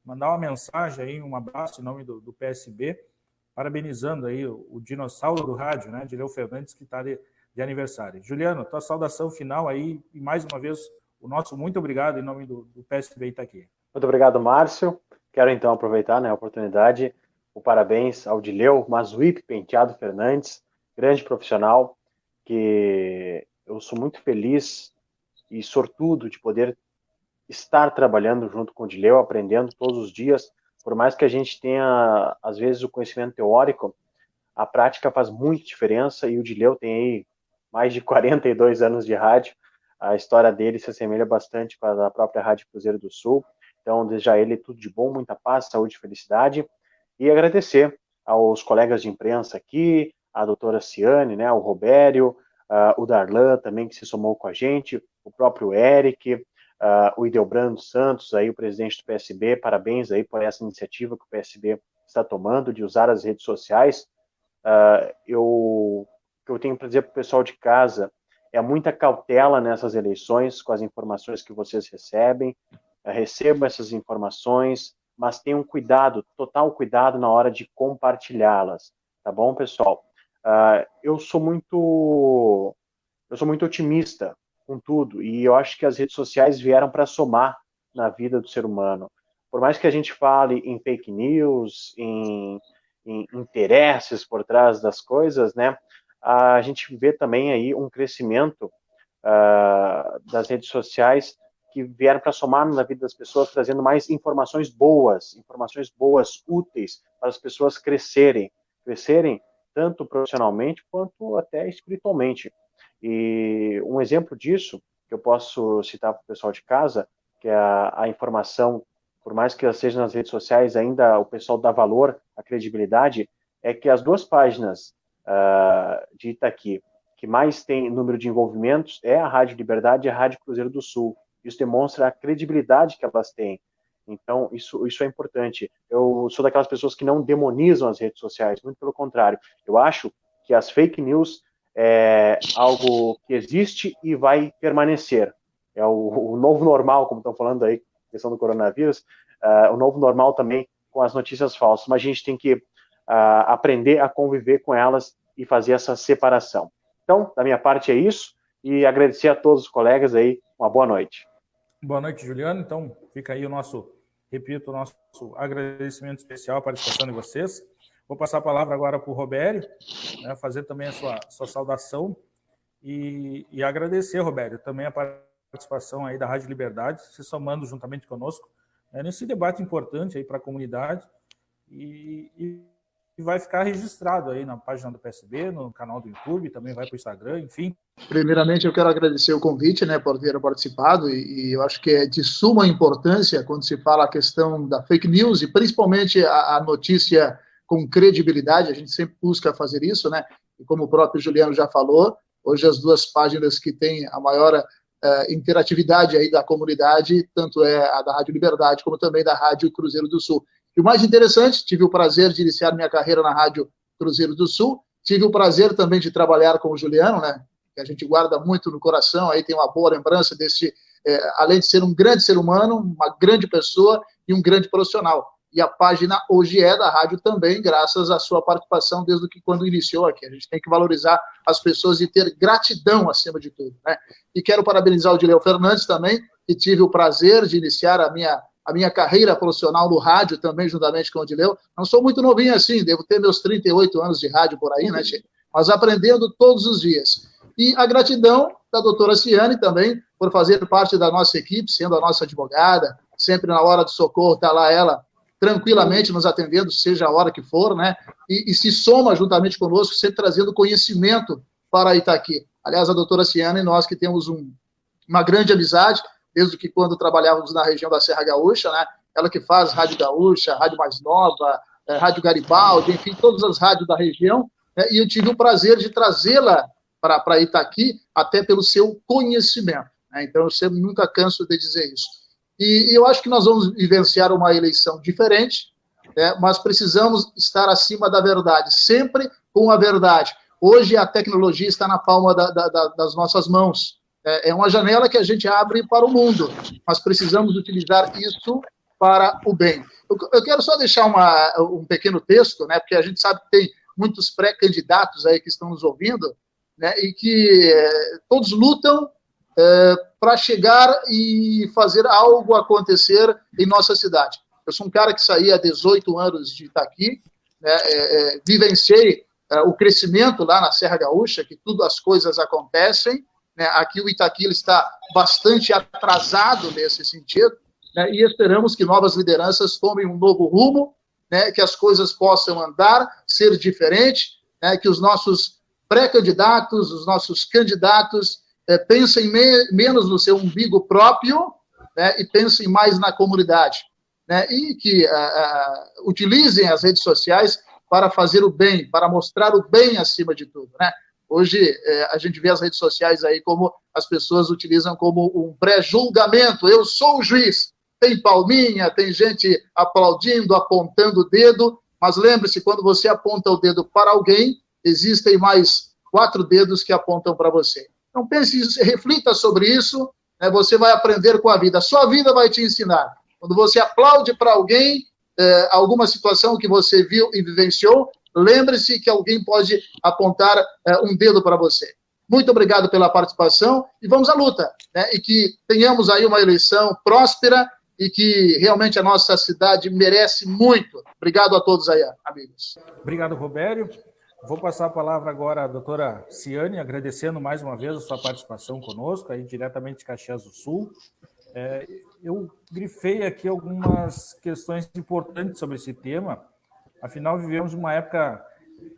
mandar uma mensagem aí, um abraço em nome do PSB, parabenizando aí o dinossauro do rádio, né, Dileu Fernandes, que está de aniversário. Juliano, tua saudação final aí, e mais uma vez, o nosso muito obrigado em nome do PSB Itaqui.
Muito obrigado, Márcio. Quero então aproveitar, né, a oportunidade, o parabéns ao Dileu Mazuípe Penteado Fernandes, grande profissional, que eu sou muito feliz e sortudo de poder estar trabalhando junto com o Dileu, aprendendo todos os dias. Por mais que a gente tenha, às vezes, o conhecimento teórico, a prática faz muita diferença, e o Dileu tem aí mais de 42 anos de rádio. A história dele se assemelha bastante com a da própria Rádio Cruzeiro do Sul. Então, desejar a ele tudo de bom, muita paz, saúde e felicidade. E agradecer aos colegas de imprensa aqui, a doutora Ciane, né, o Robério, o Darlan também, que se somou com a gente, o próprio Eric, o Idelbrando Santos, aí, o presidente do PSB. Parabéns aí por essa iniciativa que o PSB está tomando de usar as redes sociais. O que eu tenho para dizer para o pessoal de casa é muita cautela nessas eleições com as informações que vocês recebem. Recebam essas informações, mas tenham cuidado, total cuidado na hora de compartilhá-las, tá bom, pessoal? Eu sou muito otimista com tudo, e eu acho que as redes sociais vieram para somar na vida do ser humano. Por mais que a gente fale em fake news, em interesses por trás das coisas, né, a gente vê também aí um crescimento das redes sociais que vieram para somar na vida das pessoas, trazendo mais informações boas, úteis, para as pessoas crescerem tanto profissionalmente quanto até espiritualmente. E um exemplo disso, que eu posso citar para o pessoal de casa, que é a informação, por mais que ela seja nas redes sociais, ainda o pessoal dá valor à credibilidade, é que as duas páginas de Itaqui que mais tem número de envolvimentos é a Rádio Liberdade e a Rádio Cruzeiro do Sul. Isso demonstra a credibilidade que elas têm. Então, isso é importante. Eu sou daquelas pessoas que não demonizam as redes sociais, muito pelo contrário. Eu acho que as fake news é algo que existe e vai permanecer. É o novo normal, como estão falando aí, questão do coronavírus, o novo normal também com as notícias falsas. Mas a gente tem que aprender a conviver com elas e fazer essa separação. Então, da minha parte é isso, e agradecer a todos os colegas aí. Uma boa noite.
Boa noite, Juliano. Então, fica aí o nosso agradecimento especial à participação de vocês. Vou passar a palavra agora para o Robério, né, fazer também a sua saudação e agradecer, Robério, também a participação aí da Rádio Liberdade, se somando juntamente conosco, né, nesse debate importante aí para a comunidade, e vai ficar registrado aí na página do PSB, no canal do YouTube, também vai para o Instagram, enfim.
Primeiramente, eu quero agradecer o convite, né, por ter participado, e eu acho que é de suma importância quando se fala a questão da fake news, e principalmente a notícia com credibilidade. A gente sempre busca fazer isso, né, e como o próprio Juliano já falou, hoje as duas páginas que têm a maior interatividade aí da comunidade, tanto é a da Rádio Liberdade, como também da Rádio Cruzeiro do Sul. E o mais interessante, tive o prazer de iniciar minha carreira na Rádio Cruzeiro do Sul, tive o prazer também de trabalhar com o Juliano, né, que a gente guarda muito no coração, aí tem uma boa lembrança desse, além de ser um grande ser humano, uma grande pessoa e um grande profissional. E a página hoje é da rádio também, graças à sua participação desde que quando iniciou aqui. A gente tem que valorizar as pessoas e ter gratidão acima de tudo, né? E quero parabenizar o Dileu Fernandes também, que tive o prazer de iniciar a minha carreira profissional no rádio também, juntamente com o Dileu. Não sou muito novinho assim, devo ter meus 38 anos de rádio por aí, né, Tchê? Mas aprendendo todos os dias. E a gratidão da doutora Ciane também, por fazer parte da nossa equipe, sendo a nossa advogada, sempre na hora do socorro está lá ela, tranquilamente nos atendendo, seja a hora que for, né? E se soma juntamente conosco, sempre trazendo conhecimento para Itaqui. Aliás, a doutora Ciane e nós que temos uma grande amizade, desde que quando trabalhávamos na região da Serra Gaúcha, né? Ela que faz Rádio Gaúcha, Rádio Mais Nova, Rádio Garibaldi, enfim, todas as rádios da região, né, e eu tive o prazer de trazê-la para Itaqui, até pelo seu conhecimento, né? Então, eu sempre nunca canso de dizer isso. E eu acho que nós vamos vivenciar uma eleição diferente, né, mas precisamos estar acima da verdade, sempre com a verdade. Hoje, a tecnologia está na palma das nossas mãos. É uma janela que a gente abre para o mundo, mas precisamos utilizar isso para o bem. Eu quero só deixar um pequeno texto, né, porque a gente sabe que tem muitos pré-candidatos aí que estão nos ouvindo, né, e que todos lutam para chegar e fazer algo acontecer em nossa cidade. Eu sou um cara que saí há 18 anos de Itaqui, né, vivenciei o crescimento lá na Serra Gaúcha, que tudo as coisas acontecem, né, aqui o Itaqui ele está bastante atrasado nesse sentido, né, e esperamos que novas lideranças tomem um novo rumo, né, que as coisas possam andar, ser diferente, né, que os nossos pré-candidatos, os nossos candidatos pensem menos no seu umbigo próprio, né, e pensem mais na comunidade, né, e que utilizem as redes sociais para fazer o bem, para mostrar o bem acima de tudo, né? Hoje a gente vê as redes sociais aí como as pessoas utilizam como um pré-julgamento. Eu sou o juiz. Tem palminha, tem gente aplaudindo, apontando o dedo, mas lembre-se, quando você aponta o dedo para alguém, existem mais 4 dedos que apontam para você. Então pense, reflita sobre isso, né? Você vai aprender com a vida. A sua vida vai te ensinar. Quando você aplaude para alguém, alguma situação que você viu e vivenciou, lembre-se que alguém pode apontar um dedo para você. Muito obrigado pela participação e vamos à luta, né? E que tenhamos aí uma eleição próspera e que realmente a nossa cidade merece muito. Obrigado a todos aí, amigos.
Obrigado, Robério. Vou passar a palavra agora à doutora Ciane, agradecendo mais uma vez a sua participação conosco, aí diretamente de Caxias do Sul. Eu grifei aqui algumas questões importantes sobre esse tema. Afinal, vivemos uma época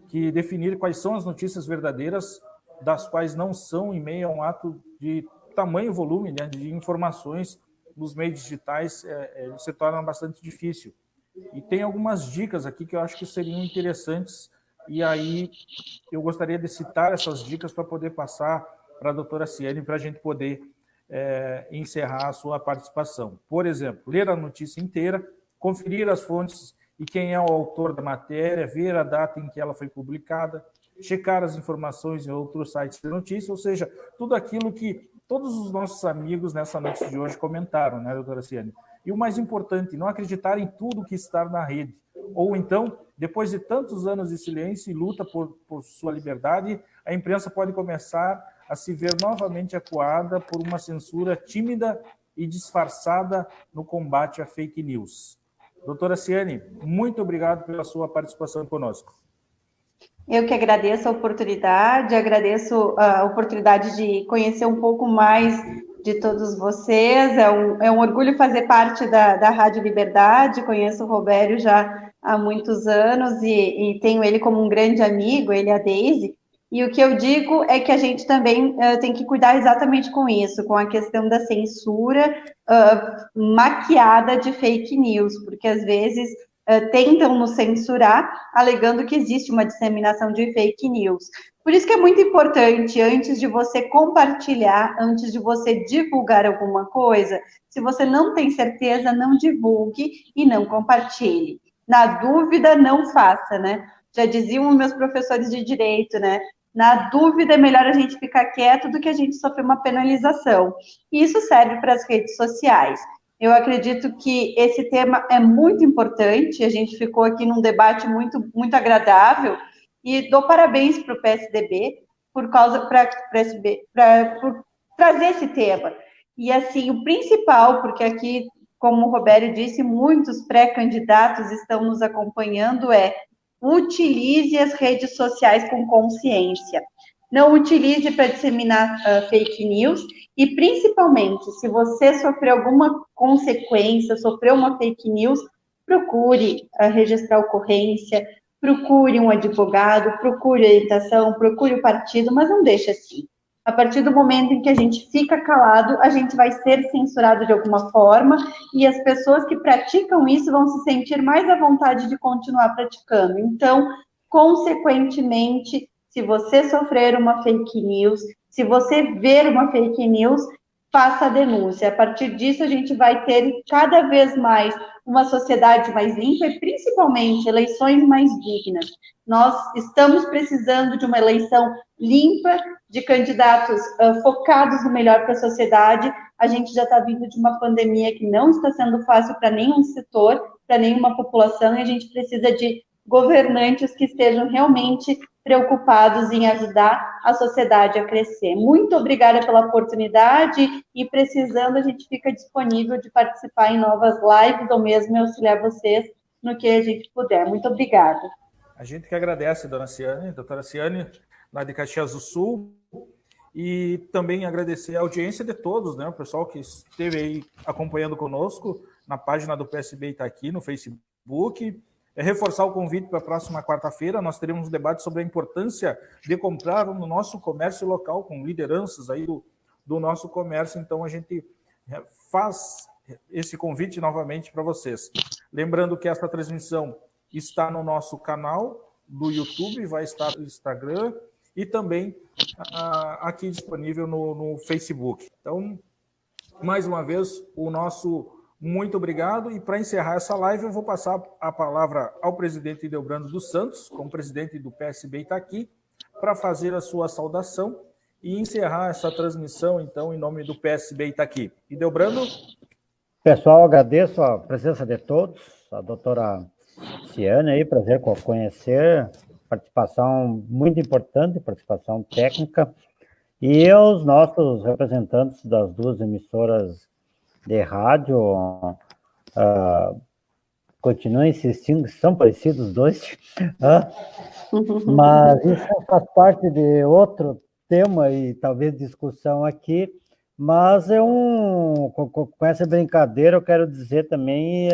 que definir quais são as notícias verdadeiras, das quais não são, em meio a um ato de tamanho volume, né, de informações nos meios digitais, se torna bastante difícil. E tem algumas dicas aqui que eu acho que seriam interessantes, e aí eu gostaria de citar essas dicas para poder passar para a doutora Ciane, para a gente poder encerrar a sua participação. Por exemplo, ler a notícia inteira, conferir as fontes e quem é o autor da matéria, ver a data em que ela foi publicada, checar as informações em outros sites de notícia, ou seja, tudo aquilo que todos os nossos amigos nessa noite de hoje comentaram, né, doutora Ciane? E o mais importante, não acreditar em tudo que está na rede. Ou então, depois de tantos anos de silêncio e luta por sua liberdade, a imprensa pode começar a se ver novamente acuada por uma censura tímida e disfarçada no combate à fake news. Doutora Ciane, muito obrigado pela sua participação conosco.
Eu que agradeço a oportunidade de conhecer um pouco mais de todos vocês. É um orgulho fazer parte da Rádio Liberdade. Conheço o Robério já há muitos anos e tenho ele como um grande amigo, ele e a Deise. E o que eu digo é que a gente também tem que cuidar exatamente com isso, com a questão da censura maquiada de fake news, porque às vezes tentam nos censurar, alegando que existe uma disseminação de fake news. Por isso que é muito importante, antes de você compartilhar, antes de você divulgar alguma coisa, se você não tem certeza, não divulgue e não compartilhe. Na dúvida, não faça, né? Já diziam meus professores de direito, né? Na dúvida, é melhor a gente ficar quieto do que a gente sofrer uma penalização. E isso serve para as redes sociais. Eu acredito que esse tema é muito importante, a gente ficou aqui num debate muito, muito agradável, e dou parabéns para o PSDB por trazer esse tema. E, assim, o principal, porque aqui, como o Robério disse, muitos pré-candidatos estão nos acompanhando, utilize as redes sociais com consciência. Não utilize para disseminar fake news e, principalmente, se você sofreu alguma consequência, sofreu uma fake news, procure registrar ocorrência, procure um advogado, procure orientação, procure o partido, mas não deixe assim. A partir do momento em que a gente fica calado, a gente vai ser censurado de alguma forma e as pessoas que praticam isso vão se sentir mais à vontade de continuar praticando. Então, Consequentemente, se você sofrer uma fake news, se você ver uma fake news, faça a denúncia. A partir disso, a gente vai ter cada vez mais uma sociedade mais limpa e, principalmente, eleições mais dignas. Nós estamos precisando de uma eleição limpa, de candidatos focados no melhor para a sociedade. A gente já está vindo de uma pandemia que não está sendo fácil para nenhum setor, para nenhuma população, e a gente precisa de governantes que estejam realmente preocupados em ajudar a sociedade a crescer. Muito obrigada pela oportunidade e, precisando, a gente fica disponível de participar em novas lives ou mesmo auxiliar vocês no que a gente puder. Muito obrigada.
A gente que agradece, doutora Ciane, lá de Caxias do Sul, e também agradecer a audiência de todos, né? O pessoal que esteve aí acompanhando conosco na página do PSB Itaqui, no Facebook. Reforçar o convite para a próxima quarta-feira. Nós teremos um debate sobre a importância de comprar no nosso comércio local, com lideranças aí do nosso comércio. Então, a gente faz esse convite novamente para vocês. Lembrando que essa transmissão está no nosso canal do YouTube, vai estar no Instagram e também aqui disponível no Facebook. Então, mais uma vez, o nosso muito obrigado. E para encerrar essa live, eu vou passar a palavra ao presidente Ildebrando dos Santos, como presidente do PSB Itaqui, para fazer a sua saudação e encerrar essa transmissão, então, em nome do PSB Itaqui. Ildebrando.
Pessoal, agradeço a presença de todos, a doutora Ciane aí, prazer conhecer, participação muito importante, participação técnica, e aos nossos representantes das duas emissoras de rádio, continuam insistindo que são parecidos os dois, mas isso faz parte de outro tema e talvez discussão aqui, mas com essa brincadeira eu quero dizer também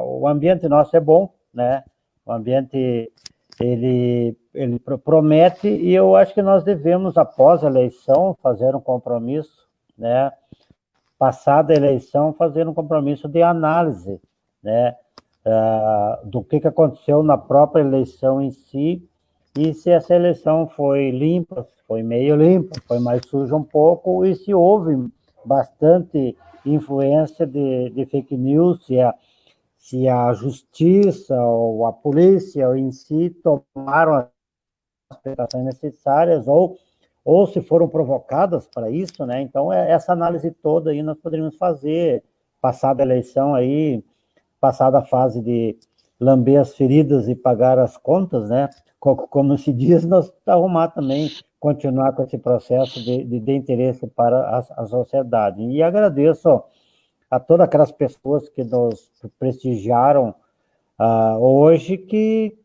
o ambiente nosso é bom, né? O ambiente ele promete, e eu acho que nós devemos, após a eleição, fazer um compromisso, né? Passada a eleição, fazer um compromisso de análise, né? Do que aconteceu na própria eleição em si, e se essa eleição foi limpa, se foi meio limpa, foi mais suja um pouco, e se houve bastante influência de fake news, se a justiça ou a polícia em si tomaram as precauções necessárias, ou se foram provocadas para isso, né? Então, essa análise toda aí nós poderíamos fazer, passada a eleição aí, passada a fase de lamber as feridas e pagar as contas, né? Como se diz, nós arrumar também, continuar com esse processo de interesse para a sociedade. E agradeço a todas aquelas pessoas que nos prestigiaram hoje, que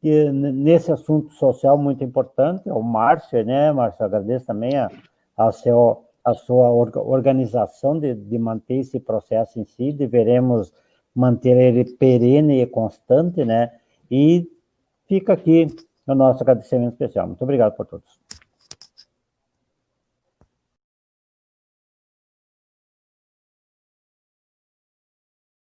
nesse assunto social muito importante, o Márcio, né, Márcio, agradeço também a sua organização de manter esse processo em si, deveremos manter ele perene e constante, né, e fica aqui o nosso agradecimento especial. Muito obrigado por todos.